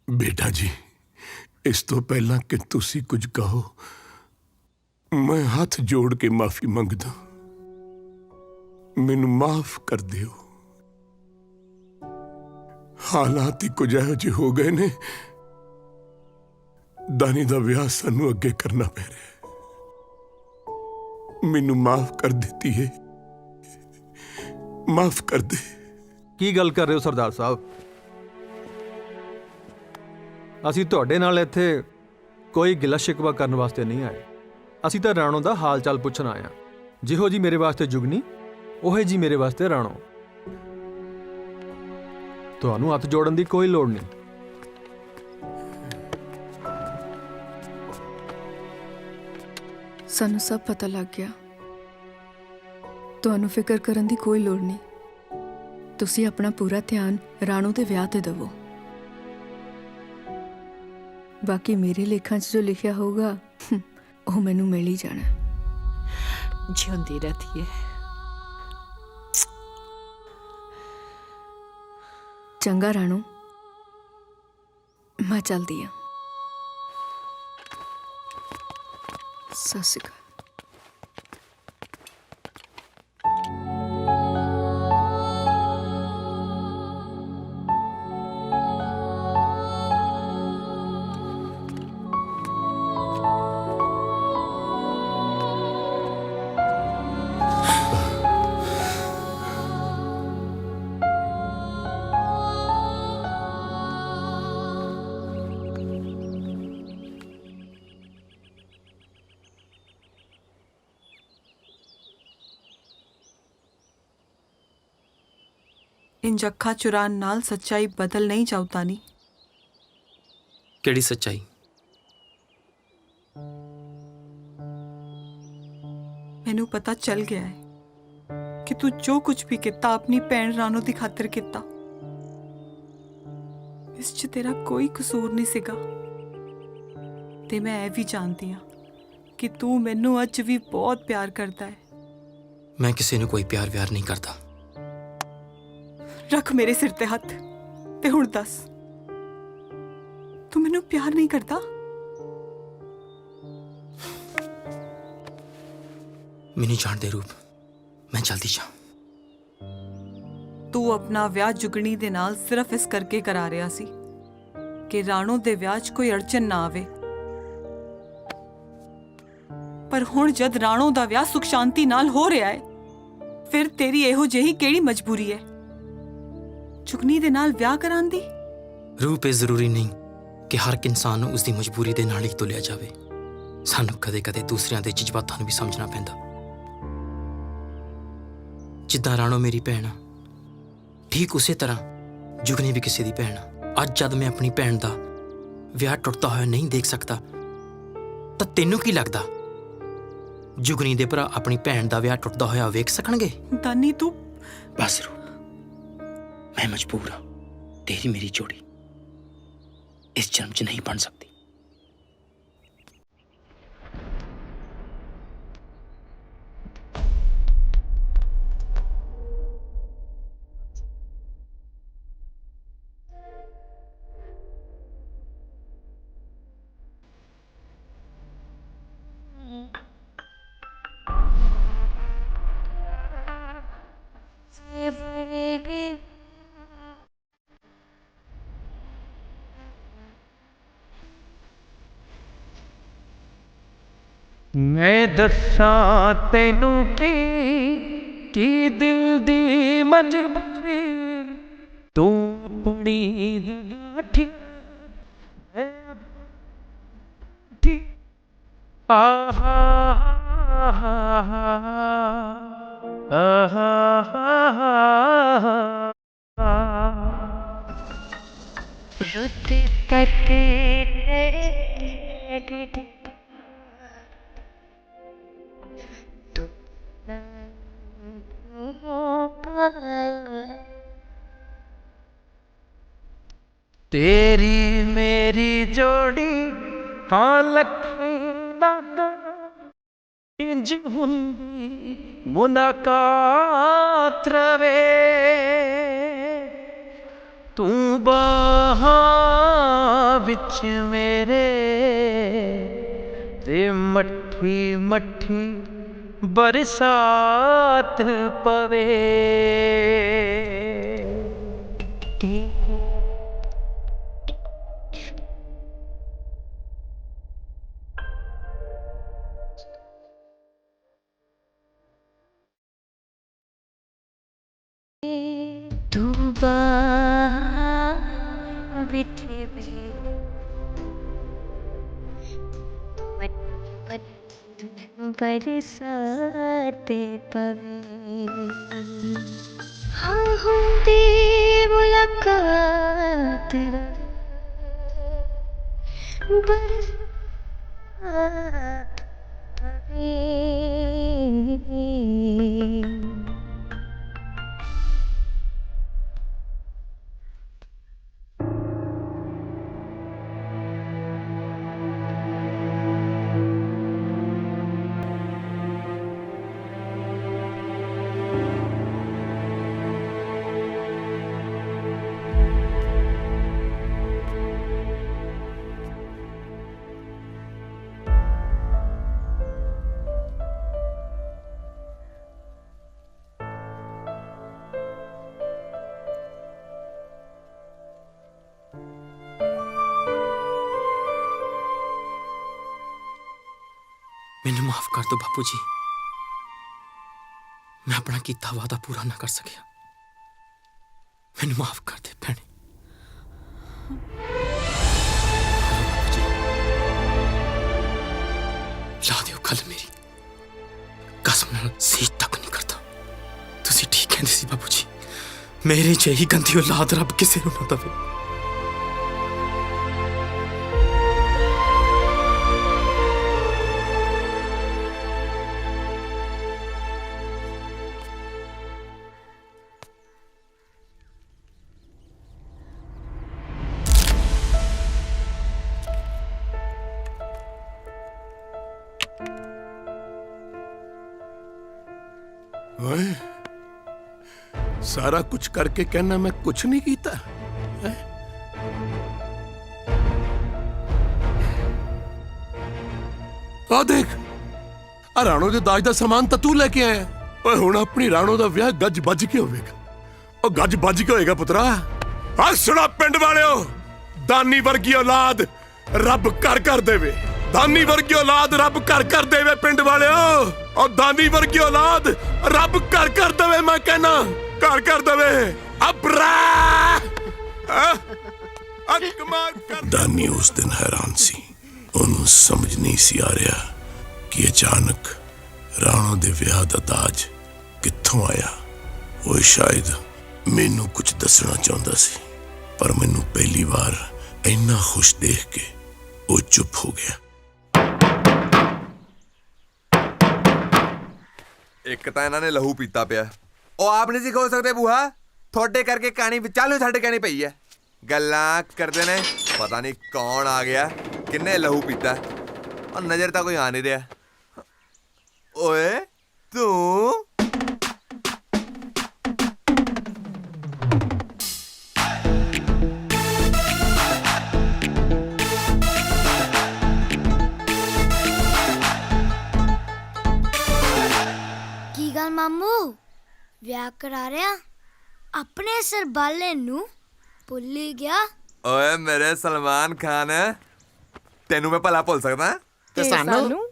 बेटा जी, इस तो पहला कि तुसी कुछ कहो, मैं हाथ जोड़ के माफी मंगदा। मैनू माफ कर दियो। हालात ही कुछ ਇਹੋ ਜਿਹੇ ਹੋ ਗਏ ਨੇ ਦਾਨੀ ਦਾ ਵਿਆਹ ਸਾਨੂੰ ਅੱਗੇ ਕਰਨਾ ਪੈ ਰਿਹਾ। ਮੈਨੂੰ ਮਾਫ ਕਰ ਦਿੱਤੀ ਹੈ, ਮਾਫ ਕਰ ਦੇ। ਕੀ ਗੱਲ ਕਰ ਰਹੇ ਹੋ ਸਰਦਾਰ ਸਾਹਿਬ? ਅਸੀਂ ਤੁਹਾਡੇ ਨਾਲ ਇੱਥੇ ਕੋਈ ਗਿਲਾ ਸ਼ਿਕਵਾ ਕਰਨ ਵਾਸਤੇ ਨਹੀਂ ਆਏ। ਅਸੀਂ ਤਾਂ ਰਾਣੋ ਦਾ ਹਾਲ ਚਾਲ ਪੁੱਛਣ ਆਏ ਹਾਂ। ਜਿਹੋ ਜੀ ਮੇਰੇ ਵਾਸਤੇ ਜੁਗਨੀ, ਉਹੇ ਜੀ ਮੇਰੇ ਵਾਸਤੇ ਰਾਣੋ। ਤੁਹਾਨੂੰ ਹੱਥ ਜੋੜਨ ਦੀ ਕੋਈ ਲੋੜ ਨਹੀਂ। ਸਾਨੂੰ ਸਭ ਪਤਾ ਲੱਗ ਗਿਆ। ਤੁਹਾਨੂੰ ਫਿਕਰ ਕਰਨ ਦੀ ਕੋਈ ਲੋੜ ਨਹੀਂ। ਤੁਸੀਂ ਆਪਣਾ ਪੂਰਾ ਧਿਆਨ ਰਾਣੋ ਦੇ ਵਿਆਹ ਤੇ ਦਿਵੋ। ਬਾਕੀ ਮੇਰੇ ਲੇਖਾਂ 'ਚ ਜੋ ਲਿਖਿਆ ਹੋਊਗਾ ਉਹ ਮੈਨੂੰ ਮਿਲ ਹੀ ਜਾਣਾ। ਜਿਉਂਦੀ ਰਹਤੀ ਹੈ। ਚੰਗਾ ਰਾਣੋ, ਮੈਂ ਚਲਦੀ ਹਾਂ। ਸਤਿ ਸ਼੍ਰੀ ਅਕਾਲ। ਇੰਜ ਅੱਖਾਂ ਚੁਰਾਨ ਨਾਲ ਸੱਚਾਈ ਬਦਲ ਨਹੀਂ ਜਾਊਤਾ ਨਹੀਂ। ਕਿਹੜੀ ਸੱਚਾਈ? ਮੈਨੂੰ ਪਤਾ ਚੱਲ ਗਿਆ ਹੈ ਕਿ ਤੂੰ ਜੋ ਕੁਝ ਵੀ ਕੀਤਾ ਆਪਣੀ ਭੈਣ ਰਾਣੋ ਦੀ ਖਾਤਰ ਕੀਤਾ। ਇਸ 'ਚ ਤੇਰਾ ਕੋਈ ਕਸੂਰ ਨਹੀਂ ਸੀਗਾ। ਤੇ ਮੈਂ ਇਹ ਵੀ ਜਾਣਦੀ ਹਾਂ ਕਿ ਤੂੰ ਮੈਨੂੰ ਅੱਜ ਵੀ ਬਹੁਤ ਪਿਆਰ ਕਰਦਾ ਹੈ। ਮੈਂ ਕਿਸੇ ਨੂੰ ਕੋਈ ਪਿਆਰ ਵਿਆਰ ਨਹੀਂ ਕਰਦਾ। ਰੱਖ ਮੇਰੇ ਸਿਰ ਤੇ ਹੱਥ ਤੇ ਹੁਣ ਦੱਸ, ਤੂੰ ਮੈਨੂੰ ਪਿਆਰ ਨਹੀਂ ਕਰਦਾ? ਮੈਨੂੰ ਜਾਣਦੇ ਰੂਪ, ਮੈਂ ਜਲਦੀ ਜਾ। ਤੂੰ ਆਪਣਾ ਵਿਆਹ ਜੁਗਣੀ ਦੇ ਨਾਲ ਸਿਰਫ ਇਸ ਕਰਕੇ ਕਰਾ ਰਿਹਾ ਸੀ ਕਿ ਰਾਣੋ ਦੇ ਵਿਆਹ 'ਚ ਕੋਈ ਅੜਚਨ ਨਾ ਆਵੇ। ਪਰ ਹੁਣ ਜਦ ਰਾਣੋ ਦਾ ਵਿਆਹ ਸੁਖ ਸ਼ਾਂਤੀ ਨਾਲ ਹੋ ਰਿਹਾ ਹੈ, ਫਿਰ ਤੇਰੀ ਇਹੋ ਜਿਹੀ ਕਿਹੜੀ ਮਜਬੂਰੀ ਹੈ ਜੁਗਨੀ ਦੇ ਨਾਲ ਵਿਆਹ ਕਰਾਉਣ ਦੀ? ਰੂਪ, ਇਹ ਜ਼ਰੂਰੀ ਨਹੀਂ ਕਿ ਹਰ ਇੱਕ ਇਨਸਾਨ ਨੂੰ ਉਸਦੀ ਮਜਬੂਰੀ ਦੇ ਨਾਲ ਹੀ ਤੁਲਿਆ ਜਾਵੇ। ਸਾਨੂੰ ਕਦੇ-ਕਦੇ ਦੂਸਰਿਆਂ ਦੇ ਜਜ਼ਬਾਤਾਂ ਨੂੰ ਵੀ ਸਮਝਣਾ ਪੈਂਦਾ। ਜਿੱਦਾਂ ਰਾਣੋ ਮੇਰੀ ਭੈਣ ਆ, ਠੀਕ ਉਸੇ ਤਰ੍ਹਾਂ ਜੁਗਨੀ ਵੀ ਕਿਸੇ ਦੀ ਭੈਣ ਆ। ਅੱਜ ਜਦ ਮੈਂ ਆਪਣੀ ਭੈਣ ਦਾ ਵਿਆਹ ਟੁੱਟਦਾ ਹੋਇਆ ਨਹੀਂ ਦੇਖ ਸਕਦਾ, ਤਾਂ ਤੈਨੂੰ ਕੀ ਲੱਗਦਾ ਜੁਗਨੀ ਦੇ ਭਰਾ ਆਪਣੀ ਭੈਣ ਦਾ ਵਿਆਹ ਟੁੱਟਦਾ ਹੋਇਆ ਵੇਖ ਸਕਣਗੇ? ਦਾਨੀ ਤੂੰ ਬਸ ਰੂਪ, मैं मजबूर हूं। तेरी मेरी जोड़ी इस जन्म च नहीं बन सकती। मैं दसां तैनू की दिल दी मजबूरी, तू अपनी लाठी आहा रुत करके तेरी मेरी जोड़ी हाँ लखना इंज हुंदी मुलाकात रवे, तू बाहां विच मेरे ते मट्ठी मट्ठी बरसात पवे। तू बाहाँ बिठे बरसाते पवे हाँ होंदी मुलाकात बरसात पवे मैंने माफ कर दो बापू जी, मैं अपना कीता वादा पूरा ना कर सकिया। मैंने माफ कर दे भैने। ला दियो कल मेरी कसम नाल सीत तक नहीं करता। तुसी ठीक कहंदे सी बापू जी, मेरे जही गंदी औलाद रब किसे नूं ना दवे। ओए सारा कुछ करके कहना मैं कुछ नहीं कीता है? आ देख आ राणो दे दाज दा सामान ਤਾਂ ਤੂੰ ਲੈ ਕੇ ਆਇਆ। ਓਏ ਹੁਣ ਆਪਣੀ ਰਾਣੋ ਦਾ ਵਿਆਹ ਗੱਜ ਵੱਜ ਕੇ ਹੋਵੇਗਾ। ਉਹ ਗੱਜ ਵੱਜ ਕੇ ਹੋਏਗਾ ਪੁੱਤਰਾ। ਆ ਸੁਣਾ ਪਿੰਡ ਵਾਲਿਓ, ਦਾਨੀ ਵਰਗੀ ਔਲਾਦ ਰੱਬ ਘਰ ਘਰ ਦੇਵੇ। ਦਾਨੀ ਵਰਗੀ ਔਲਾਦ ਰੱਬ ਘਰ ਘਰ ਦੇਵੇ ਪਿੰਡ ਵਾਲਿਓ। ਉਹ ਦਾਨੀ ਵਰਗੀ ਔਲਾਦ ਰੱਬ ਘਰ ਘਰ ਦੇਵੇ। ਮੈਂ ਕਹਿਣਾ ਘਰ ਘਰ ਦੇਵੇ। ਅਬਰਾ ਦਾਨੀ ਉਸ ਦਿਨ ਹੈਰਾਨ ਸੀ। ਉਹਨੂੰ ਸਮਝ ਨਹੀਂ ਸੀ ਆ ਰਿਹਾ ਕਿ ਅਚਾਨਕ ਰਾਣੋ ਦੇ ਵਿਆਹ ਦਾ ਦਾਜ ਕਿੱਥੋਂ ਆਇਆ। ਉਹ ਸ਼ਾਇਦ ਮੈਨੂੰ ਕੁਝ ਦੱਸਣਾ ਚਾਹੁੰਦਾ ਸੀ, ਪਰ ਮੈਨੂੰ ਪਹਿਲੀ ਵਾਰ ਇੰਨਾ ਖੁਸ਼ ਦੇਖ ਕੇ ਉਹ ਚੁੱਪ ਹੋ ਗਿਆ। ਇੱਕ ਤਾਂ ਇਹਨਾਂ ਨੇ ਲਹੂ ਪੀਤਾ ਪਿਆ। ਉਹ ਆਪ ਨਹੀਂ ਸੀ ਖੋ ਸਕਦੇ ਬੂਹਾ, ਤੁਹਾਡੇ ਕਰਕੇ ਕਹਾਣੀ ਵਿਚਾਲੇ ਛੱਡ ਕੇ ਨਹੀਂ ਪਈ ਐ। ਗੱਲਾਂ ਕਰਦੇ ਨੇ, ਪਤਾ ਨਹੀਂ ਕੌਣ ਆ ਗਿਆ, ਕਿੰਨੇ ਲਹੂ ਪੀਤਾ। ਔਰ ਨਜ਼ਰ ਤਾਂ ਕੋਈ ਆ ਨਹੀਂ ਰਿਹਾ। ਓਏ ਤੂੰ ਕੀ ਗੱਲ ਮਾਮੂ, ਵਿਆਹ ਕਰਾ ਰਿਆ? ਆਪਣੇ ਸਰਬਾਲੇ ਨੂੰ ਭੁੱਲ ਹੀ ਗਿਆ? ਓਏ ਮੇਰੇ ਸਲਮਾਨ ਖਾਨ, ਤੈਨੂੰ ਮੈਂ ਭਲਾ ਭੁੱਲ ਸਕਦਾ? ਤੇ ਸਾਨੂੰ?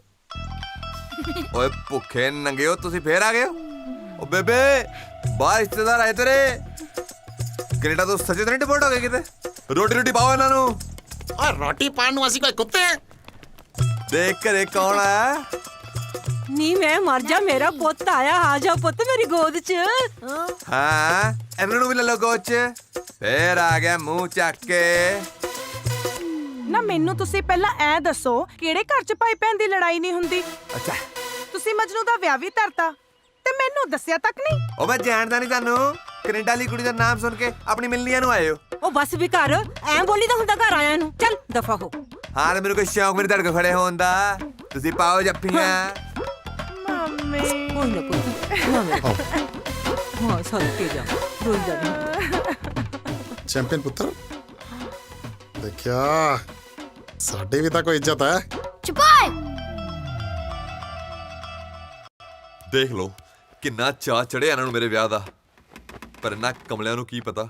ਓਏ ਭੁੱਖੇ ਨੰਗਿਓ, ਤੁਸੀਂ ਫੇਰ ਆ ਗਏ ਹੋ? ਓ ਬੇਬੇ, ਬਾਹਰ ਰਿਸ਼ਤੇਦਾਰ ਆਏ ਤੇਰੇ। ਕੈਨੇਡਾ ਤੋਂ ਸੱਚੇ ਤਾਂ ਨਹੀਂ ਡਿਪੋਰਟ ਹੋ ਗਏ ਕਿਤੇ? ਰੋਟੀ ਰੋਟੀ ਪਾਓ ਇਹਨਾਂ ਨੂੰ। ਓਏ ਰੋਟੀ ਪਾਣ ਨੂੰ ਅਸੀਂ ਕੋਈ ਕੁੱਤੇ ਆ? ਦੇਖ ਘਰੇ ਕੌਣ ਆ? ਨੀ ਮੈਂ ਮਰ ਜਾ, ਮੇਰਾ ਪੁੱਤ ਆਇਆ। ਆ ਜਾ ਪੁੱਤ ਮੇਰੀ ਗੋਦ 'ਚ। ਹਾਂ, ਇਹਨਾਂ ਨੂੰ ਵੀ ਲੈ ਲਓ ਗੋਦ 'ਚ। ਫੇਰ ਆ ਗਿਆ ਮੂੰਹ ਚੱਕ ਕੇ। ਨਾ ਮੈਨੂੰ ਤੁਸੀਂ ਪਹਿਲਾਂ ਐ ਦੱਸੋ, ਕਿਹੜੇ ਘਰ 'ਚ ਭਾਈ ਭੈਣ ਦੀ ਲੜਾਈ ਨਹੀਂ ਹੁੰਦੀ? ਅੱਛਾ, ਤੁਸੀਂ ਮਜਨੂ ਦਾ ਵਿਆਹ ਵੀ ਧਰਤਾ ਤੇ ਮੈਨੂੰ ਦੱਸਿਆ ਤੱਕ ਨਹੀਂ। ਉਹ ਮੈਂ ਜਾਣਦਾ ਨਹੀਂ ਤੁਹਾਨੂੰ। ਕੈਨੇਡਾ ਵਾਲੀ ਕੁੜੀ ਦਾ ਨਾਮ ਸੁਣ ਕੇ ਆਪਣੀ ਮਿਲਨੀਆਂ ਨੂੰ ਆਏ ਹੋ। ਉਹ ਬਸ ਵੀ ਘਰ ਐਂ ਬੋਲੀ ਤਾਂ ਹੁੰਦਾ ਘਰ ਆਇਆਂ ਨੂੰ। ਚੱਲ ਦਫਾ ਹੋ। ਹਾਂ ਤੇ ਮੈਨੂੰ ਕੋਈ ਸ਼ੌਂਕ ਮੇਰੇ ਧੜਕ ਖੜੇ ਹੋਣ ਦਾ। ਤੁਸੀਂ ਪਾਓ ਜੱਫੀਆਂ। ਮੰਮੀ ਕੋਈ ਨਾ ਕੋਈ ਨਾ ਮੇਰਾ ਹਾਂ ਸਦਕੇ ਜਾ, ਰੋਈ ਜਾ ਨਹੀਂ। ਚੈਂਪੀਅਨ ਪੁੱਤਰ, ਦੇਖਿਆ ਸਾਡੀ ਵੀ ਤਾਂ ਕੋਈ ਇੱਜ਼ਤ ਹੈ। ਚੁਪਾਏ ਦੇਖ ਲਓ ਕਿੰਨਾ ਚਾਅ ਚੜਿਆ ਇਹਨਾਂ ਨੂੰ ਮੇਰੇ ਵਿਆਹ ਦਾ। ਪਰ ਇਹਨਾਂ ਕਮਲਿਆਂ ਨੂੰ ਕੀ ਪਤਾ,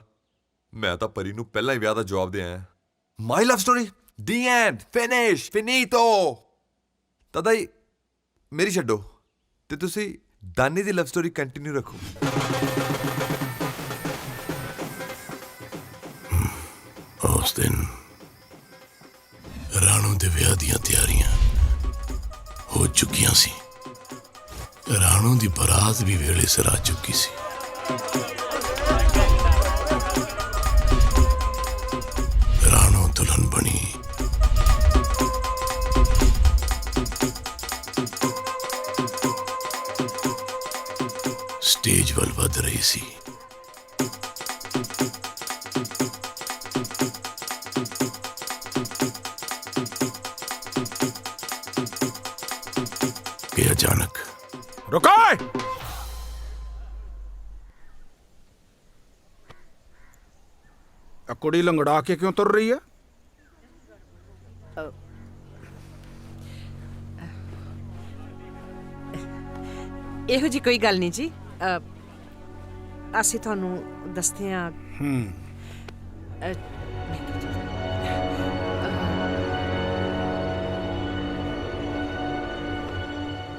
ਮੈਂ ਤਾਂ ਪਰੀ ਨੂੰ ਪਹਿਲਾਂ ਹੀ ਵਿਆਹ ਦਾ ਜਵਾਬ ਦੇ ਆਇਆ। ਮਾਈ love story the and, finish, ਫਿਨੀਟੋ। ਤਦਾ ਹੀ ਮੇਰੀ ਛੱਡੋ ਤੇ ਤੁਸੀਂ ਦਾਨੀ ਦੀ ਲਵ ਸਟੋਰੀ ਕੰਟੀਨਿਊ ਰੱਖੋ। ਉਸ ਦਿਨ ਰਾਣੋ ਦੇ ਵਿਆਹ ਦੀਆਂ ਤਿਆਰੀਆਂ ਹੋ ਚੁੱਕੀਆਂ ਸੀ। ਰਾਣੋ ਦੀ ਬਰਾਤ ਵੀ ਵੇਲੇ ਸਿਰ ਆ ਚੁੱਕੀ ਸੀ। ਰਾਣੋ ਦੁਲਹਨ ਬਣੀ। ਸਟੇਜ ਵੱਲ ਵਧ ਰਹੀ ਸੀ। कि अचानक रुको। कुड़ी लंगड़ा के क्यों तुर रही है? ਇਹੋ ਜੀ ਕੋਈ ਗੱਲ ਨਹੀਂ ਜੀ। ਅਸੀਂ ਤੁਹਾਨੂੰ ਦੱਸਦੇ ਹਾਂ।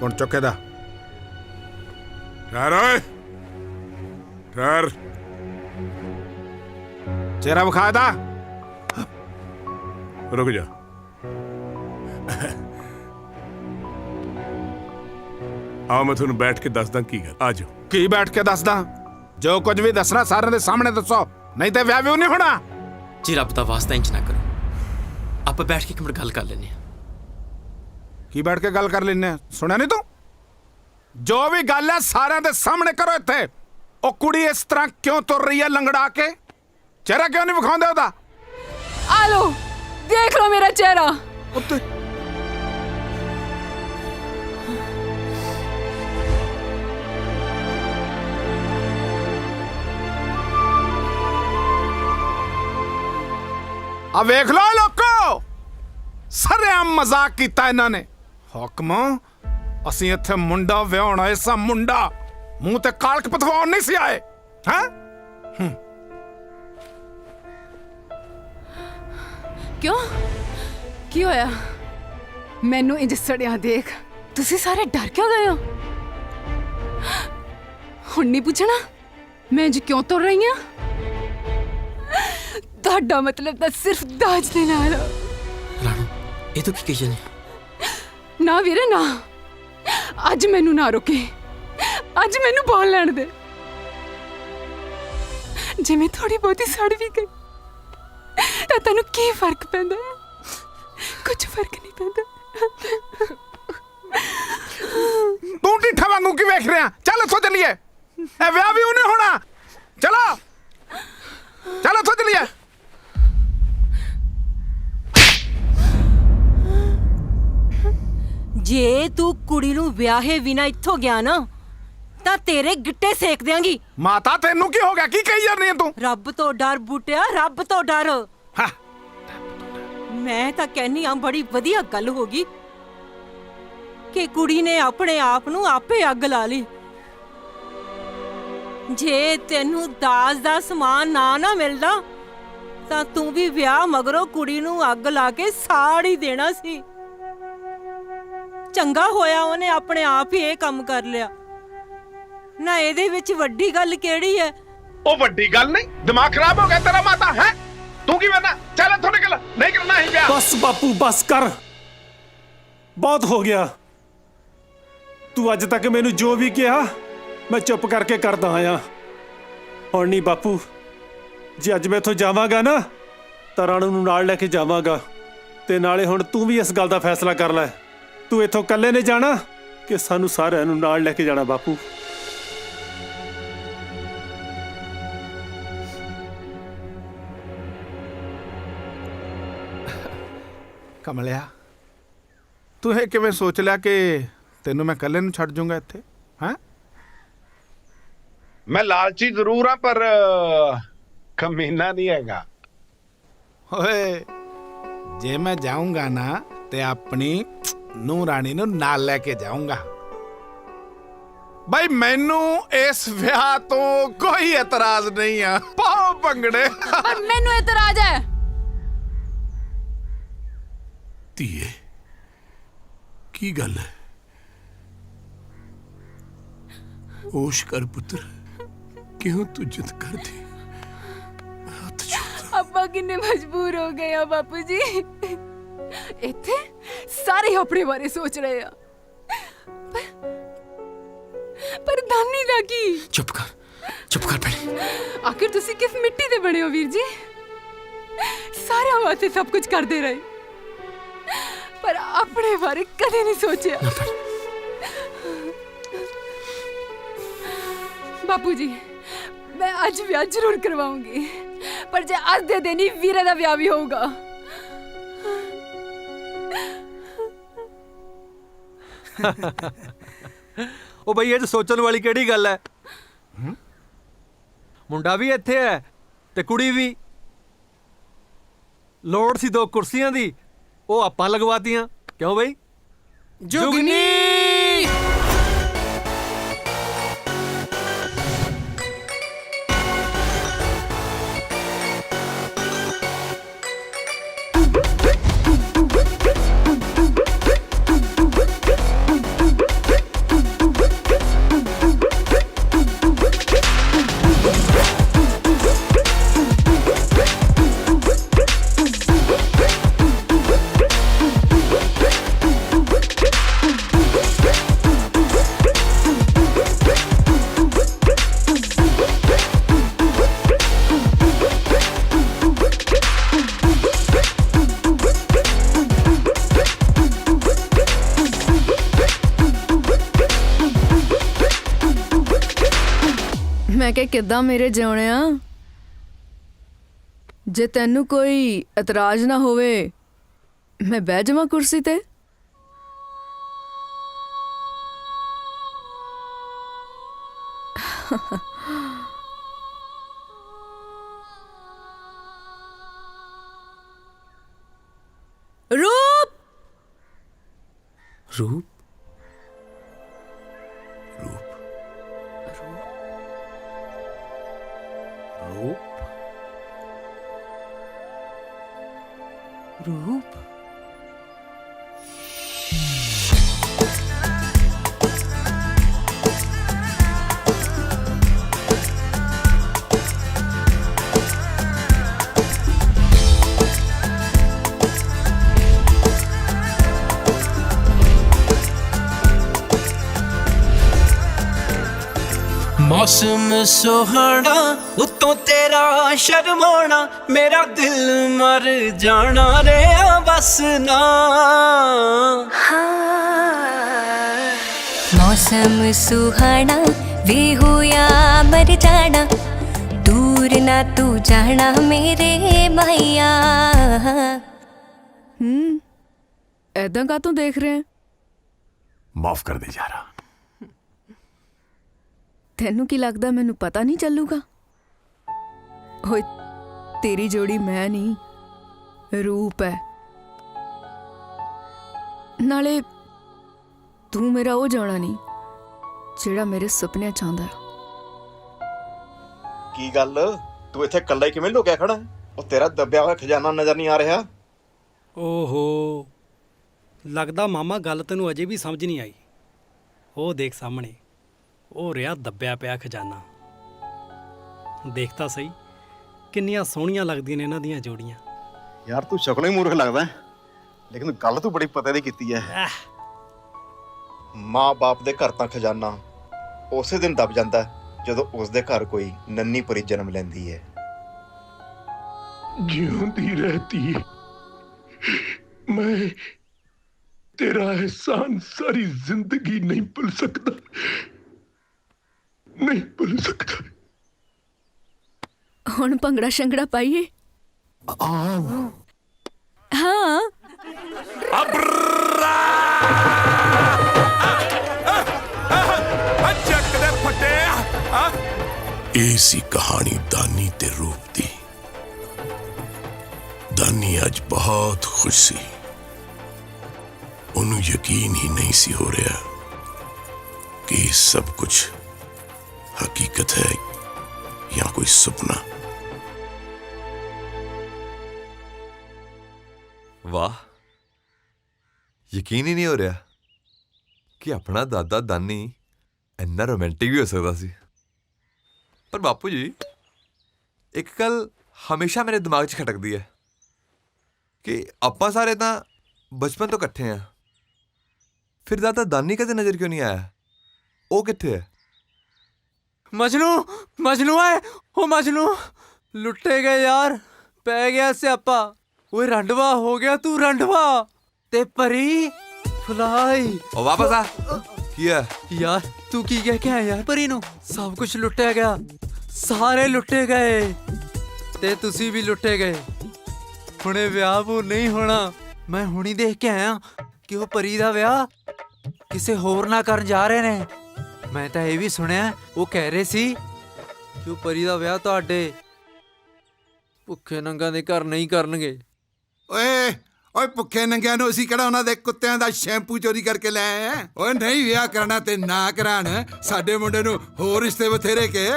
कौन चौकेदा? ठहर ओए, ठहर। चेहरा बखाया था। रुक जा। आओ मैं ਤੁਹਾਨੂੰ बैठ के दसदा की गल। आ जाओ। की बैठ के दसदा? जो कुछ भी दसना सारे दे सामने दसो, नहीं तो विआह भी नहीं होना। जी रब दा वास्ता इंज ना करो, आप बैठ के एक मिनट गल कर लेने। की बैठ के गल कर लेने? सुनिया नहीं तू? जो भी गल है सारे दे सामने करो। इत्थे ओ कुड़ी इस तरह क्यों तुर रही है लंगड़ा के? चेहरा क्यों नहीं विखाउंदे ओदा? आ लो, देख लो मेरा चेहरा। आ वेख लो लोको, सरेआम मजाक कीता इन्हां ने। हुक्म ਅਸੀਂ ਇੱਥੇ ਮੁੰਡਾ ਵਿਆਹਣਾ, ਐਸਾ ਮੁੰਡਾ ਮੂੰਹ ਤੇ ਕਾਲਕ ਪਤਵਾਉਣ ਨਹੀਂ ਸੀ ਆਏ। ਹੈਂ? ਕਿਉਂ? ਕੀ ਹੋਇਆ? ਮੈਨੂੰ ਇੰਜ ਸੜਿਆ ਦੇਖ ਤੁਸੀਂ ਸਾਰੇ ਡਰ ਕਿਉਂ ਗਏ ਹੋ? ਹੁਣ ਨਹੀਂ ਪੁੱਛਣਾ ਮੈਂ ਇੰਜ ਕਿਉਂ ਤੁਰ ਰਹੀ ਹਾਂ? ਤੁਹਾਡਾ ਮਤਲਬ ਤਾਂ ਸਿਰਫ ਦਾਜ ਦੇ ਨਾਲ। ਰਾਣੋ ਇਹ ਤਾਂ ਕੀ ਕਹੀ ਜਾਂਦੀ? ਨਾ ਵੀਰੇ ਨਾ, ਅੱਜ ਮੈਨੂੰ ਨਾ ਰੋਕੇ, ਅੱਜ ਮੈਨੂੰ ਬੋਲ ਲੈਣ ਦੇ। ਜੇ ਮੈਂ ਥੋੜੀ ਬਹੁਤੀ ਸੜ ਵੀ ਗਈ ਤਾਂ ਤੈਨੂੰ ਕੀ ਫਰਕ ਪੈਂਦਾ? ਕੁਝ ਫਰਕ ਨਹੀਂ ਪੈਂਦਾ। ਤੂੰ ਢਿੱਠਾ ਵਾਂਗੂ ਕੀ ਵੇਖ ਰਿਹਾ? ਚੱਲ ਇੱਥੋਂ ਚੱਲੀਏ, ਇਹ ਵਿਆਹ ਵੀ ਉਹਨੇ ਹੋਣਾ। ਚਲੋ ਚੱਲ ਇੱਥੋਂ ਚੱਲੀਏ। ਜੇ ਤੂੰ ਕੁੜੀ ਨੂੰ ਵਿਆਹੇ ਬਿਨਾ ਇੱਥੋਂ ਗਿਆ ਨਾ ਤਾਂ ਤੇਰੇ ਗਿੱਟੇ ਸੇਕ ਦਿਆਂਗੀ। ਮਾਤਾ ਤੈਨੂੰ ਕੀ ਹੋ ਗਿਆ? ਕੀ ਕਹੀ ਜਾਂਦੀ ਹੈ ਤੂੰ? ਰੱਬ ਤੋਂ ਡਰ ਬੂਟਿਆ, ਰੱਬ ਤੋਂ ਡਰ। ਮੈਂ ਤਾਂ ਕਹਿੰਨੀ ਆ ਬੜੀ ਵਧੀਆ ਗੱਲ ਹੋ ਗਈ ਕਿ ਕੁੜੀ ਨੇ ਆਪਣੇ ਆਪ ਨੂੰ ਆਪੇ ਅੱਗ ਲਾ ਲਈ। ਜੇ ਤੈਨੂੰ ਦਾਜ ਦਾ ਸਮਾਨ ਨਾ ਮਿਲਦਾ ਤਾਂ ਤੂੰ ਵੀ ਵਿਆਹ ਮਗਰੋਂ ਕੁੜੀ ਨੂੰ ਅੱਗ ਲਾ ਕੇ ਸਾੜ ਹੀ ਦੇਣਾ ਸੀ। ਚੰਗਾ ਹੋਇਆ ਉਹਨੇ ਆਪਣੇ ਆਪ ਹੀ ਇਹ ਕੰਮ ਕਰ ਲਿਆ। ਨਾ ਇਹਦੇ ਵਿੱਚ ਵੱਡੀ ਗੱਲ ਕਿਹੜੀ ਹੈ? ਉਹ ਵੱਡੀ ਗੱਲ ਨਹੀਂ, ਦਿਮਾਗ ਖਰਾਬ ਹੋ ਗਿਆ ਤੇਰਾ ਮਾਤਾ ਹੈ? ਤੂੰ ਕੀ ਵੇਨਾ? ਚੱਲ ਇੱਥੋਂ ਨਿਕਲ, ਨਹੀਂ ਕਰਨਾ ਹੀ ਵਿਆਹ। ਬਸ ਬਾਪੂ ਬਸ ਕਰ, ਬਹੁਤ ਹੋ ਗਿਆ। ਤੂੰ ਅੱਜ ਤੱਕ ਮੈਨੂੰ ਜੋ ਵੀ ਕਿਹਾ ਮੈਂ ਚੁੱਪ ਕਰਕੇ ਕਰਦਾ ਆਇਆ। ਹੁਣ ਨਹੀਂ ਬਾਪੂ, ਜੇ ਅੱਜ ਮੈਂ ਇੱਥੋਂ ਜਾਵਾਂਗਾ ਨਾ ਤਾਂ ਰਾਣੂ ਨੂੰ ਨਾਲ ਲੈ ਕੇ ਜਾਵਾਂਗਾ। ਤੇ ਨਾਲੇ ਹੁਣ ਤੂੰ ਵੀ ਇਸ ਗੱਲ ਦਾ ਫੈਸਲਾ ਕਰ ਲੈ, ਤੂੰ ਇੱਥੋਂ ਇਕੱਲੇ ਨੇ ਜਾਣਾ ਕਿ ਸਾਨੂੰ ਸਾਰਿਆਂ ਨੂੰ ਨਾਲ ਲੈ ਕੇ ਜਾਣਾ ਬਾਪੂ? ਕਮਲਿਆ, ਤੂੰ ਇਹ ਕਿਵੇਂ ਸੋਚ ਲਿਆ ਕਿ ਤੈਨੂੰ ਮੈਂ ਇਕੱਲੇ ਨੂੰ ਛੱਡ ਜਾਊਂਗਾ ਇੱਥੇ? ਹੈਂ? ਮੈਂ ਲਾਲਚੀ ਜ਼ਰੂਰ ਹਾਂ ਪਰ ਕਮੀਨਾ ਨਹੀਂ ਹੈਗਾ। ਓਏ ਜੇ ਮੈਂ ਜਾਊਂਗਾ ਨਾ ਤੇ ਆਪਣੀ ਨੂੰ ਰਾਣੀ ਨੂੰ ਨਾਲ ਲੈ ਕੇ ਜਾਊਂਗਾ। ਭਾਈ ਮੈਨੂੰ ਇਸ ਵਿਆਹ ਤੋਂ ਕੋਈ ਇਤਰਾਜ਼ ਨਹੀਂ ਆ। ਪਾਓ ਭੰਗੜੇ। ਪਰ ਮੈਨੂੰ ਇਤਰਾਜ਼ ਹੈ। ਧੀਏ ਕੀ ਗੱਲ ਹੈ? ਹੋਸ਼ ਕਰ ਪੁੱਤਰ, ਕਿਉਂ ਤੂੰ ਜਿੱਦ ਕਰਦੀ? ਆਪਾਂ ਕਿੰਨੇ ਮਜਬੂਰ ਹੋ ਗਏ ਆ ਬਾਪੂ ਜੀ। ਇੱਥੇ ਸਾਰੇ ਆਪਣੇ ਬਾਰੇ ਸੋਚ ਰਹੇ ਆ, ਪਰ ਦਾਨੀ ਦਾ ਕੀ? ਚੁੱਪ ਕਰ ਭੈਣੇ। ਆਖਿਰ ਤੁਸੀਂ ਕਿਸ ਮਿੱਟੀ ਦੇ ਬਣੇ ਹੋ ਵੀਰ ਜੀ? ਸਾਰਿਆਂ ਵਾਸਤੇ ਸਭ ਕੁਝ ਕਰਦੇ ਰਹੇ, ਪਰ ਆਪਣੇ ਬਾਰੇ ਕਦੇ ਨਹੀਂ ਸੋਚਿਆ। ਬਾਪੂ ਜੀ, ਮੈਂ ਅੱਜ ਵਿਆਹ ਜ਼ਰੂਰ ਕਰਵਾਉਂਗੀ, ਪਰ ਜੇ ਅੱਜ ਦੇ ਦਿਨ ਹੀ ਵੀਰੇ ਦਾ ਵਿਆਹ ਵੀ ਹੋਊਗਾ। ਉਹ ਬਈ ਇਹ 'ਚ ਸੋਚਣ ਵਾਲੀ ਕਿਹੜੀ ਗੱਲ ਹੈ? ਮੁੰਡਾ ਵੀ ਇੱਥੇ ਹੈ ਤੇ ਕੁੜੀ ਵੀ। ਲੋੜ ਸੀ 2 ਕੁਰਸੀਆਂ ਦੀ, ਉਹ ਆਪਾਂ ਲਗਵਾਤੀਆਂ। ਕਿਉਂ ਬਈ? ਜੁਗਨੀ ਮੈਂ ਕਿ ਕਿੱਦਾਂ ਮੇਰੇ ਜਿਉਣਿਆ? ਜੇ ਤੈਨੂੰ ਕੋਈ ਇਤਰਾਜ਼ ਨਾ ਹੋਵੇ, ਮੈਂ ਬਹਿ ਜਾਵਾਂ ਕੁਰਸੀ ਤੇ? रूप रूप रूप मौसम सुहाना उत्तों तेरा शर्माना मेरा दिल मर जाना रे बस ना। मौसम सुहाना वे हो या मर जाना दूर ना तू जाना मेरे मैया। ऐदा का तू देख रहे हैं? माफ कर दे जा रहा। ਤੈਨੂੰ ਕੀ ਲੱਗਦਾ ਮੈਨੂੰ ਪਤਾ ਨਹੀਂ ਚੱਲੂਗਾ? ਓਏ ਤੇਰੀ ਜੋੜੀ ਮੈਂ ਨਹੀਂ, ਰੂਪ ਹੈ। ਨਾਲੇ ਤੂੰ ਮੇਰਾ ਉਹ ਜਾਣਾ ਨਹੀਂ ਜਿਹੜਾ ਮੇਰੇ ਸੁਪਨਿਆਂ ਚ ਆਉਂਦਾ। ਕੀ ਗੱਲ, ਤੂੰ ਇੱਥੇ ਇਕੱਲਾ ਹੀ ਕਿਵੇਂ ਲੁਕਿਆ ਖੜਾ? ਉਹ ਤੇਰਾ ਦੱਬਿਆ ਹੋਇਆ ਖਜ਼ਾਨਾ ਨਜ਼ਰ ਨਹੀਂ ਆ ਰਿਹਾ? ਓਹੋ, ਲੱਗਦਾ ਮਾਮਾ ਗੱਲ ਤੈਨੂੰ ਅਜੇ ਵੀ ਸਮਝ ਨਹੀਂ ਆਈ। ਉਹ ਦੇਖ ਸਾਹਮਣੇ, ਉਹ ਰਿਹਾ ਦੱਬਿਆ ਪਿਆ ਖਜ਼ਾਨਾ। ਦੇਖ ਤਾਂ ਸਹੀ ਕਿੰਨੀਆਂ ਸੋਹਣੀਆਂ ਲੱਗਦੀਆਂ ਨੇ ਇਹਨਾਂ ਦੀਆਂ ਜੋੜੀਆਂ। ਯਾਰ ਤੂੰ ਸ਼ਕਲੋਂ ਹੀ ਮੂਰਖ ਲੱਗਦਾ, ਲੇਕਿਨ ਗੱਲ ਤੂੰ ਬੜੀ ਪਤੇ ਦੀ ਕੀਤੀ ਹੈ। ਮਾਂ-ਬਾਪ ਦੇ ਘਰ ਤਾਂ ਖਜ਼ਾਨਾ ਉਸੇ ਦਿਨ ਦੱਬ ਜਾਂਦਾ ਜਦੋਂ ਉਸਦੇ ਘਰ ਕੋਈ ਨੰਨੀ ਪਰੀ ਜਨਮ ਲੈਂਦੀ ਹੈ। ਜਿਉਂਦੀ ਰਹਤੀ ਮੈਂ ਤੇਰਾ एहसान सारी जिंदगी नहीं भूल सकता, नहीं भूल सकता। ਹੁਣ ਭੰਗੜਾ ਸ਼ੰਗੜਾ ਪਾਈਏ? ਹਾਂ। ऐसी कहानी दानी ते रूप दी। दानी अज बहुत खुश सी, ਉਹਨੂੰ ਯਕੀਨ ਹੀ ਨਹੀਂ ਸੀ ਹੋ ਰਿਹਾ ਕਿ ਇਹ ਸਭ ਕੁਝ ਹਕੀਕਤ ਹੈ ਜਾਂ ਕੋਈ ਸੁਪਨਾ। ਵਾਹ, ਯਕੀਨ ਹੀ ਨਹੀਂ ਹੋ ਰਿਹਾ ਕਿ ਆਪਣਾ ਦਾਦਾ ਦਾਨੀ ਇੰਨਾ ਰੋਮਾਂਟਿਕ ਵੀ ਹੋ ਸਕਦਾ ਸੀ। ਪਰ ਬਾਪੂ ਜੀ, ਇੱਕ ਗੱਲ ਹਮੇਸ਼ਾ ਮੇਰੇ ਦਿਮਾਗ 'ਚ ਖਟਕਦੀ ਹੈ ਕਿ ਆਪਾਂ ਸਾਰੇ ਤਾਂ ਬਚਪਨ ਤੋਂ ਇਕੱਠੇ ਆ, ਫਿਰ ਦਾਦਾ ਦਾਨੀ ਕਦੇ ਨਜ਼ਰ ਕਿਉਂ ਨਹੀਂ ਆਇਆ? ਉਹ ਕਿੱਥੇ ਹੈ? ਮਜਨੂ ਹੈ ਉਹ ਮਜਨੂ ਲੁੱਟੇ ਗਏ ਯਾਰ, ਪੈ ਗਿਆ ਸਿਆਪਾ। ਓਏ ਰੰਡਵਾ ਹੋ ਗਿਆ ਤੂੰ, ਰੰਡਵਾ ਤੇ ਪਰੀ ਫਲਾਈ। ਉਹ ਵਾਪਸ ਆ। ਕੀ ਹੈ ਯਾਰ ਤੂੰ ਕੀ ਕਹਿ ਕੇ ਆਇਆ ਯਾਰ? ਪਰੀ ਨੂੰ ਸਭ ਕੁਝ ਲੁੱਟਿਆ ਗਿਆ, ਸਾਰੇ ਲੁੱਟੇ ਗਏ ਤੇ ਤੁਸੀਂ ਵੀ ਲੁੱਟੇ ਗਏ। ਹੁਣੇ ਵਿਆਹ ਉਹ ਨਹੀਂ ਹੋਣਾ। ਮੈਂ ਹੁਣੀ ਦੇਖ ਕੇ ਆਇਆ ਕਿ ਉਹ ਪਰੀ ਦਾ ਵਿਆਹ ਕਿਸੇ ਹੋਰ ਨਾਲ ਕਰਨ ਜਾ ਰਹੇ ਨੇ। ਮੈਂ ਤਾਂ ਇਹ ਵੀ ਸੁਣਿਆ ਉਹ ਕਹਿ ਰਹੇ ਸੀ ਕਿ ਉਹ ਪਰੀ ਦਾ ਵਿਆਹ ਤੁਹਾਡੇ ਭੁੱਖੇ ਨੰਗਾਂ ਦੇ ਘਰ ਨਹੀਂ ਕਰਨਗੇ। ਓਏ ਭੁੱਖੇ ਨੰਗਿਆਂ ਨੂੰ ਅਸੀਂ ਕਿਹੜਾ ਉਹਨਾਂ ਦੇ ਕੁੱਤਿਆਂ ਦਾ ਸ਼ੈਂਪੂ ਚੋਰੀ ਕਰਕੇ ਲੈ ਆਏ ਆ? ਓਏ ਨਹੀਂ ਵਿਆਹ ਕਰਨਾ ਤੇ ਨਾ ਕਰਾਣ, ਸਾਡੇ ਮੁੰਡੇ ਨੂੰ ਹੋਰ ਰਿਸ਼ਤੇ ਬਥੇਰੇ ਕੇ।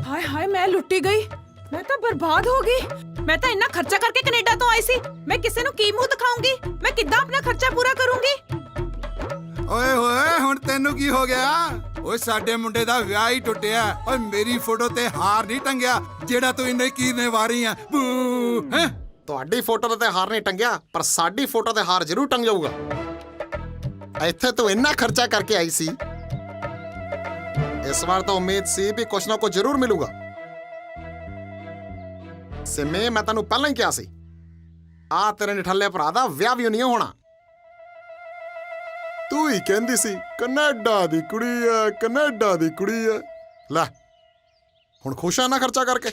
ਹਾਏ ਹਾਏ ਮੈਂ ਲੁੱਟੀ ਗਈ, ਮੈਂ ਤਾਂ ਬਰਬਾਦ ਹੋ ਗਈ। ਮੈਂ ਤਾਂ ਇੰਨਾ ਖਰਚਾ ਕਰਕੇ ਕੈਨੇਡਾ ਤੋਂ ਆਈ ਸੀ, ਮੈਂ ਕਿਸੇ ਨੂੰ ਕੀ ਮੂੰਹ ਦਿਖਾਉਂਗੀ? ਮੈਂ ਕਿੱਦਾਂ ਆਪਣਾ ਖਰਚਾ ਪੂਰਾ ਕਰੂੰਗੀ? ਓਏ ਹੋਏ ਹੁਣ ਤੈਨੂੰ ਕੀ ਹੋ ਗਿਆ? ਓਏ ਸਾਡੇ ਮੁੰਡੇ ਦਾ ਵਿਆਹ ਹੀ ਟੁੱਟਿਆ। ਓਏ ਮੇਰੀ ਫੋਟੋ ਤੇ ਹਾਰ ਨਹੀਂ ਟੰਗਿਆ ਜਿਹੜਾ ਤੂੰ ਇੰਨੇ ਕੀਰਨੇ ਵਾਰੀ ਆ। ਬੂ ਹੈ ਤੁਹਾਡੀ ਫੋਟੋ ਤੇ ਹਾਰ ਨਹੀਂ ਟੰਗਿਆ, ਪਰ ਸਾਡੀ ਫੋਟੋ ਤੇ ਹਾਰ ਜ਼ਰੂਰ ਟੰਗ ਜਾਊਗਾ। ਇੱਥੇ ਤੂੰ ਇੰਨਾ ਖਰਚਾ ਕਰਕੇ ਆਈ ਸੀ, ਇਸ ਵਾਰ ਤਾਂ ਉਮੀਦ ਸੀ ਵੀ ਕੁਛ ਨਾ ਕੁਛ ਜ਼ਰੂਰ ਮਿਲੂਗਾ। ਸਿਮੇ ਮੈਂ ਤੈਨੂੰ ਪਹਿਲਾਂ ਹੀ ਕਿਹਾ ਸੀ, ਆ ਤੇਰੇ ਨਿਠੱਲੇ ਭਰਾ ਦਾ ਵਿਆਹ ਵੀ ਨਹੀਂ ਹੋਣਾ। ਤੂੰ ਹੀ ਕਹਿੰਦੀ ਸੀ ਕੈਨੇਡਾ ਦੀ ਕੁੜੀ ਐ, ਕੈਨੇਡਾ ਦੀ ਕੁੜੀ ਐ। ਲੈ ਹੁਣ ਖੁਸ਼ ਆ ਨਾ ਖਰਚਾ ਕਰਕੇ?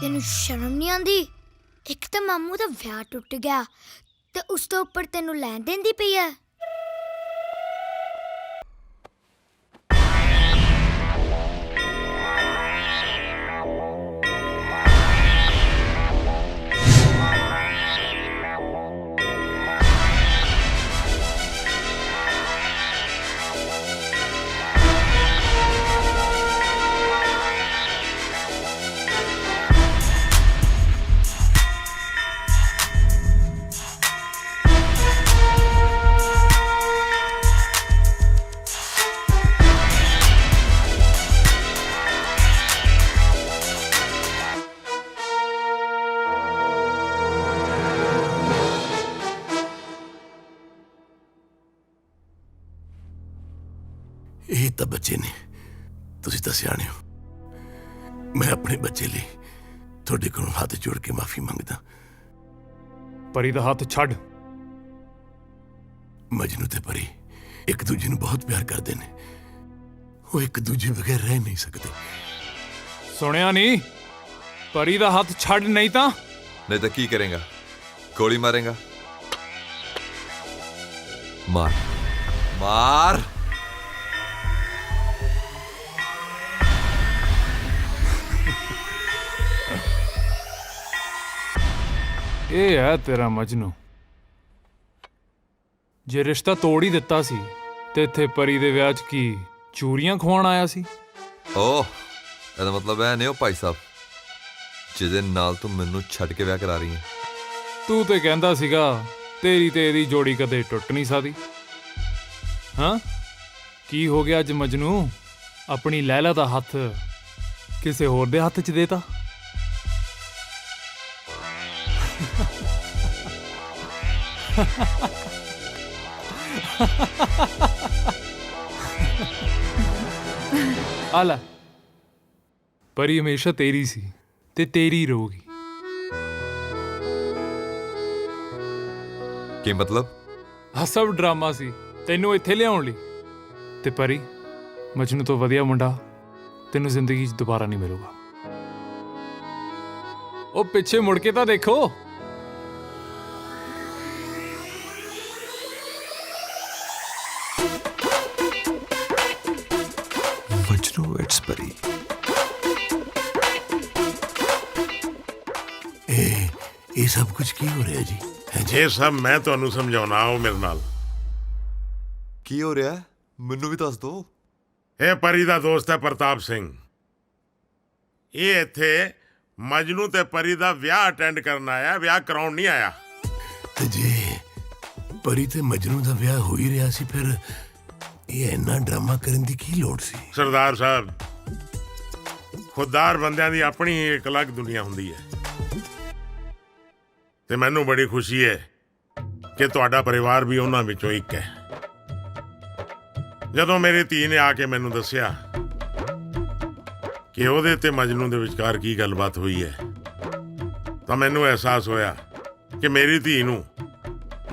ਤੈਨੂੰ ਸ਼ਰਮ ਨਹੀਂ ਆਉਂਦੀ? ਇੱਕ ਤਾਂ ਮਾਮੂ ਦਾ ਵਿਆਹ ਟੁੱਟ ਗਿਆ ਤੇ ਉਸ ਤੋਂ ਉੱਪਰ ਤੈਨੂੰ ਲੈਣ ਦੇਂਦੀ ਪਈ ਹੈ। ਇਹ ਤਾਂ ਬੱਚੇ ਨੇ, ਤੁਸੀਂ ਤਾਂ ਸਿਆਣੇ ਹੋ। ਮੈਂ ਆਪਣੇ ਬੱਚੇ ਲਈ ਤੁਹਾਡੇ ਕੋਲੋਂ ਹੱਥ ਜੋੜ ਕੇ ਮਾਫੀ ਮੰਗਦਾ। ਪਰੀ ਦਾ ਹੱਥ ਛੱਡ। ਮਜਨੂ ਤੇ ਪਰੀ ਇੱਕ ਦੂਜੇ ਨੂੰ ਬਹੁਤ ਪਿਆਰ ਕਰਦੇ ਨੇ, ਉਹ ਇੱਕ ਦੂਜੇ ਬਗੈਰ ਰਹਿ ਨਹੀਂ ਸਕਦੇ। ਸੁਣਿਆ ਨਹੀਂ? ਪਰੀ ਦਾ ਹੱਥ ਛੱਡ, ਨਹੀਂ ਤਾਂ ਕੀ ਕਰੇਗਾ? ਗੋਲੀ ਮਾਰੇਗਾ? ਮਾਰ ਮਾਰ। ਇਹ ਹੈ ਤੇਰਾ ਮਜਨੂ। ਜੇ ਰਿਸ਼ਤਾ ਤੋੜ ਹੀ ਦਿੱਤਾ ਸੀ ਤੇ ਇੱਥੇ ਪਰੀ ਦੇ ਵਿਆਹ 'ਚ ਕੀ ਚੂਰੀਆਂ ਖਵਾਉਣ ਆਇਆ ਸੀ? ਓਹ ਇਹਦਾ ਮਤਲਬ ਇਹ ਨਹੀਂ ਉਹ ਭਾਈ ਸਾਹਿਬ ਜਿਹਦੇ ਨਾਲ ਤੂੰ ਮੈਨੂੰ ਛੱਡ ਕੇ ਵਿਆਹ ਕਰਾ ਰਹੀ ਹੈ। ਤੂੰ ਤੇ ਕਹਿੰਦਾ ਸੀਗਾ ਤੇਰੀ ਤੇ ਇਹਦੀ ਜੋੜੀ ਕਦੇ ਟੁੱਟ ਨਹੀਂ ਸਕਦੀ। ਹਾਂ ਕੀ ਹੋ ਗਿਆ ਅੱਜ ਮਜਨੂ? ਆਪਣੀ ਲੈਲਾ ਦਾ ਹੱਥ ਕਿਸੇ ਹੋਰ ਦੇ ਹੱਥ 'ਚ ਦੇਤਾ? ਆ ਲੈ, ਪਰੀ ਹਮੇਸ਼ਾ ਤੇਰੀ ਸੀ ਤੇ ਤੇਰੀ ਰਹੂਗੀ। ਕੀ ਮਤਲਬ? ਆ ਸਭ ਡਰਾਮਾ ਸੀ ਤੈਨੂੰ ਇੱਥੇ ਲਿਆਉਣ ਲਈ। ਤੇ ਪਰੀ, ਮਜਨੂ ਤੋਂ ਵਧੀਆ ਮੁੰਡਾ ਤੈਨੂੰ ਜ਼ਿੰਦਗੀ 'ਚ ਦੁਬਾਰਾ ਨਹੀਂ ਮਿਲੂਗਾ। ਉਹ ਪਿੱਛੇ ਮੁੜ ਕੇ ਤਾਂ ਦੇਖੋ। ਮਜਨੂ ਇਟਸ ਪਰੀ। ਇਹ ਸਭ ਕੁਝ ਕੀ ਹੋ ਰਿਹਾ ਜੀ? ਇਹ ਸਭ ਮੈਂ ਤੁਹਾਨੂੰ ਸਮਝਾਉਣਾ, ਆਓ ਮੇਰੇ ਨਾਲ। ਕੀ ਹੋ ਰਿਹਾ ਮੈਨੂੰ ਵੀ ਦੱਸ ਦੋ। ਇਹ ਪਰੀ ਦਾ ਦੋਸਤ ਹੈ ਪ੍ਰਤਾਪ ਸਿੰਘ। ਇਹ ਇੱਥੇ ਮਜਨੂ ਤੇ ਪਰੀ ਦਾ ਵਿਆਹ ਅਟੈਂਡ ਕਰਨ ਆਇਆ, ਵਿਆਹ ਕਰਾਉਣ ਨਹੀਂ ਆਇਆ। ਤੇ ਜੇ ਪਰੀ ਤੇ ਮਜਨੂ ਦਾ ਵਿਆਹ ਹੋ ਹੀ ਰਿਹਾ ਸੀ, ਫਿਰ ਇਹ ਇੰਨਾ ਡਰਾਮਾ ਕਰਨ ਦੀ ਕੀ ਲੋੜ ਸੀ? ਸਰਦਾਰ ਸਾਹਿਬ, ਖੁਦਦਾਰ ਬੰਦਿਆਂ ਦੀ ਆਪਣੀ ਹੀ ਇੱਕ ਅਲੱਗ ਦੁਨੀਆ ਹੁੰਦੀ ਹੈ, ਤੇ ਮੈਨੂੰ ਬੜੀ ਖੁਸ਼ੀ ਹੈ ਕਿ ਤੁਹਾਡਾ ਪਰਿਵਾਰ ਵੀ ਉਹਨਾਂ ਵਿੱਚੋਂ ਇੱਕ ਹੈ। ਜਦੋਂ ਮੇਰੀ ਧੀ ਨੇ ਆ ਕੇ ਮੈਨੂੰ ਦੱਸਿਆ ਕਿ ਉਹਦੇ ਤੇ ਮਜਨੂ ਦੇ ਵਿਚਕਾਰ ਕੀ ਗੱਲਬਾਤ ਹੋਈ ਹੈ, ਤਾਂ ਮੈਨੂੰ ਅਹਿਸਾਸ ਹੋਇਆ ਕਿ ਮੇਰੀ ਧੀ ਨੂੰ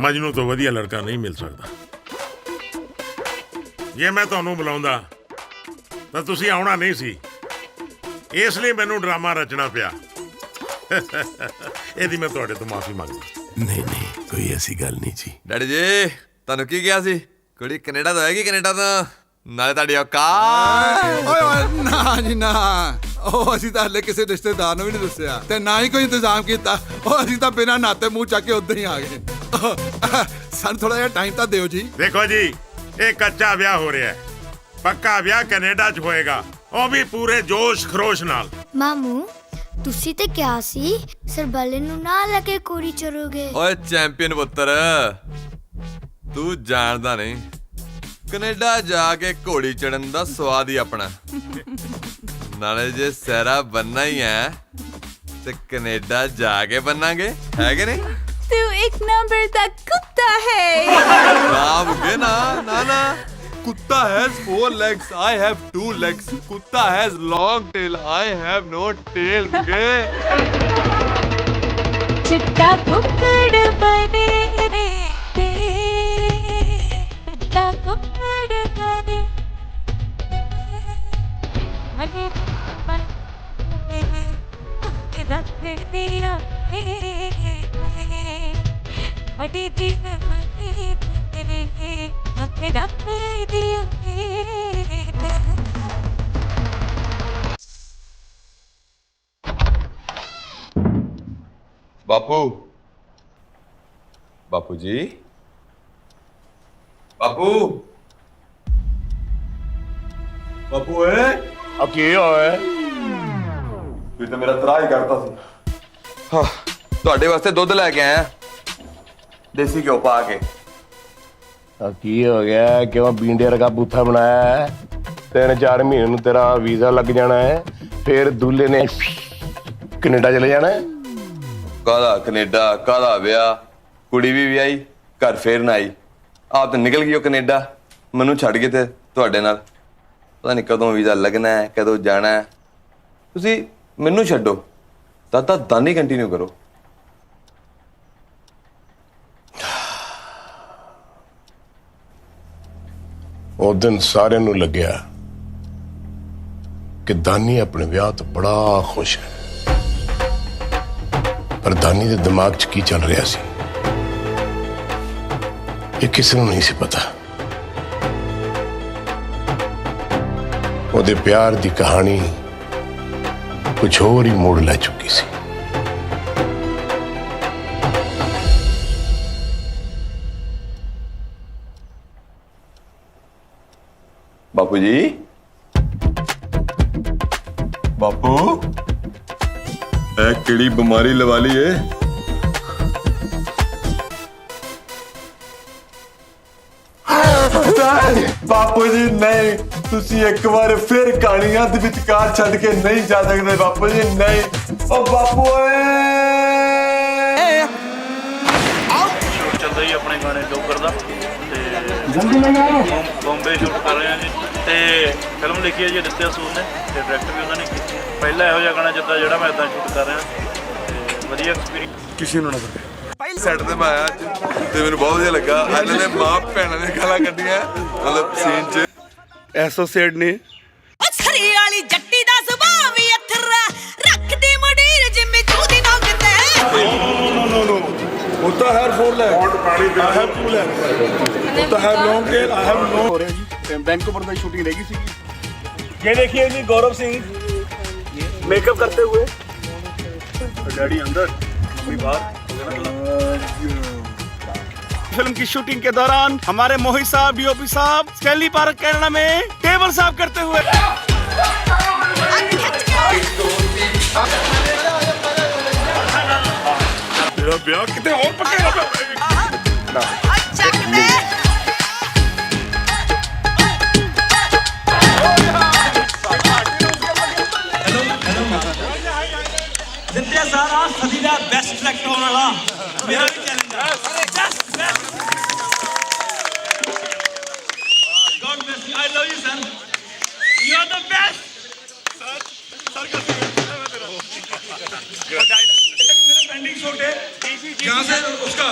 ਮਜਨੂ ਤੋਂ ਵਧੀਆ ਲੜਕਾ ਨਹੀਂ ਮਿਲ ਸਕਦਾ। ਜੇ ਮੈਂ ਤੁਹਾਨੂੰ ਬੁਲਾਉਂਦਾ ਤਾਂ ਤੁਸੀਂ ਆਉਣਾ ਨਹੀਂ ਸੀ, ਇਸ ਲਈ ਮੈਨੂੰ ਡਰਾਮਾ ਰਚਣਾ ਪਿਆ। ਇਹਦੀ ਮੈਂ ਤੁਹਾਡੇ ਤੋਂ ਮਾਫੀ ਮੰਗਦਾ। ਨਹੀਂ ਨਹੀਂ, ਕੋਈ ਐਸੀ ਗੱਲ ਨਹੀਂ ਜੀ। ਡੈਡੀ ਜੀ ਤੁਹਾਨੂੰ ਕੀ ਕਿਹਾ ਸੀ? ਕੁੜੀ ਕੈਨੇਡਾ ਤੋਂ ਆਏਗੀ, ਕੈਨੇਡਾ ਤੋਂ, ਨਾਲੇ ਤੁਹਾਡੀ ਔਕਾਤ। ਓਏ ਨਾ ਜੀ ਨਾ, ਉਹ ਅਸੀਂ ਤਾਂ ਹਲੇ ਕਿਸੇ ਰਿਸ਼ਤੇਦਾਰ ਨੂੰ ਵੀ ਨਹੀਂ ਦੱਸਿਆ ਤੇ ਨਾ ਹੀ ਕੋਈ ਇੰਤਜ਼ਾਮ ਕੀਤਾ। ਉਹ ਅਸੀਂ ਤਾਂ ਬਿਨਾਂ ਨਾਤੇ ਮੂੰਹ ਚੱਕ ਕੇ ਉੱਧਰ ਹੀ ਆ ਗਏ। ਸਾਨੂੰ ਥੋੜਾ ਜਿਹਾ ਟਾਈਮ ਤਾਂ ਦਿਓ ਜੀ। ਦੇਖੋ ਜੀ, ਇਹ ਕੱਚਾ ਵਿਆਹ ਹੋ ਰਿਹਾ ਹੈ, ਪੱਕਾ ਵਿਆਹ ਕੈਨੇਡਾ 'ਚ ਹੋਏਗਾ, ਉਹ ਵੀ ਪੂਰੇ ਜੋਸ਼ ਖਰੋਸ਼ ਨਾਲ। ਮਾਮੂ, ਤੁਸੀਂ ਤੇ ਕਿਹਾ ਸੀ ਸਰਬਾਲੇ ਨੂੰ ਨਾਲ ਲੈ ਕੇ ਕੋਰੀ ਚਰੋਗੇ। ਓਏ ਚੈਂਪੀਅਨ ਪੁੱਤਰ, ਤੂੰ ਜਾਣਦਾ ਨਹੀਂ, ਕੈਨੇਡਾ ਜਾ ਕੇ ਘੋੜੀ ਚੜਨ ਦਾ ਸਵਾਦ ਹੀ ਆਪਣਾ। ਨਾਲੇ ਜੇ ਸਹਿਰਾ ਬੰਨਾ ਹੀ ਹੈ ਤੇ ਕੈਨੇਡਾ ਜਾ ਕੇ ਬੰਨਾਂਗੇ, ਹੈ ਕਿ ਨਹੀਂ? ਤੂੰ ਇੱਕ ਨੰਬਰ ਦਾ ਕੁੱਤਾ ਹੈ। ਨਾ ਬੁੱਗੇ ਨਾ ਨਾ ਨਾ। ਕੁੱਤਾ has 4 legs, I have 2 legs. ਕੁੱਤਾ has long tail, I have no tail. ਚਿੱਟਾ ਕੁੱਕੜ ਬਣੇ ਤੇ ਚਿੱਟਾ ਕੁੱਕੜ ਬਣੇ ਅਗੇ ਬਣ ਕੇ ਰੱਖ ਦਿਆ ਅੜੀ ਦੀ ਤੇਰੇ ਅੱਗੇ ਰੱਖ ਦਿਆ। ਬਾਪੂ, ਬਾਪੂ ਜੀ, ਬਾਪੂ, ਬਾਪੂ ਏ ਆ ਕੀ ਹੋਇਆ? ਤੂੰ ਤਾਂ ਮੇਰਾ ਤਰਾਹ ਹੀ ਕਰਤਾ ਸੀ। ਹਾਂ, ਤੁਹਾਡੇ ਵਾਸਤੇ ਦੁੱਧ ਲੈ ਕੇ ਆਇਆ, ਦੇਸੀ ਘਿਓ ਪਾ ਕੇ। ਆ ਕੀ ਹੋ ਗਿਆ? ਕਿਉਂ ਬੀਂਡੇ ਵਰਗਾ ਬੂਥਾ ਬਣਾਇਆ ਹੈ? 3-4 ਮਹੀਨੇ ਨੂੰ ਤੇਰਾ ਵੀਜ਼ਾ ਲੱਗ ਜਾਣਾ ਹੈ, ਫਿਰ ਦੂਲੇ ਨੇ ਕੈਨੇਡਾ ਚਲੇ ਜਾਣਾ ਹੈ। ਕਾਹਦਾ ਕੈਨੇਡਾ, ਕਾਹਦਾ ਵਿਆਹ? ਕੁੜੀ ਵੀ ਵਿਆਹੀ, ਘਰ ਫੇਰ ਨਾ ਆਈ। ਆਪ ਤਾਂ ਨਿਕਲ ਗਈ ਉਹ ਕੈਨੇਡਾ, ਮੈਨੂੰ ਛੱਡ ਕੇ ਤੇ ਤੁਹਾਡੇ ਨਾਲ। ਪਤਾ ਨਹੀਂ ਕਦੋਂ ਵੀਜ਼ਾ ਲੱਗਣਾ ਹੈ, ਕਦੋਂ ਜਾਣਾ ਹੈ। ਤੁਸੀਂ ਮੈਨੂੰ ਛੱਡੋ, ਦਾਦਾ ਦਾਨੀ ਕੰਟੀਨਿਊ ਕਰੋ। ਉਹ ਦਿਨ ਸਾਰਿਆਂ ਨੂੰ ਲੱਗਿਆ ਕਿ ਦਾਨੀ ਆਪਣੇ ਵਿਆਹ ਤੋਂ ਬੜਾ ਖੁਸ਼ ਹੈ, ਪਰ ਦਾਨੀ ਦੇ ਦਿਮਾਗ 'ਚ ਕੀ ਚੱਲ ਰਿਹਾ ਸੀ ਇਹ ਕਿਸੇ ਨੂੰ ਨਹੀਂ ਸੀ ਪਤਾ। ਉਹਦੇ ਪਿਆਰ ਦੀ ਕਹਾਣੀ ਕੁਝ ਹੋਰ ਹੀ ਮੋੜ ਲੈ ਚੁੱਕੀ ਸੀ। ਬਾਪੂ ਜੀ, ਬਾਪੂ, ਇਹ ਕਿਹੜੀ ਬਿਮਾਰੀ ਲਵਾ ਲਈ ਏ? ਬਾਪੂ ਜੀ ਨਹੀਂ, ਤੁਸੀਂ ਇੱਕ ਵਾਰ ਫਿਰ ਕਹਾਣੀਆਂ ਦੇ ਵਿਚਕਾਰ ਛੱਡ ਕੇ ਨਹੀਂ ਜਾ ਸਕਦੇ ਬਾਪੂ ਜੀ, ਨਹੀਂ। ਉਹ ਬਾਪੂ ਓਏ, ਸ਼ੂਟ ਚੱਲਦਾ ਹੀ ਆਪਣੇ ਗਾਣੇ ਡੋਗਰ ਦਾ ਤੇ ਜਲਦੀ ਲੈ ਆਓ। ਬੰਬੇ ਸ਼ੂਟ ਕਰ ਰਹੇ ਹਾਂ ਜੀ, ਤੇ ਫਿਲਮ ਲਿਖੀ ਹੈ ਜੀ ਦਿੱਤਿਆ ਸੂਦ ਨੇ, ਤੇ ਡਾਇਰੈਕਟ ਵੀ ਉਹਨਾਂ ਨੇ ਕੀਤੀ। ਪਹਿਲਾ ਇਹੋ ਜਿਹਾ ਗਾਣਾ ਜਿੱਦਾਂ ਜਿਹੜਾ ਮੈਂ ਇਦਾਂ ਸ਼ੂਟ ਕਰ ਰਿਹਾ, ਤੇ ਵਧੀਆ ਐਕਸਪੀਰੀਅੰਸ। ਕਿਸੇ ਨੂੰ ਨਾ ਪਤਾ ਸੈੱਟ ਤੇ ਮੈਂ ਆਇਆ ਅੱਜ ਤੇ ਮੈਨੂੰ ਬਹੁਤ ਵਧੀਆ ਲੱਗਾ। ਇਹਨਾਂ ਨੇ ਮਾਂ ਭੈਣਾਂ ਨੇ ਗਾਲਾਂ ਕੱਢੀਆਂ, ਮਤਲਬ ਸੀਨ 'ਚ ਐਸੋਸੀਏਟ ਨੇ। ਛਰੀ ਵਾਲੀ ਜੱਟੀ ਦਾ ਸੁਭਾਅ ਵੀ ਅਥਰਾ ਰੱਖਦੀ ਮੁੰਡੀਰ ਜਿਵੇਂ ਜੂਦੀ ਨੰਗਦੇ। No. होता है 4 लाख। I have 2 lakh. होता है long tail, I have no। हो रहा जी, बैंक पर शूटिंग रहेगी सी। ये देखिए जी गौरव सिंह मेकअप करते हुए। डैडी अंदर, मम्मी बाहर। फिल्म की शूटिंग के दौरान हमारे मोहित साहब, डीओपी साहब स्टैनली पार्क कनाडा में टेबल साफ करते हुए। मेरा ब्याह कितने और पक्के जित्या सारा सदी का बेस्ट सिलेक्ट होने वाला मेरा भी चैलेंज है। God bless you, I love you son, you are the best. Sir का मेरा पेंडिंग शॉट है, यहाँ से उसका